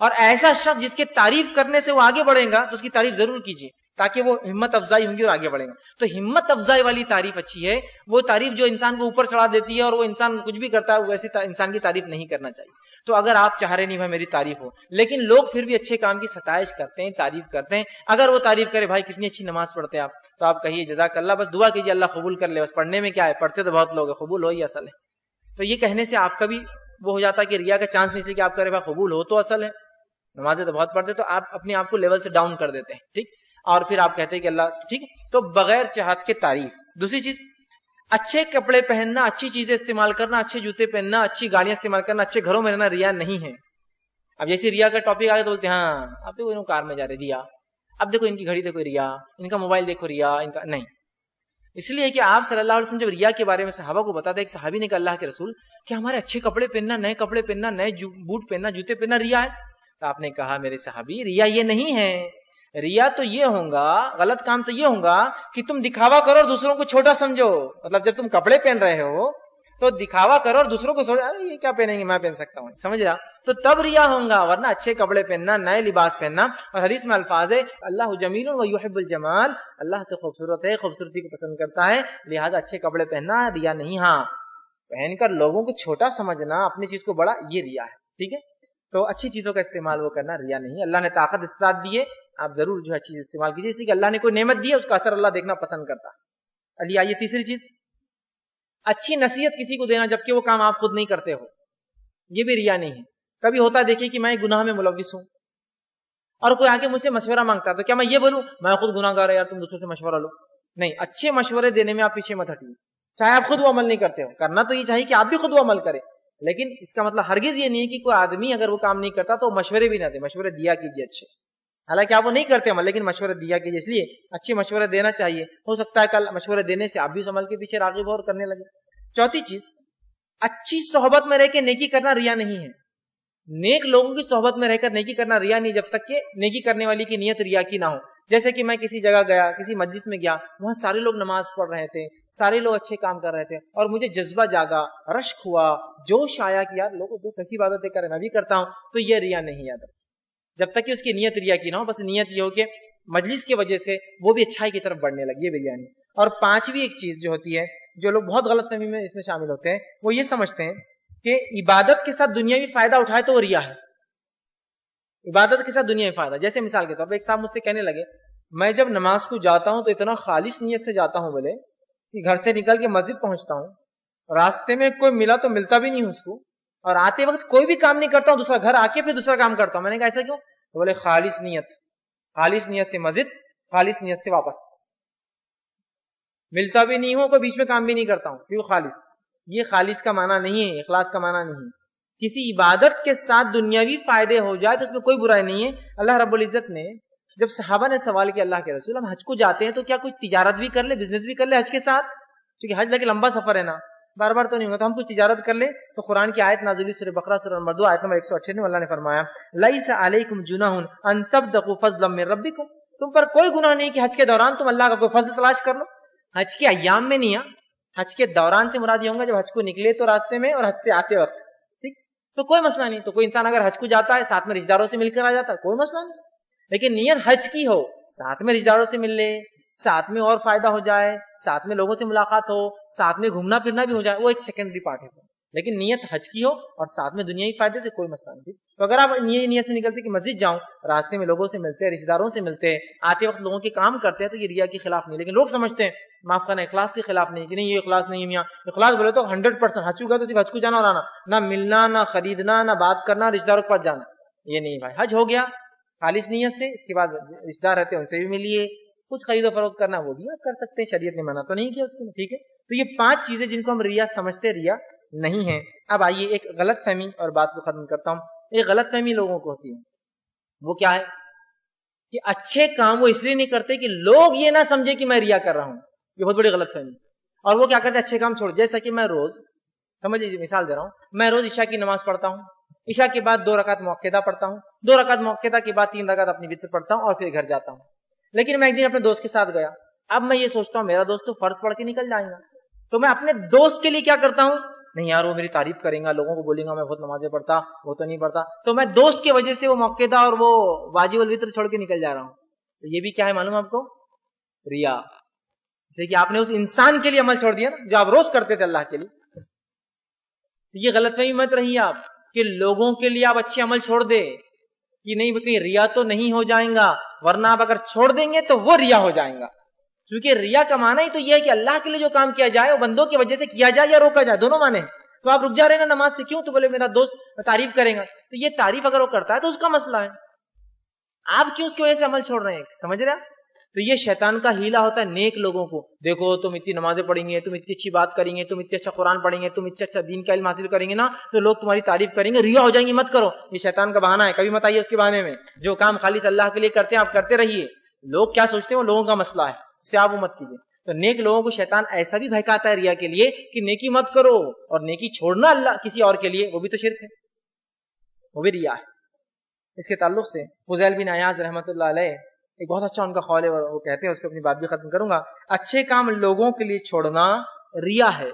اور ایسا شخص جس کے تعریف کرنے سے وہ آگے بڑھے گا تو اس کی تعریف ضرور کیجیے تاکہ وہ ہمت افزائی ہوں گی اور آگے بڑھے گا. تو ہمت افزائی والی تعریف اچھی ہے، وہ تعریف جو انسان کو اوپر چڑھا دیتی ہے اور وہ انسان کچھ بھی کرتا ہے ویسے انسان کی تعریف نہیں کرنا چاہیے. تو اگر آپ چاہ رہے نہیں بھائی میری تعریف ہو، لیکن لوگ پھر بھی اچھے کام کی ستائش کرتے ہیں، تعریف کرتے ہیں، اگر وہ تعریف کرے بھائی کتنی اچھی نماز پڑھتے ہیں آپ، تو آپ کہیے جزاک اللہ، بس دعا کیجیے اللہ قبول کر لے. بس پڑھنے میں کیا ہے، پڑھتے تو بہت لوگ ہیں، قبول ہو ہی اصل ہے. تو یہ کہنے سے آپ کا بھی وہ ہو جاتا ہے کہ ریا کا چانس نہیں، اس لیے کہ آپ کہہ رہے بھائی قبول ہو تو اصل ہے، نمازیں تو بہت پڑھتے، تو آپ اپنے آپ کو لیول سے ڈاؤن کر دیتے ہیں، ٹھیک. اور پھر آپ کہتے ہیں کہ اللہ ٹھیک. تو بغیر چاہت کے تعریف. دوسری چیز، اچھے کپڑے پہننا، اچھی چیزیں استعمال کرنا، اچھے جوتے پہننا، اچھی گاڑیاں استعمال کرنا، اچھے گھروں میں رہنا ریا نہیں ہے. اب جیسے ریا کا ٹاپک آگے تو بولتے ہیں ہاں اب دیکھو انہوں کار میں جا رہے ریا، اب دیکھو ان کی گھڑی دیکھو ریا، ان کا موبائل دیکھو ریا، ان کا نہیں. اس لیے کہ آپ صلی اللہ علیہ وسلم جب ریا کے بارے میں صحابہ کو بتاتے، ایک صحابی نے کہا اللہ کے رسول کہ ہمارے اچھے کپڑے پہننا، نئے کپڑے پہننا، نئے بوٹ پہننا، جوتے پہننا ریا ہے. تو آپ نے کہا میرے صحابی ریا یہ نہیں ہے، ریا تو یہ ہوگا، غلط کام تو یہ ہوگا کہ تم دکھاوا کرو اور دوسروں کو چھوٹا سمجھو. مطلب جب تم کپڑے پہن رہے ہو تو دکھاوا کرو اور دوسروں کو سوچو ارے یہ کیا پہنیں گے میں پہن سکتا ہوں، سمجھ رہا، تو تب ریا ہوگا. ورنہ اچھے کپڑے پہننا، نئے لباس پہننا، اور حدیث میں الفاظ ہے اللہ جمیل و یحب الجمال، اللہ تو خوبصورت ہے، خوبصورتی کو پسند کرتا ہے، لہذا اچھے کپڑے پہننا ریا نہیں. ہاں پہن کر لوگوں کو چھوٹا سمجھنا، اپنی چیز کو بڑا، یہ ریا ہے، ٹھیک ہے. تو اچھی چیزوں کا استعمال وہ کرنا ریا نہیں. اللہ نے طاقت استطاعت دی ہے، آپ ضرور جو ہے اچھی چیز استعمال کیجیے، اس لیے کہ اللہ نے کوئی نعمت دی ہے اس کا اثر اللہ دیکھنا پسند کرتا ہے. علی آئیے تیسری چیز، اچھی نصیحت کسی کو دینا جبکہ وہ کام آپ خود نہیں کرتے ہو، یہ بھی ریا نہیں ہے. کبھی ہوتا دیکھیے کہ میں گناہ میں ملوث ہوں اور کوئی آ کے مجھ سے مشورہ مانگتا ہے تو کیا میں یہ بولوں میں خود گناہ گار ہے یار تم دوسروں سے مشورہ لو؟ نہیں، اچھے مشورے دینے میں آپ پیچھے مت ہٹیے، چاہے آپ خود وہ عمل نہیں کرتے ہو. کرنا تو یہ چاہیے کہ آپ بھی خود وہ عمل کریں، لیکن اس کا مطلب ہرگز یہ نہیں ہے کہ کوئی آدمی اگر وہ کام نہیں کرتا تو مشورے بھی نہ دے. مشورے دیا کیجیے اچھے، حالانکہ آپ وہ نہیں کرتے عمل، لیکن مشورے دیا کیجیے. اس لیے اچھے مشورے دینا چاہیے، ہو سکتا ہے کل مشورے دینے سے آپ بھی اس عمل کے پیچھے راغب ہو اور کرنے لگے. چوتھی چیز، اچھی صحبت میں رہ کے نیکی کرنا ریا نہیں ہے. نیک لوگوں کی صحبت میں رہ کر نیکی کرنا ریا نہیں جب تک کہ نیکی کرنے والی کی نیت ریا کی نہ ہو. جیسے کہ میں کسی جگہ گیا، کسی مجلس میں گیا، وہاں سارے لوگ نماز پڑھ رہے تھے، سارے لوگ اچھے کام کر رہے تھے، اور مجھے جذبہ جاگا، رشک ہوا، جوش آیا کہ یار لوگوں کو کیسی عبادتیں کریں میں بھی کرتا ہوں، تو یہ ریا نہیں یاد جب تک کہ اس کی نیت ریا کی نہ ہو. بس نیت یہ ہو کہ مجلس کی وجہ سے وہ بھی اچھائی کی طرف بڑھنے لگی، یہ ریا نہیں. اور پانچویں ایک چیز جو ہوتی ہے جو لوگ بہت غلط فہمی میں اس میں شامل ہوتے ہیں، وہ یہ سمجھتے ہیں کہ عبادت کے ساتھ دنیاوی فائدہ اٹھائے تو وہ ریا ہے. عبادت کے ساتھ دنیاوی فائدہ، جیسے مثال کے طور پر ایک صاحب مجھ سے کہنے لگے میں جب نماز کو جاتا ہوں تو اتنا خالص نیت سے جاتا ہوں بولے کہ گھر سے نکل کے مسجد پہنچتا ہوں، راستے میں کوئی ملا تو ملتا بھی نہیں اس کو، اور آتے وقت کوئی بھی کام نہیں کرتا ہوں، دوسرا گھر آ کے پھر دوسرا کام کرتا ہوں. میں نے کہا ایسا کیوں؟ تو بولے خالص نیت سے مسجد، خالص نیت سے واپس، ملتا بھی نہیں ہوں کوئی بیچ میں کام بھی نہیں کرتا ہوں کیوں خالص. یہ خالص کا معنی نہیں ہے، اخلاص کا معنی نہیں ہے. کسی عبادت کے ساتھ دنیاوی فائدے ہو جائے تو اس میں کوئی برائی نہیں ہے. اللہ رب العزت نے جب صحابہ نے سوال کیا اللہ کے رسول ہم حج کو جاتے ہیں تو کیا کچھ تجارت بھی کر لے، بزنس بھی کر لے حج کے ساتھ، کیونکہ حج لگے لمبا سفر ہے نا، بار بار تو نہیں ہوتا، ہم کچھ تجارت کر لیں. تو قرآن کی آیت نازل ہوئی سورہ بقرہ سورہ نمبر 2 آیت نمبر 198 اللہ نے فرمایا لیس علیکم جناح ان تبتغوا فضلا من ربکم، تم پر کوئی گناہ نہیں کہ حج کے دوران تم اللہ کا کوئی فضل تلاش کر لو. حج کے ایام میں نہیں، حج کے دوران سے مراد یہ ہوگا جب حج کو نکلے تو راستے میں اور حج سے آتے وقت، ٹھیک. تو کوئی مسئلہ نہیں. تو کوئی انسان اگر حج کو جاتا ہے ساتھ میں رشتہ داروں سے مل کر آ جاتا ہے کوئی مسئلہ نہیں، لیکن نیت حج کی ہو، ساتھ میں رشتہ داروں سے مل لے، ساتھ میں اور فائدہ ہو جائے، ساتھ میں لوگوں سے ملاقات ہو، ساتھ میں گھومنا پھرنا بھی ہو جائے، وہ ایک سیکنڈری پارٹ ہے. لیکن نیت حج کی ہو اور ساتھ میں دنیاوی فائدے سے کوئی مسئلہ نہیں. تو اگر آپ یہ نیت سے نکلتے کہ مسجد جاؤں، راستے میں لوگوں سے ملتے، رشتہ داروں سے ملتے، آتے وقت لوگوں کے کام کرتے ہیں، تو یہ ریا کے خلاف نہیں. لیکن لوگ سمجھتے ہیں معاف کرنا اخلاص کے خلاف نہیں، کہ نہیں یہ اخلاص نہیں ہے میاں. اخلاص بولے تو 100% حج کو گیا تو صرف حج کو جانا اور آنا، نہ ملنا، نہ خریدنا، نہ بات کرنا، رشتہ داروں کے پاس جانا، یہ نہیں بھائی. حج ہو گیا خالص نیت سے، اس کے بعد رشتہ دار رہتے ہیں ان سے بھی ملیے، کچھ خرید و فروخت کرنا وہ بھی آپ کر سکتے ہیں، شریعت نے منع تو نہیں کیا اس کو، ٹھیک ہے. تو یہ 5 چیزیں جن کو ہم ریا سمجھتے ریا نہیں ہے. اب آئیے ایک غلط فہمی اور بات کو ختم کرتا ہوں. ایک غلط فہمی لوگوں کو ہوتی ہے، وہ کیا ہے کہ اچھے کام وہ اس لیے نہیں کرتے کہ لوگ یہ نہ سمجھے کہ میں ریا کر رہا ہوں. یہ بہت بڑی غلط فہمی. اور وہ کیا کرتے ہیں اچھے کام چھوڑ، جیسا کہ میں روز سمجھ لیجیے مثال دے رہا ہوں، میں روز عشاء کی نماز پڑھتا ہوں، عشاء کے بعد 2 رکعت موقعہ پڑھتا ہوں، 2 رکعت موقعہ کے بعد 3 رکعت اپنی وتر پڑھتا ہوں اور پھر گھر جاتا ہوں. لیکن میں ایک دن اپنے دوست کے ساتھ گیا, اب میں یہ سوچتا ہوں میرا دوست تو فرض پڑھ کے نکل جائے گا, تو میں اپنے دوست کے لیے کیا کرتا ہوں, نہیں یار وہ میری تعریف کرے گا, لوگوں کو بولیں گا میں بہت نمازیں پڑھتا, وہ تو نہیں پڑھتا, تو میں دوست کی وجہ سے وہ موقع اور وہ واجب الوتر چھوڑ کے نکل جا رہا ہوں. تو یہ بھی کیا ہے معلوم آپ کو, ریا. جیسے کہ آپ نے اس انسان کے لیے عمل چھوڑ دیا نا جو آپ روز کرتے تھے اللہ کے لیے. یہ غلط فہمی مت رہی آپ کہ لوگوں کے لیے آپ اچھے عمل چھوڑ دے کہ نہیں کہیں ریا تو نہیں ہو جائیں گا, ورنہ آپ اگر چھوڑ دیں گے تو وہ ریا ہو جائیں گا. کیونکہ ریا کا معنی ہی تو یہ ہے کہ اللہ کے لیے جو کام کیا جائے وہ بندوں کی وجہ سے کیا جائے یا روکا جائے, دونوں معنی. تو آپ رک جا رہے ہیں نا نماز سے, کیوں؟ تو بولے میرا دوست تعریف کرے گا, تو یہ تعریف اگر وہ کرتا ہے تو اس کا مسئلہ ہے, آپ کیوں اس کی وجہ سے عمل چھوڑ رہے ہیں, سمجھ رہے ہیں؟ تو یہ شیطان کا ہیلا ہوتا ہے نیک لوگوں کو, دیکھو تم اتنی نمازیں پڑھیں گے, تم اتنی اچھی بات کریں گے, تم اتنے اچھا قرآن پڑھیں گے, تم اتنے اچھا دین کا علم حاصل کریں گے نا, تو لوگ تمہاری تعریف کریں گے, ریا ہو جائیں گی, مت کرو. یہ شیطان کا بہانہ ہے, کبھی مت آئیے اس کے بہانے میں. جو کام خالص اللہ کے لیے کرتے ہیں آپ کرتے رہیے, لوگ کیا سوچتے ہیں وہ لوگوں کا مسئلہ ہے, اس سے آپ وہ مت کیجیے. تو نیک لوگوں کو شیطان ایسا بھی بہکاتا ہے ریا کے لیے کہ نیکی مت کرو, اور نیکی چھوڑنا اللہ کسی اور کے لیے وہ بھی تو شرک ہے, وہ بھی ریا ہے. اس کے تعلق سے فضیل بن عیاض رحمۃ اللہ علیہ ایک بہت اچھا ان کا قول ہے, وہ کہتے ہیں, اس پہ اپنی بات بھی ختم کروں گا, اچھے کام لوگوں کے لیے چھوڑنا ریا ہے,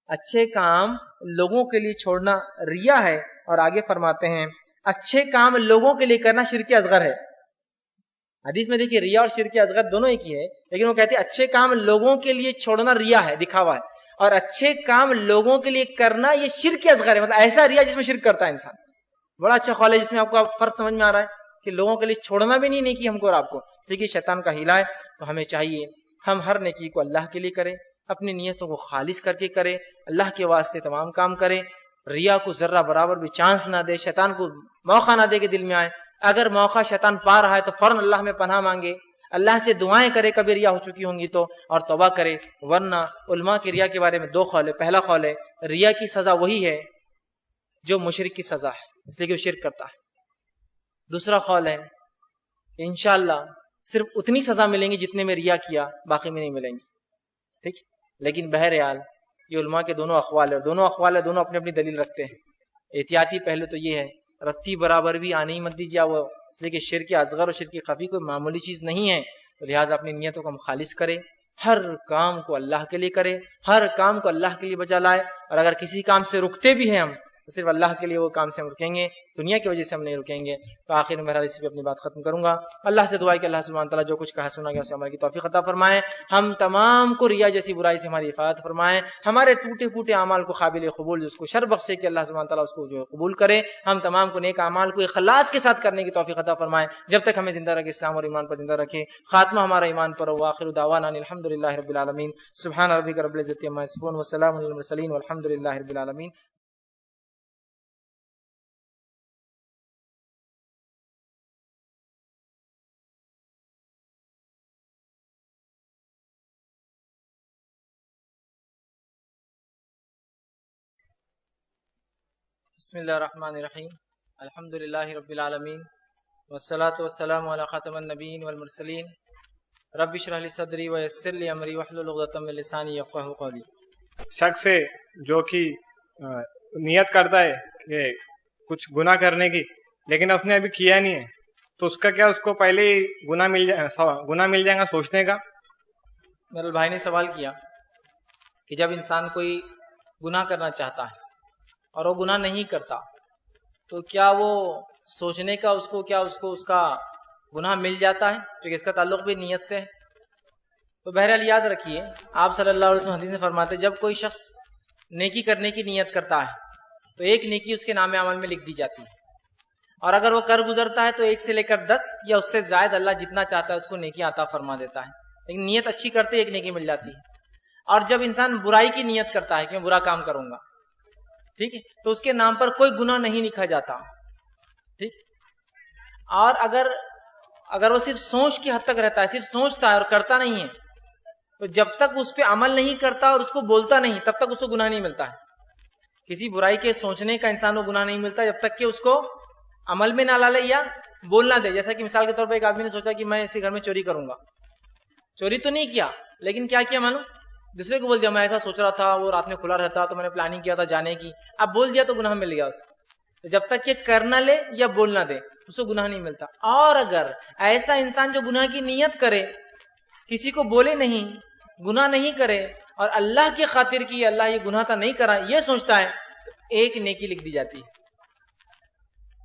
اچھے کام لوگوں کے لیے چھوڑنا ریا ہے. اور آگے فرماتے ہیں اچھے کام لوگوں کے لیے کرنا شرک اصغر ہے. حدیث میں دیکھیے ریا اور شرک اصغر دونوں ایک ہی ہے, لیکن وہ کہتے ہیں اچھے کام لوگوں کے لیے چھوڑنا ریا ہے, دکھاوا ہے, اور اچھے کام لوگوں کے لیے کرنا یہ شرک اصغر ہے, مطلب ایسا ریا جس میں شرک کرتا ہے انسان. بڑا اچھا قول ہے جس میں آپ کو فرق سمجھ میں آ رہا ہے کہ لوگوں کے لیے چھوڑنا بھی نہیں نیکی ہم کو اور آپ کو, اس لیے شیطان کا ہیلا ہے. تو ہمیں چاہیے ہم ہر نیکی کو اللہ کے لیے کریں, اپنی نیتوں کو خالص کر کے کریں, اللہ کے واسطے تمام کام کریں, ریا کو ذرہ برابر بھی چانس نہ دے, شیطان کو موقع نہ دے کہ دل میں آئے. اگر موقع شیطان پا رہا ہے تو فوراً اللہ میں پناہ مانگے, اللہ سے دعائیں کرے کبھی ریا ہو چکی ہوں گی تو, اور توبہ کرے. ورنہ علماء کی ریا کے بارے میں دو قول ہے. پہلا قول ہے ریا کی سزا وہی ہے جو مشرک کی سزا ہے, اس لیے کہ وہ شرک کرتا ہے. دوسرا قول ہے کہ انشاءاللہ صرف اتنی سزا ملیں گی جتنے میں ریا کیا, باقی میں نہیں ملیں گی. ٹھیک, لیکن بہرحال یہ علماء کے دونوں اقوال ہے, دونوں اپنی اپنی دلیل رکھتے ہیں. احتیاطی پہلو تو یہ ہے رتی برابر بھی آنے ہی مت دیجیے وہ, اس لیے کہ شرک اصغر اور شرک خفی کوئی معمولی چیز نہیں ہے. تو لہٰذا اپنی نیتوں کو ہم خالص کریں, ہر کام کو اللہ کے لیے کریں, ہر کام کو اللہ کے لیے بجا لائے. اور اگر کسی کام سے رکتے بھی ہیں ہم تو صرف اللہ کے لیے وہ کام سے ہم رکیں گے, دنیا کی وجہ سے ہم نہیں رکیں گے. تو آخر میں بہرحال اسی پہ اپنی بات ختم کروں گا. اللہ سے دعا ہے کہ اللہ سبحانہ تعالیٰ جو کچھ کہا سنا گیا اسے عمل کی توفیق عطا فرمائے. ہم تمام کو ریا جیسی برائی سے ہماری حفاظت فرمائے. ہمارے ٹوٹے پھوٹے اعمال کو قابل قبول, جس کو شر بخشے کہ اللہ سبحانہ تعالیٰ اس کو جو قبول کرے. ہم تمام کو نیک اعمال کو اخلاص کے ساتھ کرنے کی توفیق عطا فرمائے. جب تک ہمیں زندہ رکھے اسلام اور ایمان پر زندہ رکھے, خاتمہ ہمارا ایمان پر ہو. آخر دعوانا الحمدللہ رب العالمین. سبحان ربک رب العزت عما یصفون وسلام علی المرسلین والحمدللہ رب العالمین. بسم اللہ الرحمن الرحیم. الحمدللہ رب العالمین والصلاة والسلام علی خاتم النبیین والمرسلین. رب اشرح لی صدری ویسر لی امری واحلل عقدۃ من لسانی یفقہوا قولی. شخص ہے جو کہ نیت کرتا ہے کہ کچھ گناہ کرنے کی, لیکن اس نے ابھی کیا نہیں ہے, تو اس کا کیا, اس کو پہلے ہی گناہ مل جائے گا سوچنے کا؟ میرے بھائی نے سوال کیا کہ جب انسان کوئی گناہ کرنا چاہتا ہے اور وہ گناہ نہیں کرتا تو کیا وہ سوچنے کا اس کو اس کا گناہ مل جاتا ہے, کیونکہ اس کا تعلق بھی نیت سے ہے. تو بہرحال یاد رکھیے آپ صلی اللہ علیہ وسلم حدیث میں فرماتے جب کوئی شخص نیکی کرنے کی نیت کرتا ہے تو ایک نیکی اس کے نام عمل میں لکھ دی جاتی ہے, اور اگر وہ کر گزرتا ہے تو 1 سے لے کر 10 یا اس سے زائد اللہ جتنا چاہتا ہے اس کو نیکی عطا فرما دیتا ہے. لیکن نیت اچھی کرتے ایک نیکی مل جاتی ہے. اور جب انسان برائی کی نیت کرتا ہے کہ میں برا کام کروں گا, ٹھیک ہے, تو اس کے نام پر کوئی گناہ نہیں لکھا جاتا. ٹھیک, اور اگر وہ صرف سوچ کی حد تک رہتا ہے, صرف سوچتا ہے اور کرتا نہیں ہے, تو جب تک اس پہ عمل نہیں کرتا اور اس کو بولتا نہیں تب تک اس کو گناہ نہیں ملتا ہے. کسی برائی کے سوچنے کا انسان کو گناہ نہیں ملتا جب تک کہ اس کو عمل میں نہ لا لے یا بولنا دے. جیسا کہ مثال کے طور پہ ایک آدمی نے سوچا کہ میں اسی گھر میں چوری کروں گا, چوری تو نہیں کیا لیکن کیا کیا معلوم, دوسرے کو بول دیا میں ایسا سوچ رہا تھا, وہ رات میں کھلا رہتا تو میں نے پلاننگ کیا تھا جانے کی, اب بول دیا تو گناہ مل گیا اس کو. تو جب تک یہ کر نہ لے یا بول نہ دے اس کو گناہ نہیں ملتا. اور اگر ایسا انسان جو گناہ کی نیت کرے، کسی کو بولے نہیں، گناہ نہیں کرے، اور اللہ کی خاطر کی اللہ یہ گناہ تو نہیں کرا یہ سوچتا ہے، تو ایک نیکی لکھ دی جاتی ہے.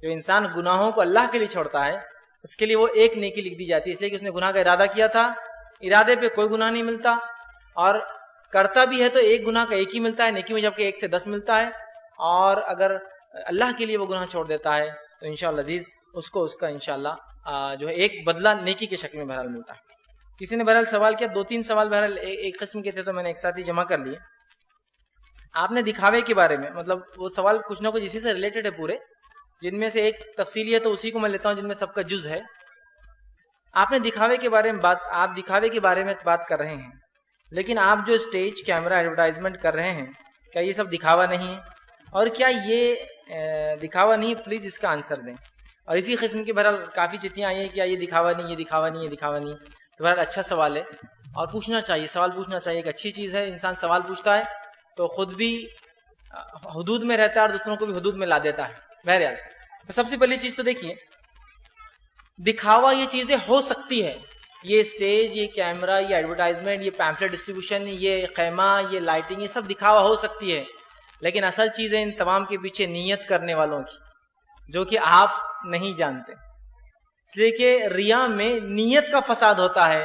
جو انسان گناہوں کو اللہ کے لیے چھوڑتا ہے اس کے لیے وہ ایک نیکی لکھ دی جاتی ہے، اس لیے کہ اس نے گناہ کا ارادہ کیا تھا، ارادے پہ کوئی گناہ نہیں ملتا، اور کرتا بھی ہے تو ایک گناہ کا ایک ہی ملتا ہے نیکی میں، جبکہ 1 سے 10 ملتا ہے. اور اگر اللہ کے لیے وہ گناہ چھوڑ دیتا ہے تو انشاءاللہ عزیز اس کو اس کا انشاءاللہ جو ہے ایک بدلہ نیکی کے شکل میں بہرحال ملتا ہے. کسی نے بہرحال سوال کیا، 2-3 سوال بہرحال ایک قسم کے تھے تو میں نے ایک ساتھ ہی جمع کر لیے. آپ نے دکھاوے کے بارے میں، مطلب وہ سوال کچھ نہ کچھ اسی سے ریلیٹڈ ہے پورے، جن میں سے ایک تفصیلی ہے تو اسی کو میں لیتا ہوں جن میں سب کا جز ہے. آپ نے دکھاوے کے بارے میں آپ دکھاوے کے بارے میں بات کر رہے ہیں، لیکن آپ جو اسٹیج کیمرہ ایڈورٹائزمنٹ کر رہے ہیں کیا یہ سب دکھاوا نہیں ہے؟ اور کیا یہ دکھاوا نہیں؟ پلیز اس کا آنسر دیں. اور اسی قسم کی بہرحال کافی چٹھیاں آئی ہیں کہ یہ دکھاوا نہیں، یہ دکھاوا نہیں، یہ دکھاوا نہیں. تو بہرحال اچھا سوال ہے اور پوچھنا چاہیے، سوال پوچھنا چاہیے، ایک اچھی چیز ہے. انسان سوال پوچھتا ہے تو خود بھی حدود میں رہتا ہے اور دوسروں کو بھی حدود میں لا دیتا ہے. بہرحال سب سے پہلی چیز تو دیکھیے، دکھاوا یہ چیزیں ہو سکتی ہے، یہ اسٹیج، یہ کیمرہ، یہ ایڈورٹائزمنٹ، یہ پیمفلیٹ ڈسٹریبیوشن، یہ خیمہ، یہ لائٹنگ، یہ سب دکھاوا ہو سکتی ہے. لیکن اصل چیز ہے ان تمام کے پیچھے نیت کرنے والوں کی، جو کہ آپ نہیں جانتے. اس لیے کہ ریا میں نیت کا فساد ہوتا ہے،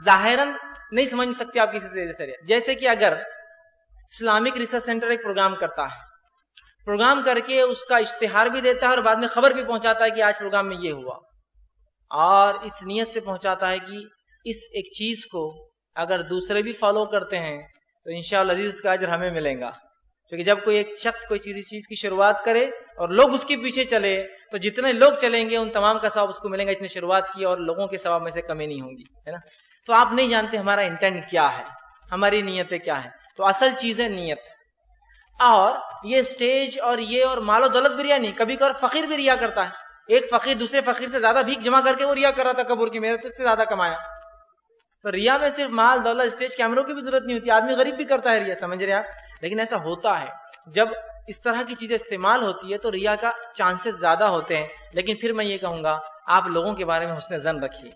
ظاہراً نہیں سمجھ سکتے آپ کسی سے. جیسے کہ اگر اسلامک ریسرچ سینٹر ایک پروگرام کرتا ہے، پروگرام کر کے اس کا اشتہار بھی دیتا ہے اور بعد میں خبر بھی پہنچاتا ہے کہ آج پروگرام میں یہ ہوا، اور اس نیت سے پہنچاتا ہے کہ اس ایک چیز کو اگر دوسرے بھی فالو کرتے ہیں تو انشاءاللہ عزیز اس کا اجر ہمیں ملے گا. کیونکہ جب کوئی ایک شخص کوئی چیز کی شروعات کرے اور لوگ اس کے پیچھے چلے تو جتنے لوگ چلیں گے ان تمام کا ثواب اس کو ملے گا. اس نے شروعات کی اور لوگوں کے ثواب میں سے کمی نہیں ہوگی، ہے نا. تو آپ نہیں جانتے ہمارا انٹینٹ کیا ہے، ہماری نیتیں کیا ہے. تو اصل چیز ہے نیت. اور یہ اسٹیج اور یہ اور مال و دولت بھی ریا نہیں. کبھی کبھار فقیر بھی ریا کرتا ہے. ایک فقیر دوسرے فقیر سے زیادہ بھیک جمع کر کے وہ ریا کر رہا تھا کبور کی، میرے سے زیادہ کمایا. تو ریا میں صرف مال دولت اسٹیج کیمروں کی بھی ضرورت نہیں ہوتی. آدمی غریب بھی کرتا ہے ریا، سمجھ رہے آپ. لیکن ایسا ہوتا ہے جب اس طرح کی چیزیں استعمال ہوتی ہے تو ریا کا چانسز زیادہ ہوتے ہیں. لیکن پھر میں یہ کہوں گا آپ لوگوں کے بارے میں حسن ظن رکھیے،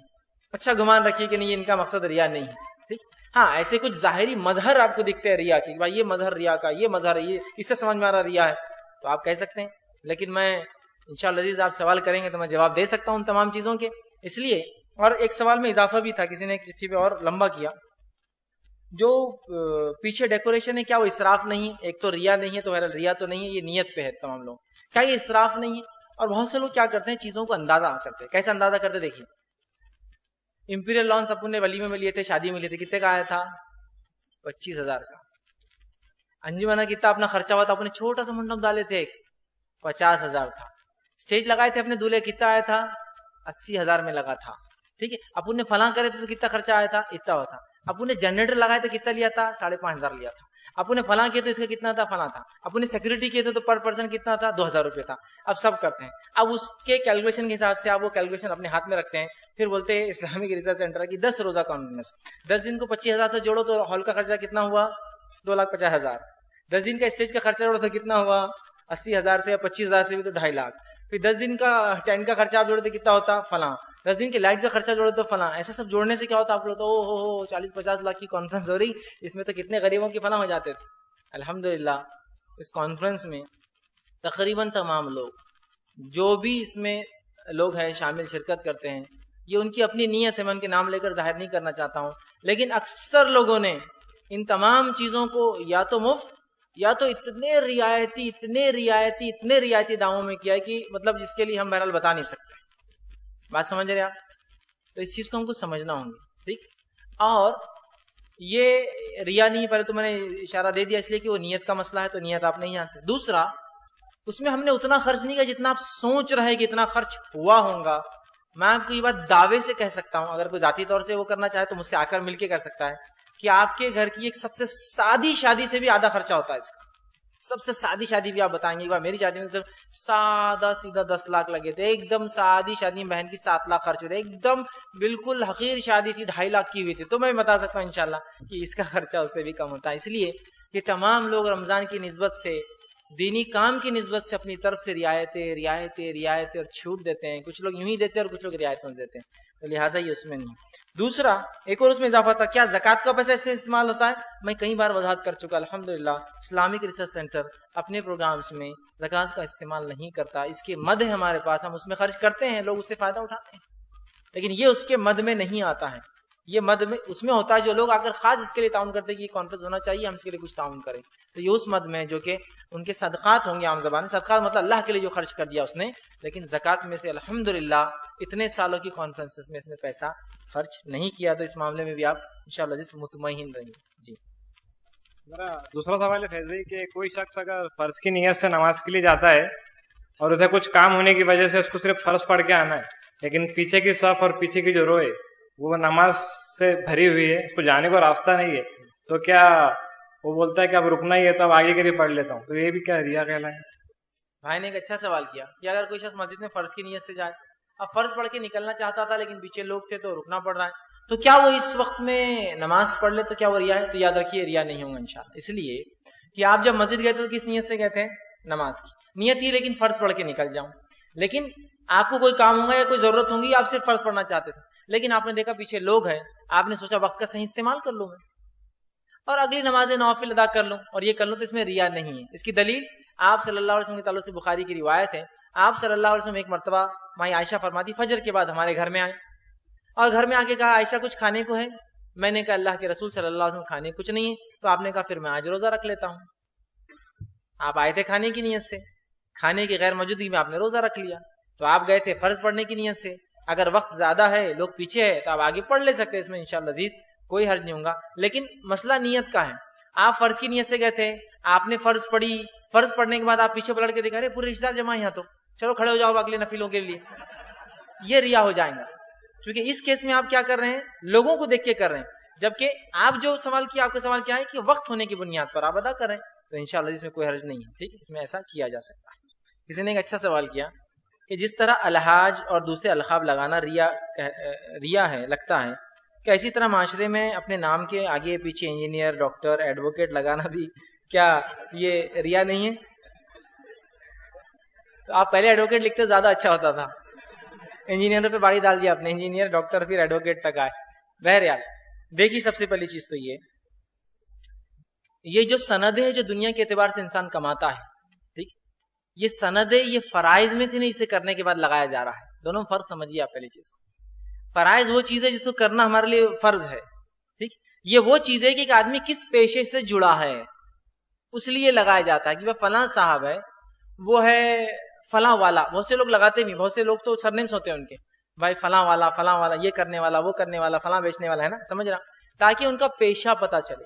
اچھا گمان رکھیے کہ نہیں ان کا مقصد ریا نہیں ہے. ٹھیک، ہاں ایسے کچھ ظاہری مظہر آپ کو دکھتے ہیں ریا کی، بھائی یہ مظہر ریا کا، یہ مظہر ہے، یہ اس سے سمجھ میں آ رہا ریا ہے، تو آپ کہہ سکتے ہیں. لیکن میں انشاءاللہ عزیز آپ سوال کریں گے تو میں جواب دے سکتا ہوں ان تمام چیزوں کے. اس لیے اور ایک سوال میں اضافہ بھی تھا، کسی نے ایک چٹھی پہ اور لمبا کیا، جو پیچھے ڈیکوریشن ہے کیا وہ اسراف نہیں؟ ایک تو ریا نہیں ہے، تو ریا تو نہیں ہے، یہ نیت پہ ہے تمام لوگ. کیا یہ اسراف نہیں ہے؟ اور بہت سے لوگ کیا کرتے ہیں، چیزوں کو اندازہ کرتے ہیں. کیسے اندازہ کرتے دیکھیے، امپیریل لانس اپن نے ولیمے میں لیے تھے، شادی میں لیے تھے، کتنے کا آیا تھا؟ 25,000 کا. انجمن کتنا اپنا خرچہ ہوا تھا، اپنے چھوٹا سا منڈپ ڈالے تھے 50,000 تھا. اسٹیج لگائے تھے اپنے دولہے، کتنا آیا تھا؟ 80,000 میں لگا تھا. ٹھیک ہے، اپن نے فلاں کرے تھے تو کتنا خرچہ آیا تھا؟ اتنا ہوا تھا. اپن نے جنریٹر لگائے تو کتنا لیا تھا؟ 5,500 لیا تھا. اپن نے فلاں کیے تو اس کا کتنا تھا؟ فلاں تھا. اپن نے سیکورٹی کیے تھے تو پر پرسن کتنا تھا؟ 2,000 روپے تھا. اب سب کرتے ہیں، اب اس کے کیلکولیشن کے حساب سے آپ وہ کیلکولیشن اپنے ہاتھ میں رکھتے ہیں. پھر بولتے ہیں اسلامک ریسرچ سینٹر کی 10 روزہ کانفرنس، 10 دن کو 25,000 سے جوڑو تو ہال کا خرچہ کتنا ہوا؟ 2,50,000. 10 دن کا اسٹیج کا خرچہ جوڑو تو کتنا ہوا؟ 80,000 سے یا 25,000 سے بھی تو 2.5 لاکھ. پھر 10 دن کا ٹینٹ کا خرچہ آپ جوڑے تو کتنا ہوتا؟ فلاں. 10 دن کے لائٹ کا خرچہ جوڑے تو فلاں. ایسا سب جوڑنے سے کیا ہوتا؟ آپ لوگ تو 40-50 لاکھ کی کانفرنس ہو رہی، اس میں تو کتنے غریبوں کی فلاں ہو جاتے تھے. الحمدللہ اس کانفرنس میں تقریباً تمام لوگ جو بھی اس میں لوگ ہیں شامل شرکت کرتے ہیں، یہ ان کی اپنی نیت ہے، میں ان کے نام لے کر ظاہر نہیں کرنا چاہتا ہوں، لیکن اکثر لوگوں نے ان تمام چیزوں کو یا تو مفت یا تو اتنے رعایتی داموں میں کیا ہے کہ مطلب جس کے لیے ہم بہرحال بتا نہیں سکتے. بات سمجھ رہے آپ؟ تو اس چیز کو ہم کو سمجھنا ہوں گے. ٹھیک، اور یہ ریا نہیں، پہلے تو میں نے اشارہ دے دیا اس لیے کہ وہ نیت کا مسئلہ ہے، تو نیت آپ نہیں جانتے. دوسرا، اس میں ہم نے اتنا خرچ نہیں کیا جتنا آپ سوچ رہے کہ اتنا خرچ ہوا ہوگا. میں آپ کو یہ بات دعوے سے کہہ سکتا ہوں، اگر کوئی ذاتی طور سے وہ کرنا چاہے تو مجھ سے آ کر مل کے کر سکتا ہے، کہ آپ کے گھر کی ایک سب سے سادی شادی سے بھی آدھا خرچہ ہوتا ہے اس کا. سب سے سادی شادی بھی آپ بتائیں گے، ایک بار میری شادی میں صرف سادہ سیدھا 10 لاکھ لگے تھے. ایک دم سادی شادی میں بہن کی 7 لاکھ خرچ ہوئے تھے. ایک دم بالکل حقیر شادی تھی 2.5 لاکھ کی ہوئی تھی. تو میں بتا سکتا ہوں انشاءاللہ کہ اس کا خرچہ اس سے بھی کم ہوتا ہے. اس لیے کہ تمام لوگ رمضان کی نسبت سے دینی کام کی نسبت سے اپنی طرف سے رعایتیں اور چھوٹ دیتے ہیں. کچھ لوگ یوں ہی دیتے ہیں اور کچھ لوگ رعایتوں دیتے ہیں, تو لہٰذا یہ اس میں نہیں. دوسرا ایک اور اس میں اضافہ تھا, کیا زکوٰۃ کا پیسہ اس سے استعمال ہوتا ہے؟ میں کئی بار وضاحت کر چکا, الحمدللہ اسلامک ریسرچ سینٹر اپنے پروگرامز میں زکوٰۃ کا استعمال نہیں کرتا. اس کے مد ہے ہمارے پاس, ہم اس میں خرچ کرتے ہیں, لوگ اس سے فائدہ اٹھاتے ہیں, لیکن یہ اس کے مد میں نہیں آتا ہے. یہ مد میں اس میں ہوتا ہے جو لوگ اگر خاص اس کے لیے تعاون کرتے ہیں کہ یہ کانفرنس ہونا چاہیے, ہم اس کے لیے کچھ تعاون کریں, تو یہ اس مد میں جو کہ ان کے صدقات ہوں گے. عام زبان میں صدقات مطلب اللہ کے لیے جو خرچ کر دیا اس نے, لیکن زکوٰۃ میں سے الحمدللہ اتنے سالوں کی کانفرنسز میں اس نے پیسہ خرچ نہیں کیا. تو اس معاملے میں بھی آپ انشاءاللہ جس مطمئن رہیں. جی میرا دوسرا سوال ہے فیض بھائی کہ کوئی شخص اگر فرض کی نیت سے نماز کے لیے جاتا ہے اور اسے کچھ کام ہونے کی وجہ سے اس کو صرف فرض پڑھ کے آنا ہے, لیکن پیچھے کی صف اور پیچھے کی جو رو ہے وہ نماز سے بھری ہوئی ہے, اس کو جانے کو راستہ نہیں ہے, تو کیا وہ بولتا ہے کہ اب رکنا ہی ہے تو اب آگے کے لیے پڑھ لیتا ہوں, تو یہ بھی کیا ریا کہلائے؟ بھائی نے ایک اچھا سوال کیا کہ اگر کوئی شخص مسجد میں فرض کی نیت سے جائے, اب فرض پڑھ کے نکلنا چاہتا تھا لیکن پیچھے لوگ تھے تو رکنا پڑ رہا ہے, تو کیا وہ اس وقت میں نماز پڑھ لے تو کیا وہ ریا ہے؟ تو یاد رکھیے ریا نہیں ہوگا انشاءاللہ. اس لیے کہ آپ جب مسجد گئے تو کس نیت سے گئے تھے؟ نماز کی نیت ہی, لیکن فرض پڑھ کے نکل جاؤں. لیکن آپ کو کوئی کام ہوگا یا کوئی ضرورت ہوگی, آپ صرف فرض پڑھنا چاہتے تھے, لیکن آپ نے دیکھا پیچھے لوگ ہیں, آپ نے سوچا وقت کا صحیح استعمال کر لوں میں اور اگلی نماز نوافل ادا کر لوں اور یہ کر لوں, تو اس میں ریا نہیں ہے. اس کی دلیل آپ صلی اللہ علیہ وسلم کے تعلق سے بخاری کی روایت ہے. آپ صلی اللہ علیہ وسلم ایک مرتبہ مائی عائشہ فرماتی فجر کے بعد ہمارے گھر میں آئے اور گھر میں آ کے کہا عائشہ کچھ کھانے کو ہے؟ میں نے کہا اللہ کے رسول صلی اللہ علیہ وسلم کھانے کچھ نہیں ہے. تو آپ نے کہا پھر میں آج روزہ رکھ لیتا ہوں. آپ آئے تھے کھانے کی نیت سے, کھانے کی غیر موجودگی میں آپ نے روزہ رکھ لیا. تو آپ گئے تھے فرض پڑھنے کی نیت سے, اگر وقت زیادہ ہے لوگ پیچھے ہے تو آپ آگے پڑھ لے سکتے, اس میں انشاءاللہ عزیز کوئی حرج نہیں ہوگا. لیکن مسئلہ نیت کا ہے. آپ فرض کی نیت سے گئے تھے, آپ نے فرض پڑھی, فرض پڑھنے کے بعد آپ پیچھے پلٹ کے دیکھا رہے پورے رشتہ دار جمع یہاں, تو چلو کھڑے ہو جاؤ اگلے نفلوں کے لیے, یہ ریا ہو جائیں گا. کیونکہ اس کیس میں آپ کیا کر رہے ہیں؟ لوگوں کو دیکھ کے کر رہے ہیں, جبکہ آپ جو سوال کیا, آپ کا سوال کیا ہے کہ وقت ہونے کی بنیاد پر آپ ادا کر رہے ہیں, تو انشاءاللہ اس میں کوئی حرج نہیں ہے. ٹھیک ہے, اس میں ایسا کیا جا سکتا ہے. کسی نے ایک اچھا سوال کیا کہ جس طرح الحاج اور دوسرے القاب لگانا ریا ہے, لگتا ہے کہ اسی طرح معاشرے میں اپنے نام کے آگے پیچھے انجینئر, ڈاکٹر, ایڈوکیٹ لگانا بھی کیا یہ ریا نہیں ہے؟ تو آپ پہلے ایڈوکیٹ لکھتے زیادہ اچھا ہوتا تھا, انجینئر پہ باڑی ڈال دیا آپ نے, انجینئر, ڈاکٹر, پھر ایڈوکیٹ تک آئے. بہرحال دیکھیے, سب سے پہلی چیز تو یہ جو سند ہے جو دنیا کے اعتبار سے انسان کماتا ہے, ٹھیک, یہ سند ہے, یہ فرائض میں سے نہیں, اسے کرنے کے بعد لگایا جا رہا ہے. دونوں فرض سمجھیے آپ. پہلی چیز, فرائض وہ چیز ہے جس کو کرنا ہمارے لیے فرض ہے, ٹھیک. یہ وہ چیز ہے کہ ایک آدمی کس پیشے سے جڑا ہے اس لیے لگایا جاتا ہے کہ وہ فلاں صاحب ہے, وہ ہے فلاں والا. بہت سے لوگ لگاتے بھی, بہت سے لوگ تو سرنیمس ہوتے ہیں ان کے, بھائی فلاں والا, یہ کرنے والا, وہ کرنے والا, فلاں بیچنے والا, ہے نا, سمجھ رہا, تاکہ ان کا پیشہ پتا چلے.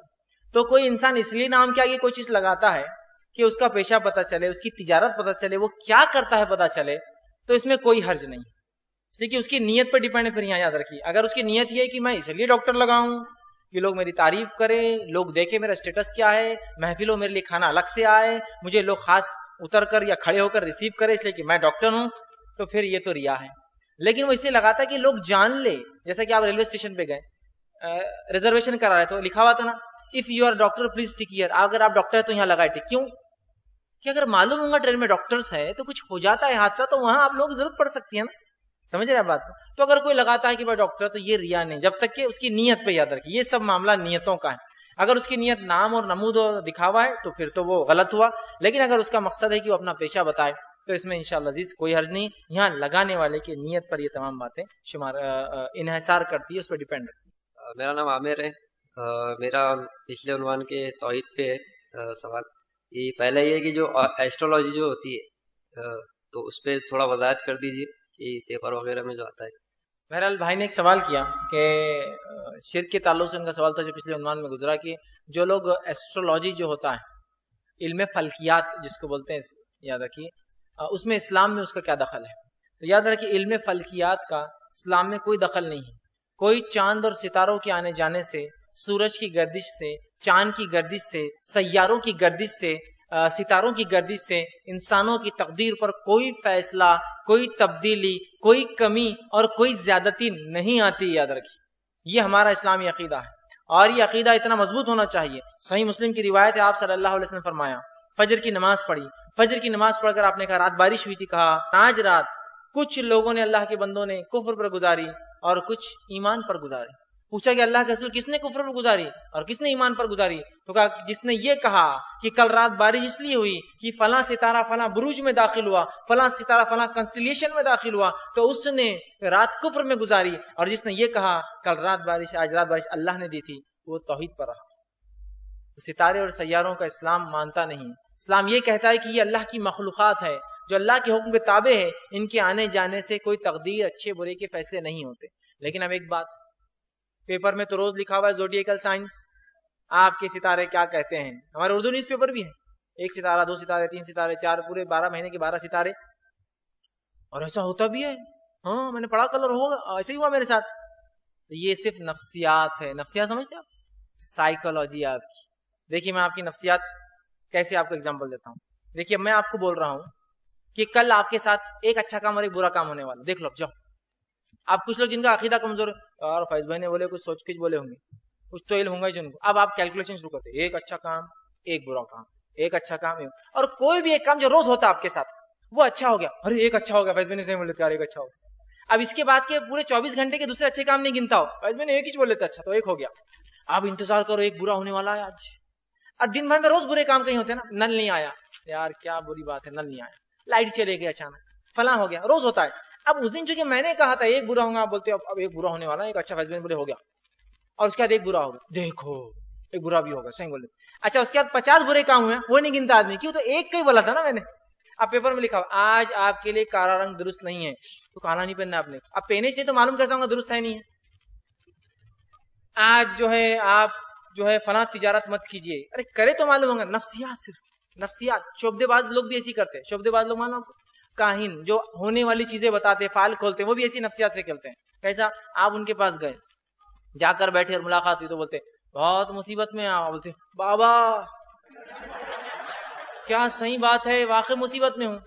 تو کوئی انسان اس لیے نام کے آگے کوئی چیز لگاتا ہے کہ اس کا پیشہ پتا چلے, اس کی تجارت پتا چلے, وہ کیا کرتا ہے پتا چلے, تو اس میں کوئی حرج نہیں. اس لیے کہ اس کی نیت پر ڈیپینڈ ہے. پھر یہاں یاد رکھیے, اگر اس کی نیت یہ ہے کہ میں اس لیے ڈاکٹر لگاؤں کہ لوگ میری تعریف کریں, لوگ دیکھیں میرا اسٹیٹس کیا ہے, محفلوں میرے لیے کھانا الگ سے آئے, مجھے لوگ خاص اتر کر یا کھڑے ہو کر ریسیو کرے اس لیے کہ میں ڈاکٹر ہوں, تو پھر یہ تو ریا ہے. لیکن وہ اس لیے لگاتا ہے کہ لوگ جان لے. جیسا کہ آپ ریلوے اسٹیشن پہ گئے, ریزرویشن کرا رہے تو لکھا ہوا تھا نا, if you are doctor please tick here. اگر آپ ڈاکٹر ہے تو یہاں لگائے ٹک. کیوں؟ کہ اگر معلوم ہوگا ٹرین میں ڈاکٹرس ہے تو کچھ ہو جاتا ہے حادثہ, تو وہاں آپ لوگ ضرورت پڑ سکتی ہے نا, سمجھ رہے ہیں بات کو. تو اگر کوئی لگاتا ہے کہ بھائی ڈاکٹر, تو یہ ریا نہیں, جب تک کہ اس کی نیت پہ یاد رکھیے. یہ سب معاملہ نیتوں کا ہے. اگر اس کی نیت نام اور نمود اور دکھاوا ہے تو پھر تو وہ غلط ہوا. لیکن اگر اس کا مقصد ہے کہ وہ اپنا پیشہ بتائے تو اس میں انشاءاللہ عزیز کوئی حرج نہیں. یہاں لگانے والے کی نیت پر یہ تمام باتیں شمار انحصار کرتی ہے, اس پہ ڈیپینڈ رہتی ہے. میرا نام عامر ہے. میرا پچھلے عنوان کے توحید پہ سوال یہ پہلا یہ ہے کہ جو ایسٹرولوجی جو ہوتی ہے تو اس پہ تھوڑا وضاحت کر دیجیے کہ پیپر وغیرہ میں جو آتا ہے. بہرحال بھائی نے ایک سوال کیا کہ شرک کے تعلق سے ان کا سوال تھا جو پچھلے عنوان میں گزرا, کہ جو لوگ ایسٹرولوجی جو ہوتا ہے, علم فلکیات جس کو بولتے ہیں, یاد رکھیے اس میں اسلام میں اس کا کیا دخل ہے. تو یاد رکھیے علم فلکیات کا اسلام میں کوئی دخل نہیں ہے. کوئی چاند اور ستاروں کے آنے جانے سے, سورج کی گردش سے, چاند کی گردش سے, سیاروں کی گردش سے, ستاروں کی گردش سے انسانوں کی تقدیر پر کوئی فیصلہ, کوئی تبدیلی, کوئی کمی اور کوئی زیادتی نہیں آتی. یاد رکھیے یہ ہمارا اسلامی عقیدہ ہے, اور یہ عقیدہ اتنا مضبوط ہونا چاہیے. صحیح مسلم کی روایت ہے, آپ صلی اللہ علیہ وسلم نے فرمایا فجر کی نماز پڑھی، فجر کی نماز پڑھ کر آپ نے کہا رات بارش ہوئی تھی، کہا آج رات کچھ لوگوں نے، اللہ کے بندوں نے کفر پر گزاری اور کچھ ایمان پر گزاری۔ پوچھا کہ اللہ کے رسول کس نے کفر پر گزاری اور کس نے ایمان پر گزاری؟ تو کہا جس نے یہ کہا کہ کل رات بارش اس لیے ہوئی کہ فلاں ستارہ فلاں بروج میں داخل ہوا، فلاں ستارہ فلاں کنسٹیلیشن میں داخل ہوا، تو اس نے رات کفر میں گزاری، اور جس نے یہ کہا کل رات بارش آج رات بارش اللہ نے دی تھی، وہ توحید پر رہا۔ ستارے اور سیاروں کا اسلام مانتا نہیں۔ اسلام یہ کہتا ہے کہ یہ اللہ کی مخلوقات ہے جو اللہ کے حکم کے تابع ہے، ان کے آنے جانے سے کوئی تقدیر اچھے برے کے فیصلے نہیں ہوتے۔ لیکن اب ایک بات، پیپر میں تو روز لکھا ہوا ہے زوڈیکل سائنس، آپ کے ستارے کیا کہتے ہیں؟ ہمارے اردو نیوز پیپر بھی ہے، 1 ستارہ 2 ستارے 3 ستارے 4، پورے 12 مہینے کے 12 ستارے، اور ایسا ہوتا بھی ہے۔ ہاں میں نے پڑھا کل، ہوگا ایسے ہی ہوا میرے ساتھ۔ یہ صرف نفسیات ہے۔ نفسیات سمجھتے آپ؟ سائیکولوجی آپ کی۔ دیکھیے میں آپ کی نفسیات کیسے آپ کو اگزامپل دیتا ہوں۔ دیکھیے میں آپ کو بول رہا ہوں کہ کل آپ کے ساتھ ایک اچھا کام اور ایک برا کام ہونے والا، دیکھ لو جاؤ۔ آپ کچھ لوگ جن کا عقیدہ کمزور ہے، اور فیض بھائی نے بولے کچھ سوچ کے بولے ہوں گے، کچھ تو علم ہوں گا جن کو۔ اب آپ کیلکولیشن شروع کرتے، ایک اچھا کام ایک برا کام، ایک اچھا کام اور کوئی بھی ایک کام جو روز ہوتا ہے آپ کے ساتھ وہ اچھا ہو گیا، ارے ایک اچھا ہو گیا، فیض بھائی نے صحیح بولے تھے ایک اچھا ہو گیا۔ اب اس کے بعد کے پورے 24 گھنٹے کے دوسرے اچھے کام نہیں گنتا ہو، فیض بھائی نے ایک ہی بول لیتے اچھا تو ایک ہو گیا۔ آپ انتظار کرو ایک برا ہونے والا ہے آج، اور دن بھر میں روز برے کام کہیں ہوتے ہیں نا، نل نہیں آیا، یار کیا بری بات ہے، نل نہیں آیا، لائٹ چلے گئی اچانک، فلاں ہو گیا، روز ہوتا ہے۔ اب اس دن چونکہ میں نے کہا تھا ایک برا ہوگا، آپ بولتے اب ایک برا ہونے والا ہے، ایک اچھا فیصلہ بولے ہو گیا، اور اس کے بعد ایک برا ہوگا، دیکھو ایک برا بھی ہوگا، صحیح بولے۔ اچھا اس کے بعد 50 برے کام ہوئے، وہ نہیں گنتا آدمی، کیوں؟ تو ایک کا ہی بولا تھا نا میں نے۔ اب پیپر میں لکھا ہوا آج آپ کے لیے کالا رنگ درست نہیں ہے، تو کالا نہیں پہننا آپ نے۔ اب پہنے نہیں تو معلوم کیسا ہوگا درست ہے نہیں ہے؟ آج جو ہے آپ جو ہے فلاں تجارت مت کیجیے، ارے کرے تو معلوم ہوگا۔ نفسیات، صرف نفسیات۔ شعبدے باز لوگ بھی ایسی کرتے ہیں، شعبدے باز لوگ معلوم، کاہن جو ہونے والی چیزیں بتاتے، فال کھولتے، وہ بھی ایسی نفسیات سے کھیلتے ہیں۔ کیسا؟ آپ ان کے پاس گئے، جا کر بیٹھے اور ملاقات ہوئی تو بولتے بہت مصیبت میں آ، بولتے بابا کیا صحیح بات ہے، واقعی مصیبت میں ہوں۔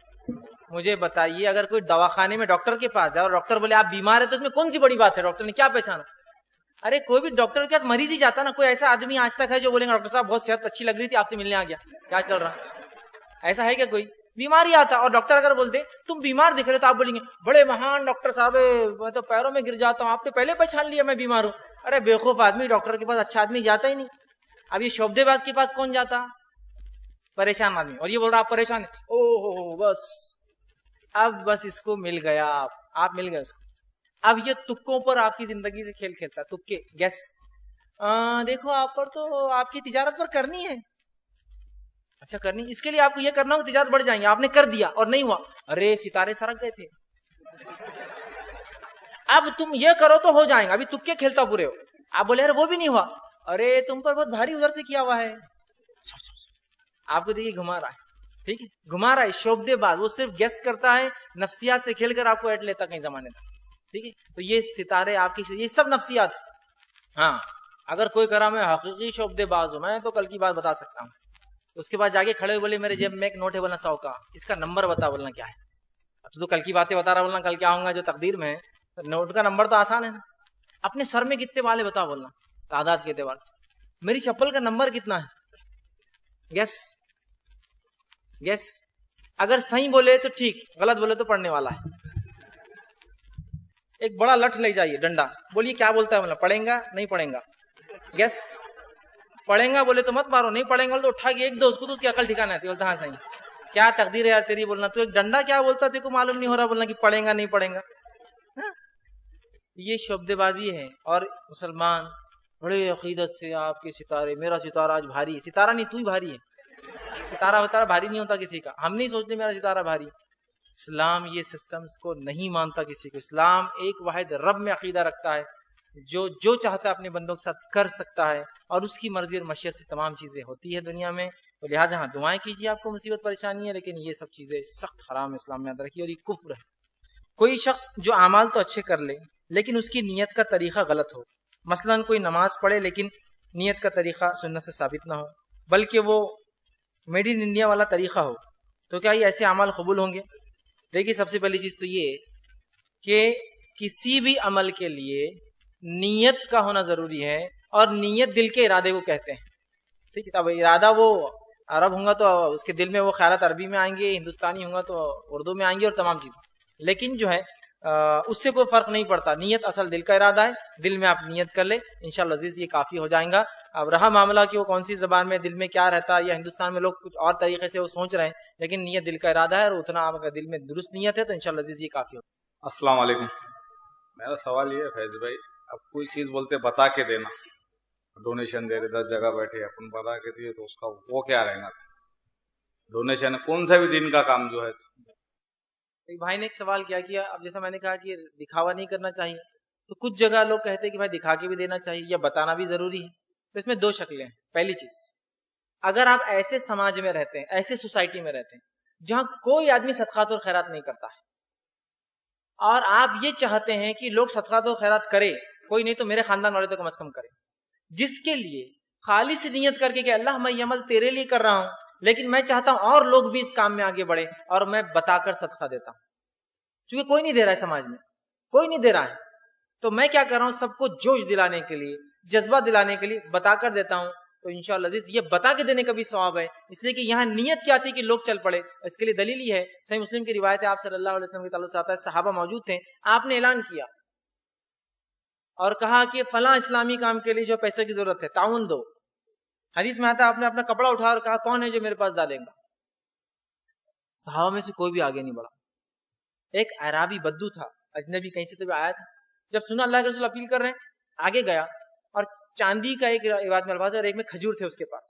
مجھے بتائیے اگر کوئی دواخانے میں ڈاکٹر کے پاس جائے اور ڈاکٹر بولے آپ بیمار ہے، تو اس میں کون سی بڑی بات ہے؟ ڈاکٹر نے کیا پہچانا؟ ارے کوئی بھی ڈاکٹر کے پاس مریض ہی جاتا نا، کوئی ایسا آدمی آج تک ہے جو بولے گا ڈاکٹر صاحب بہت صحت اچھی لگ رہی تھی، آپ سے ملنے آ گیا، کیا چل رہا؟ ایسا ہے کیا کوئی؟ بیماری آتا، اور ڈاکٹر اگر بولتے تم بیمار دکھ رہے تو آپ بولیں گے بڑے مہان ڈاکٹر صاحب، میں تو پیروں میں گر جاتا ہوں، آپ نے پہلے پہچان لیا میں بیمار ہوں۔ ارے بیوقوف آدمی، ڈاکٹر کے پاس اچھا آدمی جاتا ہی نہیں۔ اب یہ شعبدے باز کے پاس کون جاتا؟ پریشان آدمی، اور یہ بول رہا آپ پریشان ہے، او ہو بس اب بس اس کو مل گیا، آپ مل گئے اس کو۔ اب یہ تکوں پر آپ کی زندگی سے کھیل کھیلتا ہے، تکے گیس، دیکھو آپ پر تو آپ کی تجارت پر کرنی ہے، اچھا کرنی، اس کے لیے آپ کو یہ کرنا ہوگا تجارت بڑھ جائیں گے، آپ نے کر دیا اور نہیں ہوا، ارے ستارے سرک گئے تھے، اب تم یہ کرو تو ہو جائیں گا، ابھی تکے کھیلتا پورے ہو، آپ بولے ارے وہ بھی نہیں ہوا، ارے تم پر بہت بھاری ادھر سے کیا ہوا ہے، آپ کو دیکھیے گھما رہا ہے، ٹھیک ہے گھما رہا ہے، شعبدے باز، وہ صرف گیس کرتا ہے، نفسیات سے کھیل کر آپ کو ایٹ لیتا کہیں زمانے تک، ٹھیک ہے۔ تو یہ ستارے آپ کی، یہ سب نفسیات۔ ہاں اگر کوئی کرا میں حقیقی شعبدے باز ہوں، میں تو کل کی بات بتا سکتا ہوں، اس کے بعد جا کے کھڑے بولے میرے جیب میں ایک نوٹ ہے، بولنا 100 کا، اس کا نمبر بتا، بولنا کیا ہے؟ اب تو کل کی باتیں بتا رہا، بولنا کل کیا ہوں گا جو تقدیر میں ہے، نوٹ کا نمبر تو آسان ہے نا، اپنے سر میں کتنے والے بتا، بولنا تعداد کے اعتبار سے، میری چپل کا نمبر کتنا ہے، گیس گیس، اگر صحیح بولے تو ٹھیک، غلط بولے تو پڑھنے والا ہے۔ ایک بڑا لٹھ لے جائیے، ڈنڈا، بولیے کیا بولتا ہے، بولنا پڑھیں گا نہیں پڑھیں گا، گیس، پڑھیں گا بولے تو مت مارو، نہیں پڑھیں گا تو اٹھا کے ایک دو اس کو، تو اس کی عقل ٹھکانا ہے، بولتا ہاں صحیح، کیا تقدیر ہے یار تیری، بولنا تو ایک ڈنڈا کیا بولتا تیرے کو معلوم نہیں ہو رہا، بولنا کہ پڑھیں گا نہیں پڑھیں گا، یہ شعبدے بازی ہے۔ اور مسلمان بڑے عقیدت سے آپ کے ستارے، میرا ستارہ آج بھاری ہے، ستارہ نہیں تو ہی بھاری ہے، ستارہ بھاری نہیں ہوتا کسی کا، ہم نہیں سوچتے میرا ستارہ بھاری۔ اسلام یہ سسٹمز کو نہیں مانتا کسی کو، اسلام ایک واحد رب میں عقیدہ رکھتا ہے، جو چاہتا ہے اپنے بندوں کے ساتھ کر سکتا ہے، اور اس کی مرضی اور مشیت سے تمام چیزیں ہوتی ہے دنیا میں، تو لہٰذا ہاں دعائیں کیجیے آپ کو مصیبت پریشانی ہے، لیکن یہ سب چیزیں سخت حرام ہے، اسلام میں یاد رکھیے، اور یہ کفر ہے۔ کوئی شخص جو اعمال تو اچھے کر لے لیکن اس کی نیت کا طریقہ غلط ہو، مثلا کوئی نماز پڑھے لیکن نیت کا طریقہ سنت سے ثابت نہ ہو، بلکہ وہ میڈ ان انڈیا والا طریقہ ہو، تو کیا یہ ایسے اعمال قبول ہوں گے؟ دیکھیے سب سے پہلی چیز تو یہ کہ کسی بھی عمل کے لیے نیت کا ہونا ضروری ہے، اور نیت دل کے ارادے کو کہتے ہیں، ٹھیک ہے۔ اب ارادہ وہ عرب ہوں گا تو اس کے دل میں وہ خیالات عربی میں آئیں گے، ہندوستانی ہوں گا تو اردو میں آئیں گے اور تمام چیزیں. لیکن جو ہے اس سے کوئی فرق نہیں پڑتا. نیت اصل دل کا ارادہ ہے، دل میں آپ نیت کر لیں انشاءاللہ عزیز یہ کافی ہو جائیں گا. اب رہا معاملہ کہ وہ کون سی زبان میں دل میں کیا رہتا ہے، یا ہندوستان میں لوگ کچھ اور طریقے سے وہ سوچ رہے ہیں، لیکن نیت دل کا ارادہ ہے اور اتنا آپ کا دل میں درست نیت ہے تو انشاءاللہ عزیز یہ کافی ہوگا. السلام علیکم. میرا سوال یہ ہے فیض بھائی، اب کوئی چیز بولتے بتا کے دینا، ڈونیشن دے رہے 10 جگہ بیٹھے اپن بتا کے دیے تو اس کا وہ کیا رہے گا؟ ڈونیشن کون سا بھی دین کا کام جو ہے. ایک بھائی نے ایک سوال کیا کہ اب جیسا میں نے کہا کہ دکھاوا نہیں کرنا چاہیے، تو کچھ جگہ لوگ کہتے ہیں کہ بھائی دکھا کے بھی دینا چاہیے یا بتانا بھی ضروری ہے. تو اس میں دو شکلیں ہیں. پہلی چیز، اگر آپ ایسے سماج میں رہتے ہیں، ایسے سوسائٹی میں رہتے ہیں جہاں کوئی آدمی صدقات اور خیرات نہیں کرتا ہے، اور آپ یہ چاہتے ہیں کہ لوگ صدقات و خیرات کرے، کوئی نہیں تو میرے خاندان والے تو کم از کم کرے، جس کے لیے خالص نیت کر کے کہ اللہ میں یہ عمل تیرے لیے کر رہا ہوں، لیکن میں چاہتا ہوں اور لوگ بھی اس کام میں آگے بڑھیں اور میں بتا کر صدقہ دیتا ہوں. چونکہ کوئی نہیں دے رہا ہے سماج میں، کوئی نہیں دے رہا ہے، تو میں کیا کر رہا ہوں، سب کو جوش دلانے کے لیے، جذبہ دلانے کے لیے بتا کر دیتا ہوں. تو انشاءاللہ عزیز یہ بتا کے دینے کا بھی ثواب ہے، اس لیے کہ یہاں نیت کیا تھی کہ لوگ چل پڑے. اس کے لیے دلیل یہ ہے، صحیح مسلم کی روایت ہے، آپ صلی اللہ علیہ وسلم کے تعلق سے آتا ہے، صحابہ موجود تھے، آپ نے اعلان کیا اور کہا کہ فلاں اسلامی کام کے لیے جو پیسے کی ضرورت ہے تعاون دو. حدیث میں آتا ہے آپ نے اپنا کپڑا اٹھا اور کہا کون ہے جو میرے پاس ڈالے گا؟ صحابہ میں سے کوئی بھی آگے نہیں بڑھا. ایک اعرابی بدو تھا، اجنبی کہیں سے تو بھی آیا تھا، جب سنا اللہ کے رسول اپیل کر رہے ہیں آگے گیا، اور چاندی کا ایک روایت میں الفاظ ہے اور ایک میں کھجور تھے اس کے پاس.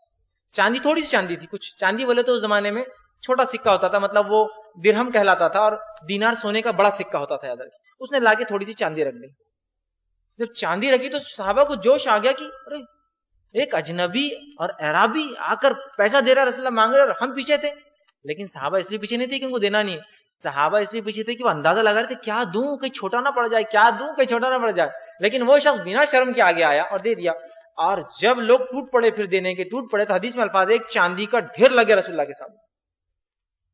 چاندی تھوڑی سی چاندی تھی، کچھ چاندی بولے تو اس زمانے میں چھوٹا سکہ ہوتا تھا، مطلب وہ درہم کہلاتا تھا، اور دینار سونے کا بڑا سکہ ہوتا تھا. یاد رکھیں اس نے لا کے تھوڑی سی چاندی رکھ دی. جب چاندی رکھی تو صحابہ کو جوش آ گیا کہ ارے ایک اجنبی اور اعرابی آ کر پیسہ دے رہا، رسول اللہ مانگ رہے، اور ہم پیچھے تھے. لیکن صحابہ اس لیے پیچھے نہیں تھے کہ ان کو دینا نہیں ہے، صحابہ اس لیے پیچھے تھے کہ وہ اندازہ لگا رہے تھے کیا دوں کہیں چھوٹا نہ پڑ جائے، کیا دوں کہیں چھوٹا نہ پڑ جائے. لیکن وہ شخص بنا شرم کے آگے آیا اور دے دیا. اور جب لوگ ٹوٹ پڑے پھر دینے کے ٹوٹ پڑے تو حدیث میں الفاظ ایک چاندی کا ڈھیر لگے رسول اللہ کے سامنے.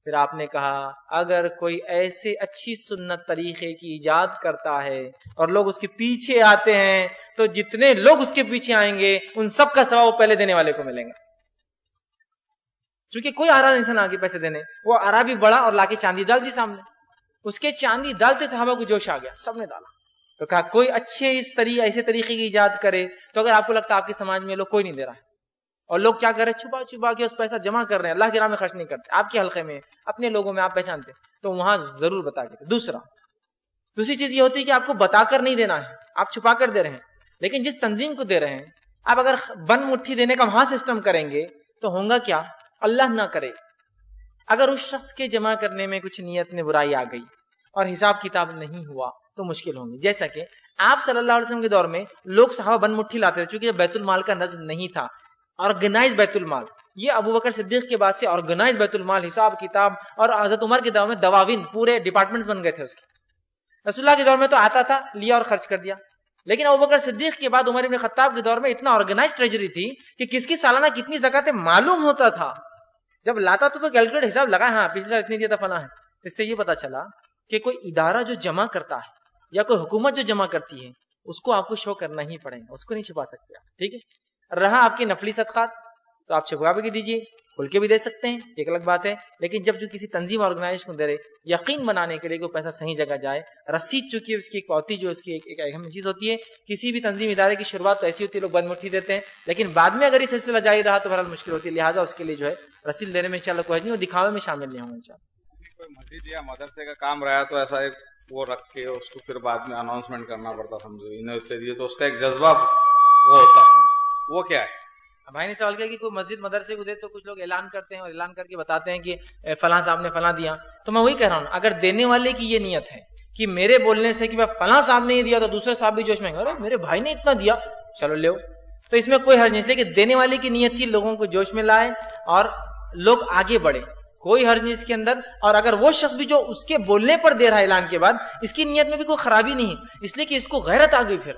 پھر آپ نے کہا اگر کوئی ایسے اچھی سنت طریقے کی ایجاد کرتا ہے اور لوگ اس کے پیچھے آتے ہیں تو جتنے لوگ اس کے پیچھے آئیں گے ان سب کا ثواب پہلے دینے والے کو ملیں گے. چونکہ کوئی آ رہا نہیں تھا نا آگے پیسے دینے، وہ عربی بڑا اور لا کے چاندی ڈال دی سامنے. اس کے چاندی ڈالتے صحابہ کو جوش آ گیا، سب نے ڈالا. تو کہا کوئی اچھے ایسے طریقے کی ایجاد کرے. تو اگر آپ کو لگتا ہے آپ کے سماج میں لوگ کوئی نہیں دے رہا ہے اور لوگ کیا کر رہے ہیں، چھپا چھپا کے اس پیسہ جمع کر رہے ہیں، اللہ کی راہ میں خرچ نہیں کرتے، آپ کے حلقے میں اپنے لوگوں میں آپ پہچانتے، تو وہاں ضرور بتا کے. دوسری چیز یہ ہوتی ہے کہ آپ کو بتا کر نہیں دینا ہے، آپ چھپا کر دے رہے ہیں. لیکن جس تنظیم کو دے رہے ہیں آپ اگر بند مٹھی دینے کا وہاں سسٹم کریں گے تو ہوگا کیا، اللہ نہ کرے اگر اس شخص کے جمع کرنے میں کچھ نیت میں برائی آ گئی اور حساب کتاب نہیں ہوا تو مشکل ہوں گی. جیسا کہ آپ صلی اللہ علیہ وسلم کے دور میں لوگ صحابہ بند مٹھی لاتے تھے، چونکہ بیت المال کا نظم نہیں تھا، آرگنائز بیت المال. یہ ابو بکر صدیق کے بعد سے آرگنائز بیت المال، حساب کتاب، اور حضرت عمر کے دور میں دواوین پورے ڈپارٹمنٹ بن گئے تھے اس کے. رسول اللہ کے دور میں تو آتا تھا لیا اور خرچ کر دیا، لیکن ابو بکر صدیق کے بعد عمر بن خطاب کے دور میں اتنا آرگنائز ٹریجری تھی کہ کس کی سالانہ کتنی زکاتیں معلوم ہوتا تھا. جب لاتا تو کیلکولیٹ حساب لگا، ہاں پچھلا اتنی دیا تھا فلاں ہے. اس سے یہ پتا چلا کہ کوئی ادارہ جو جمع کرتا ہے یا کوئی حکومت جو جمع کرتی ہے اس کو آپ کو شو کرنا ہی پڑے گا، اس کو نہیں چھپا سکتے آپ. ٹھیک ہے، رہا آپ کے نفلی صدقات تو آپ چھپا بھی دیجیے، کھل کے بھی دے سکتے ہیں، ایک الگ بات ہے. لیکن جب جو کسی تنظیم آرگنائزیشن کو دے رہے، یقین بنانے کے لیے کوئی پیسہ صحیح جگہ جائے، رسید چونکہ اس کی ایک پوتی جو اس کی ایک اہم چیز ہوتی ہے. کسی بھی تنظیم ادارے کی شروعات تو ایسی ہوتی ہے لوگ بند مٹھی دیتے ہیں، لیکن بعد میں اگر یہ سلسلہ جاری رہا تو بہرحال مشکل ہوتی ہے. لہٰذا اس کے لیے جو ہے رسید دینے میں انشاءاللہ کوئی نہیں، وہ دکھاوے میں شامل نہیں ہوں گے انشاءاللہ. کوئی مسجد یا مدرسے کا کام رہا تو ایسا ایک وہ رکھ کے اس کو پھر بعد میں اناؤنسمنٹ کرنا پڑتا، سمجھو انہیں اتنے دیے، تو اس کا ایک جذبہ وہ ہوتا ہے، وہ کیا ہے؟ بھائی نے سوال کیا کہ کوئی مسجد مدرسے کو دے تو کچھ لوگ اعلان کرتے ہیں اور اعلان کر کے بتاتے ہیں کہ فلاں صاحب نے فلاں دیا. تو میں وہی کہہ رہا ہوں، اگر دینے والے کی یہ نیت ہے کہ میرے بولنے سے کہ فلاں صاحب نے یہ دیا تو دوسرے صاحب بھی جوش میں ارے میرے بھائی نے اتنا دیا چلو لے، تو اس میں کوئی حرج نہیں. اس لیے کہ دینے والے کی نیت تھی لوگوں کو جوش میں لائے اور لوگ آگے بڑھے، کوئی حرج نہیں اس کے اندر. اور اگر وہ شخص بھی جو اس کے بولنے پر دے رہا ہے اعلان کے بعد، اس کی نیت میں بھی کوئی خرابی نہیں ہے، اس لیے کہ اس کو غیرت آ گئی پھر،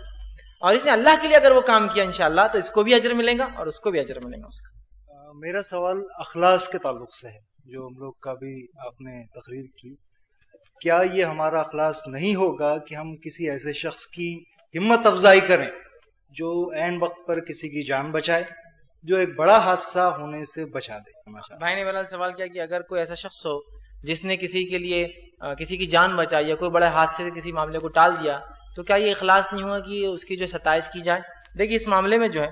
اور اس نے اللہ کے لیے اگر وہ کام کیا انشاءاللہ تو اس کو بھی اجر ملے گا اور اس کو بھی اجر ملے گا اس کا. میرا سوال اخلاص کے تعلق سے ہے، جو ہم لوگ کا بھی آپ نے تقریر کی. کیا یہ ہمارا اخلاص نہیں ہوگا کہ ہم کسی ایسے شخص کی ہمت افزائی کریں جو عین وقت پر کسی کی جان بچائے جو ایک بڑا حادثہ ہونے سے بچا دے. بھائی نے بہرحال سوال کیا کہ اگر کوئی ایسا شخص ہو جس نے کسی کے لیے کسی کی جان بچائی یا کوئی بڑے حادثے سے کسی معاملے کو ٹال دیا تو کیا یہ اخلاص نہیں ہوا کہ اس کی جو ستائش کی جائے؟ دیکھیے اس معاملے میں جو ہے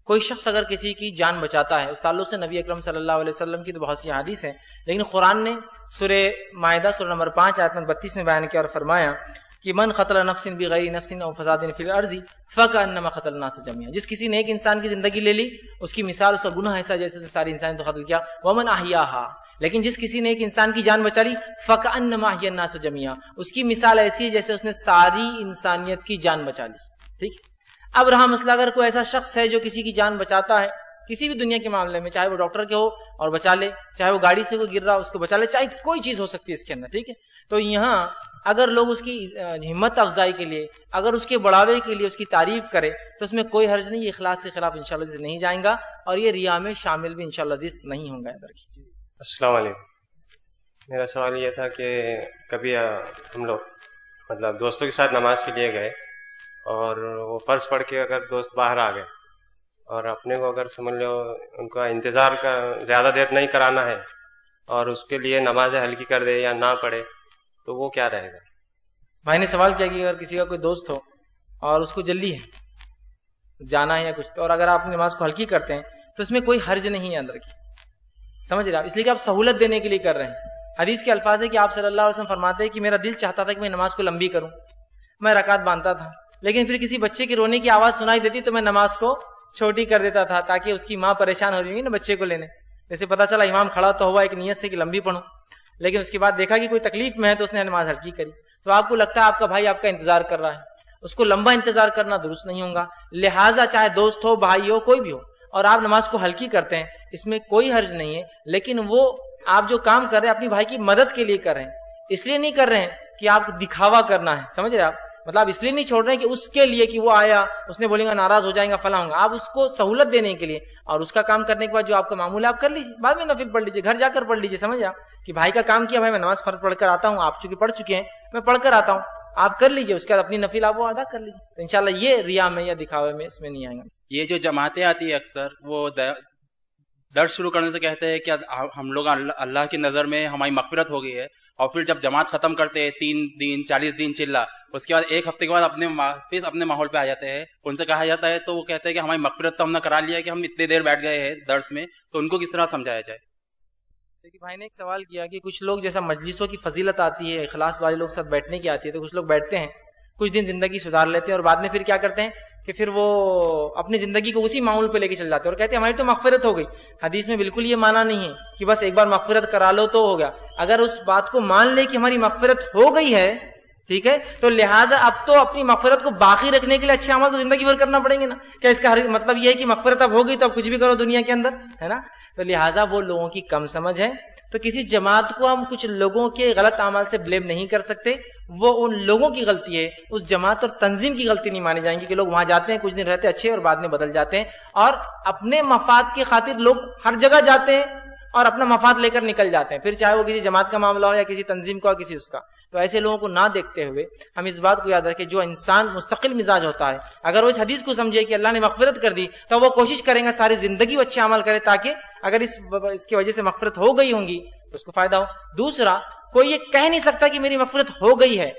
کوئی شخص اگر کسی کی جان بچاتا ہے اس تعلق سے نبی اکرم صلی اللہ علیہ وسلم کی تو بہت سی حدیث ہیں، لیکن قرآن نے سورہ مائدہ سورہ نمبر 5 آیت نمبر 32 میں بیان کیا اور فرمایا کہ من قتل نفس بغیر نفس او فساد فی الارض فکأنما قتل الناس جميعا. جس کسی نے ایک انسان کی زندگی لے لی اس کی مثال اس کا گناہ ایسا جیسے ساری انسان کو قتل کیا. ومن احیاها، لیکن جس کسی نے ایک انسان کی جان بچا لی فکأنما احیا الناس جميعا، اس کی مثال ایسی ہے جیسے اس نے ساری انسانیت کی جان بچا لی. ٹھیک ہے. اب رہا مسئلہ اگر کوئی ایسا شخص ہے جو کسی کی جان بچاتا ہے کسی بھی دنیا کے معاملے میں، چاہے وہ ڈاکٹر کے ہو اور بچا لے، چاہے وہ گاڑی سے کوئی گر رہا اس کو بچا لے، چاہے کوئی چیز ہو سکتی ہے اس کے اندر. ٹھیک ہے. تو یہاں اگر لوگ اس کی ہمت افزائی کے لیے، اگر اس کے بڑھاوے کے لیے اس کی تعریف کرے تو اس میں کوئی حرج نہیں. یہ اخلاص کے خلاف انشاءاللہ سے نہیں جائیں گا اور یہ ریا میں شامل بھی انشاءاللہ عزیز نہیں ہوں گا. السلام علیکم. میرا سوال یہ تھا کہ کبھی ہم لوگ مطلب دوستوں کے ساتھ نماز کے لیے گئے اور وہ فرض پڑھ کے اگر دوست باہر آ گئے اور اپنے کو اگر سمجھ لو ان کا انتظار کا زیادہ دیر نہیں کرانا ہے اور اس کے لیے نمازیں ہلکی کر دے یا نہ پڑھے تو وہ کیا رہے گا؟ بھائی نے سوال کیا کہ اگر کسی کا کوئی دوست ہو اور اس کو جلدی ہے جانا ہے یا کچھ تو، اور اگر آپ نماز کو ہلکی کرتے ہیں تو اس میں کوئی حرج نہیں ہے اندر کی. سمجھ رہے آپ؟ اس لیے کہ آپ سہولت دینے کے لیے کر رہے ہیں. حدیث کے الفاظ ہے کہ آپ صلی اللہ علیہ وسلم فرماتے ہیں کہ میرا دل چاہتا تھا کہ میں نماز کو لمبی کروں، میں رکعت باندھتا تھا، لیکن پھر کسی بچے کے رونے کی آواز سنائی دیتی تو میں نماز کو چھوٹی کر دیتا تھا تاکہ اس کی ماں پریشان ہو رہی ہوگی نا بچے کو لینے. جیسے پتا چلا امام کھڑا تو ہوا ایک نیت سے کہ لمبی پڑھوں، لیکن اس کے بعد دیکھا کہ کوئی تکلیف میں ہے تو اس نے نماز ہلکی کری. تو آپ کو لگتا ہے آپ کا بھائی آپ کا انتظار کر رہا ہے، اس کو لمبا انتظار کرنا درست نہیں ہوگا. لہٰذا چاہے دوست ہو، بھائی ہو، کوئی بھی ہو، اور آپ نماز کو ہلکی کرتے ہیں اس میں کوئی حرج نہیں ہے. لیکن وہ آپ جو کام کر رہے ہیں اپنی بھائی کی مدد کے لیے کر رہے ہیں، اس لیے نہیں کر رہے ہیں کہ آپ دکھاوا کرنا ہے. سمجھ رہے آپ؟ مطلب اس لیے نہیں چھوڑ رہے ہیں کہ اس کے لیے کہ وہ آیا اس نے بولیں گا ناراض ہو جائیں گا فلاں ہوگا. آپ اس کو سہولت دینے کے لیے اور اس کا کام کرنے کے بعد جو آپ کا معمول ہے آپ کر لیجیے، بعد میں نفل پڑھ لیجیے، گھر جا کر پڑھ لیجیے. سمجھ آپ کہ بھائی کا کام کیا، بھائی میں نماز فرض پڑھ کر آتا ہوں، آپ چونکہ پڑھ چکے ہیں میں پڑھ کر آتا ہوں، آپ کر لیجیے، اس کے بعد اپنی نفل آپ وہ ادا کر لیجیے. تو انشاءاللہ یہ ریا میں یا دکھاوے میں اس میں نہیں آئیں گا. یہ جو جماعتیں آتی ہے اکثر وہ درس شروع کرنے سے کہتے ہیں کہ ہم لوگ اللہ کی نظر میں ہماری مغفرت ہو گئی ہے، اور پھر جب جماعت ختم کرتے ہیں 3 دن 40 دن چلا، اس کے بعد 1 ہفتے کے بعد اپنے ماحول پہ آ جاتے ہیں. ان سے کہا جاتا ہے تو وہ کہتے ہیں کہ ہماری مغفرت تو ہم نے کرا لیا ہے کہ ہم اتنی دیر بیٹھ گئے ہیں درس میں، تو ان کو کس طرح سمجھایا جائے؟ دیکھیے بھائی نے ایک سوال کیا کہ کچھ لوگ جیسا مجلسوں کی فضیلت آتی ہے، اخلاص والے لوگ ساتھ بیٹھنے کی آتی ہے، تو کچھ لوگ بیٹھتے ہیں کچھ دن زندگی سدھار لیتے ہیں اور بعد میں پھر کیا کرتے ہیں کہ پھر وہ اپنی زندگی کو اسی معمول پہ لے کے چل جاتے ہیں اور کہتے ہیں ہماری تو مغفرت ہو گئی. حدیث میں بالکل یہ معنی نہیں ہے کہ بس ایک بار مغفرت کرا لو تو ہو گیا. اگر اس بات کو مان لے کہ ہماری مغفرت ہو گئی ہے، ٹھیک ہے، تو لہٰذا اب تو اپنی مغفرت کو باقی رکھنے کے لیے اچھے عمل تو زندگی بھر کرنا پڑیں گے نا. کیا اس کا مطلب یہ ہے کہ مغفرت اب ہو گئی تو اب کچھ بھی کرو دنیا کے اندر، ہے نا؟ تو لہٰذا وہ لوگوں کی کم سمجھ ہے. تو کسی جماعت کو ہم کچھ لوگوں کے غلط اعمال سے بلیم نہیں کر سکتے، وہ ان لوگوں کی غلطی ہے، اس جماعت اور تنظیم کی غلطی نہیں مانی جائیں گی کہ لوگ وہاں جاتے ہیں کچھ دن رہتے اچھے اور بعد میں بدل جاتے ہیں، اور اپنے مفاد کی خاطر لوگ ہر جگہ جاتے ہیں اور اپنا مفاد لے کر نکل جاتے ہیں، پھر چاہے وہ کسی جماعت کا معاملہ ہو یا کسی تنظیم کا ہو کسی اس کا. تو ایسے لوگوں کو نہ دیکھتے ہوئے ہم اس بات کو یاد رکھیں جو انسان مستقل مزاج ہوتا ہے اگر وہ اس حدیث کو سمجھے کہ اللہ نے مغفرت کر دی تو وہ کوشش کریں گا ساری زندگی وہ اچھے عمل کرے تاکہ اگر اس کی وجہ سے مغفرت ہو گئی ہوں گی تو اس کو فائدہ ہو. دوسرا، کوئی یہ کہہ نہیں سکتا کہ میری مغفرت ہو گئی ہے.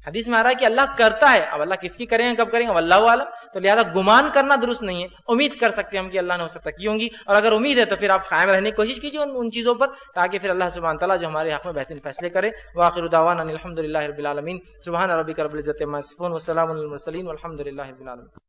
حدیث میں آ رہا ہے کہ اللہ کرتا ہے، اب اللہ کس کی کریں گے کب کریں گے واللہ اعلم. تو لہذا گمان کرنا درست نہیں ہے. امید کر سکتے ہیں ہم کہ اللہ نے ہو سکتا کی ہوں گی، اور اگر امید ہے تو پھر آپ قائم رہنے کی کوشش کیجیے ان چیزوں پر تاکہ پھر اللہ سبحانہ تعالیٰ جو ہمارے حق میں بہترین فیصلے کرے. وآخر دعوانا الحمد للہ رب العالمین. سبحان ربک رب العزۃ عما یصفون وسلام علی المرسلین والحمد للہ رب العالمین.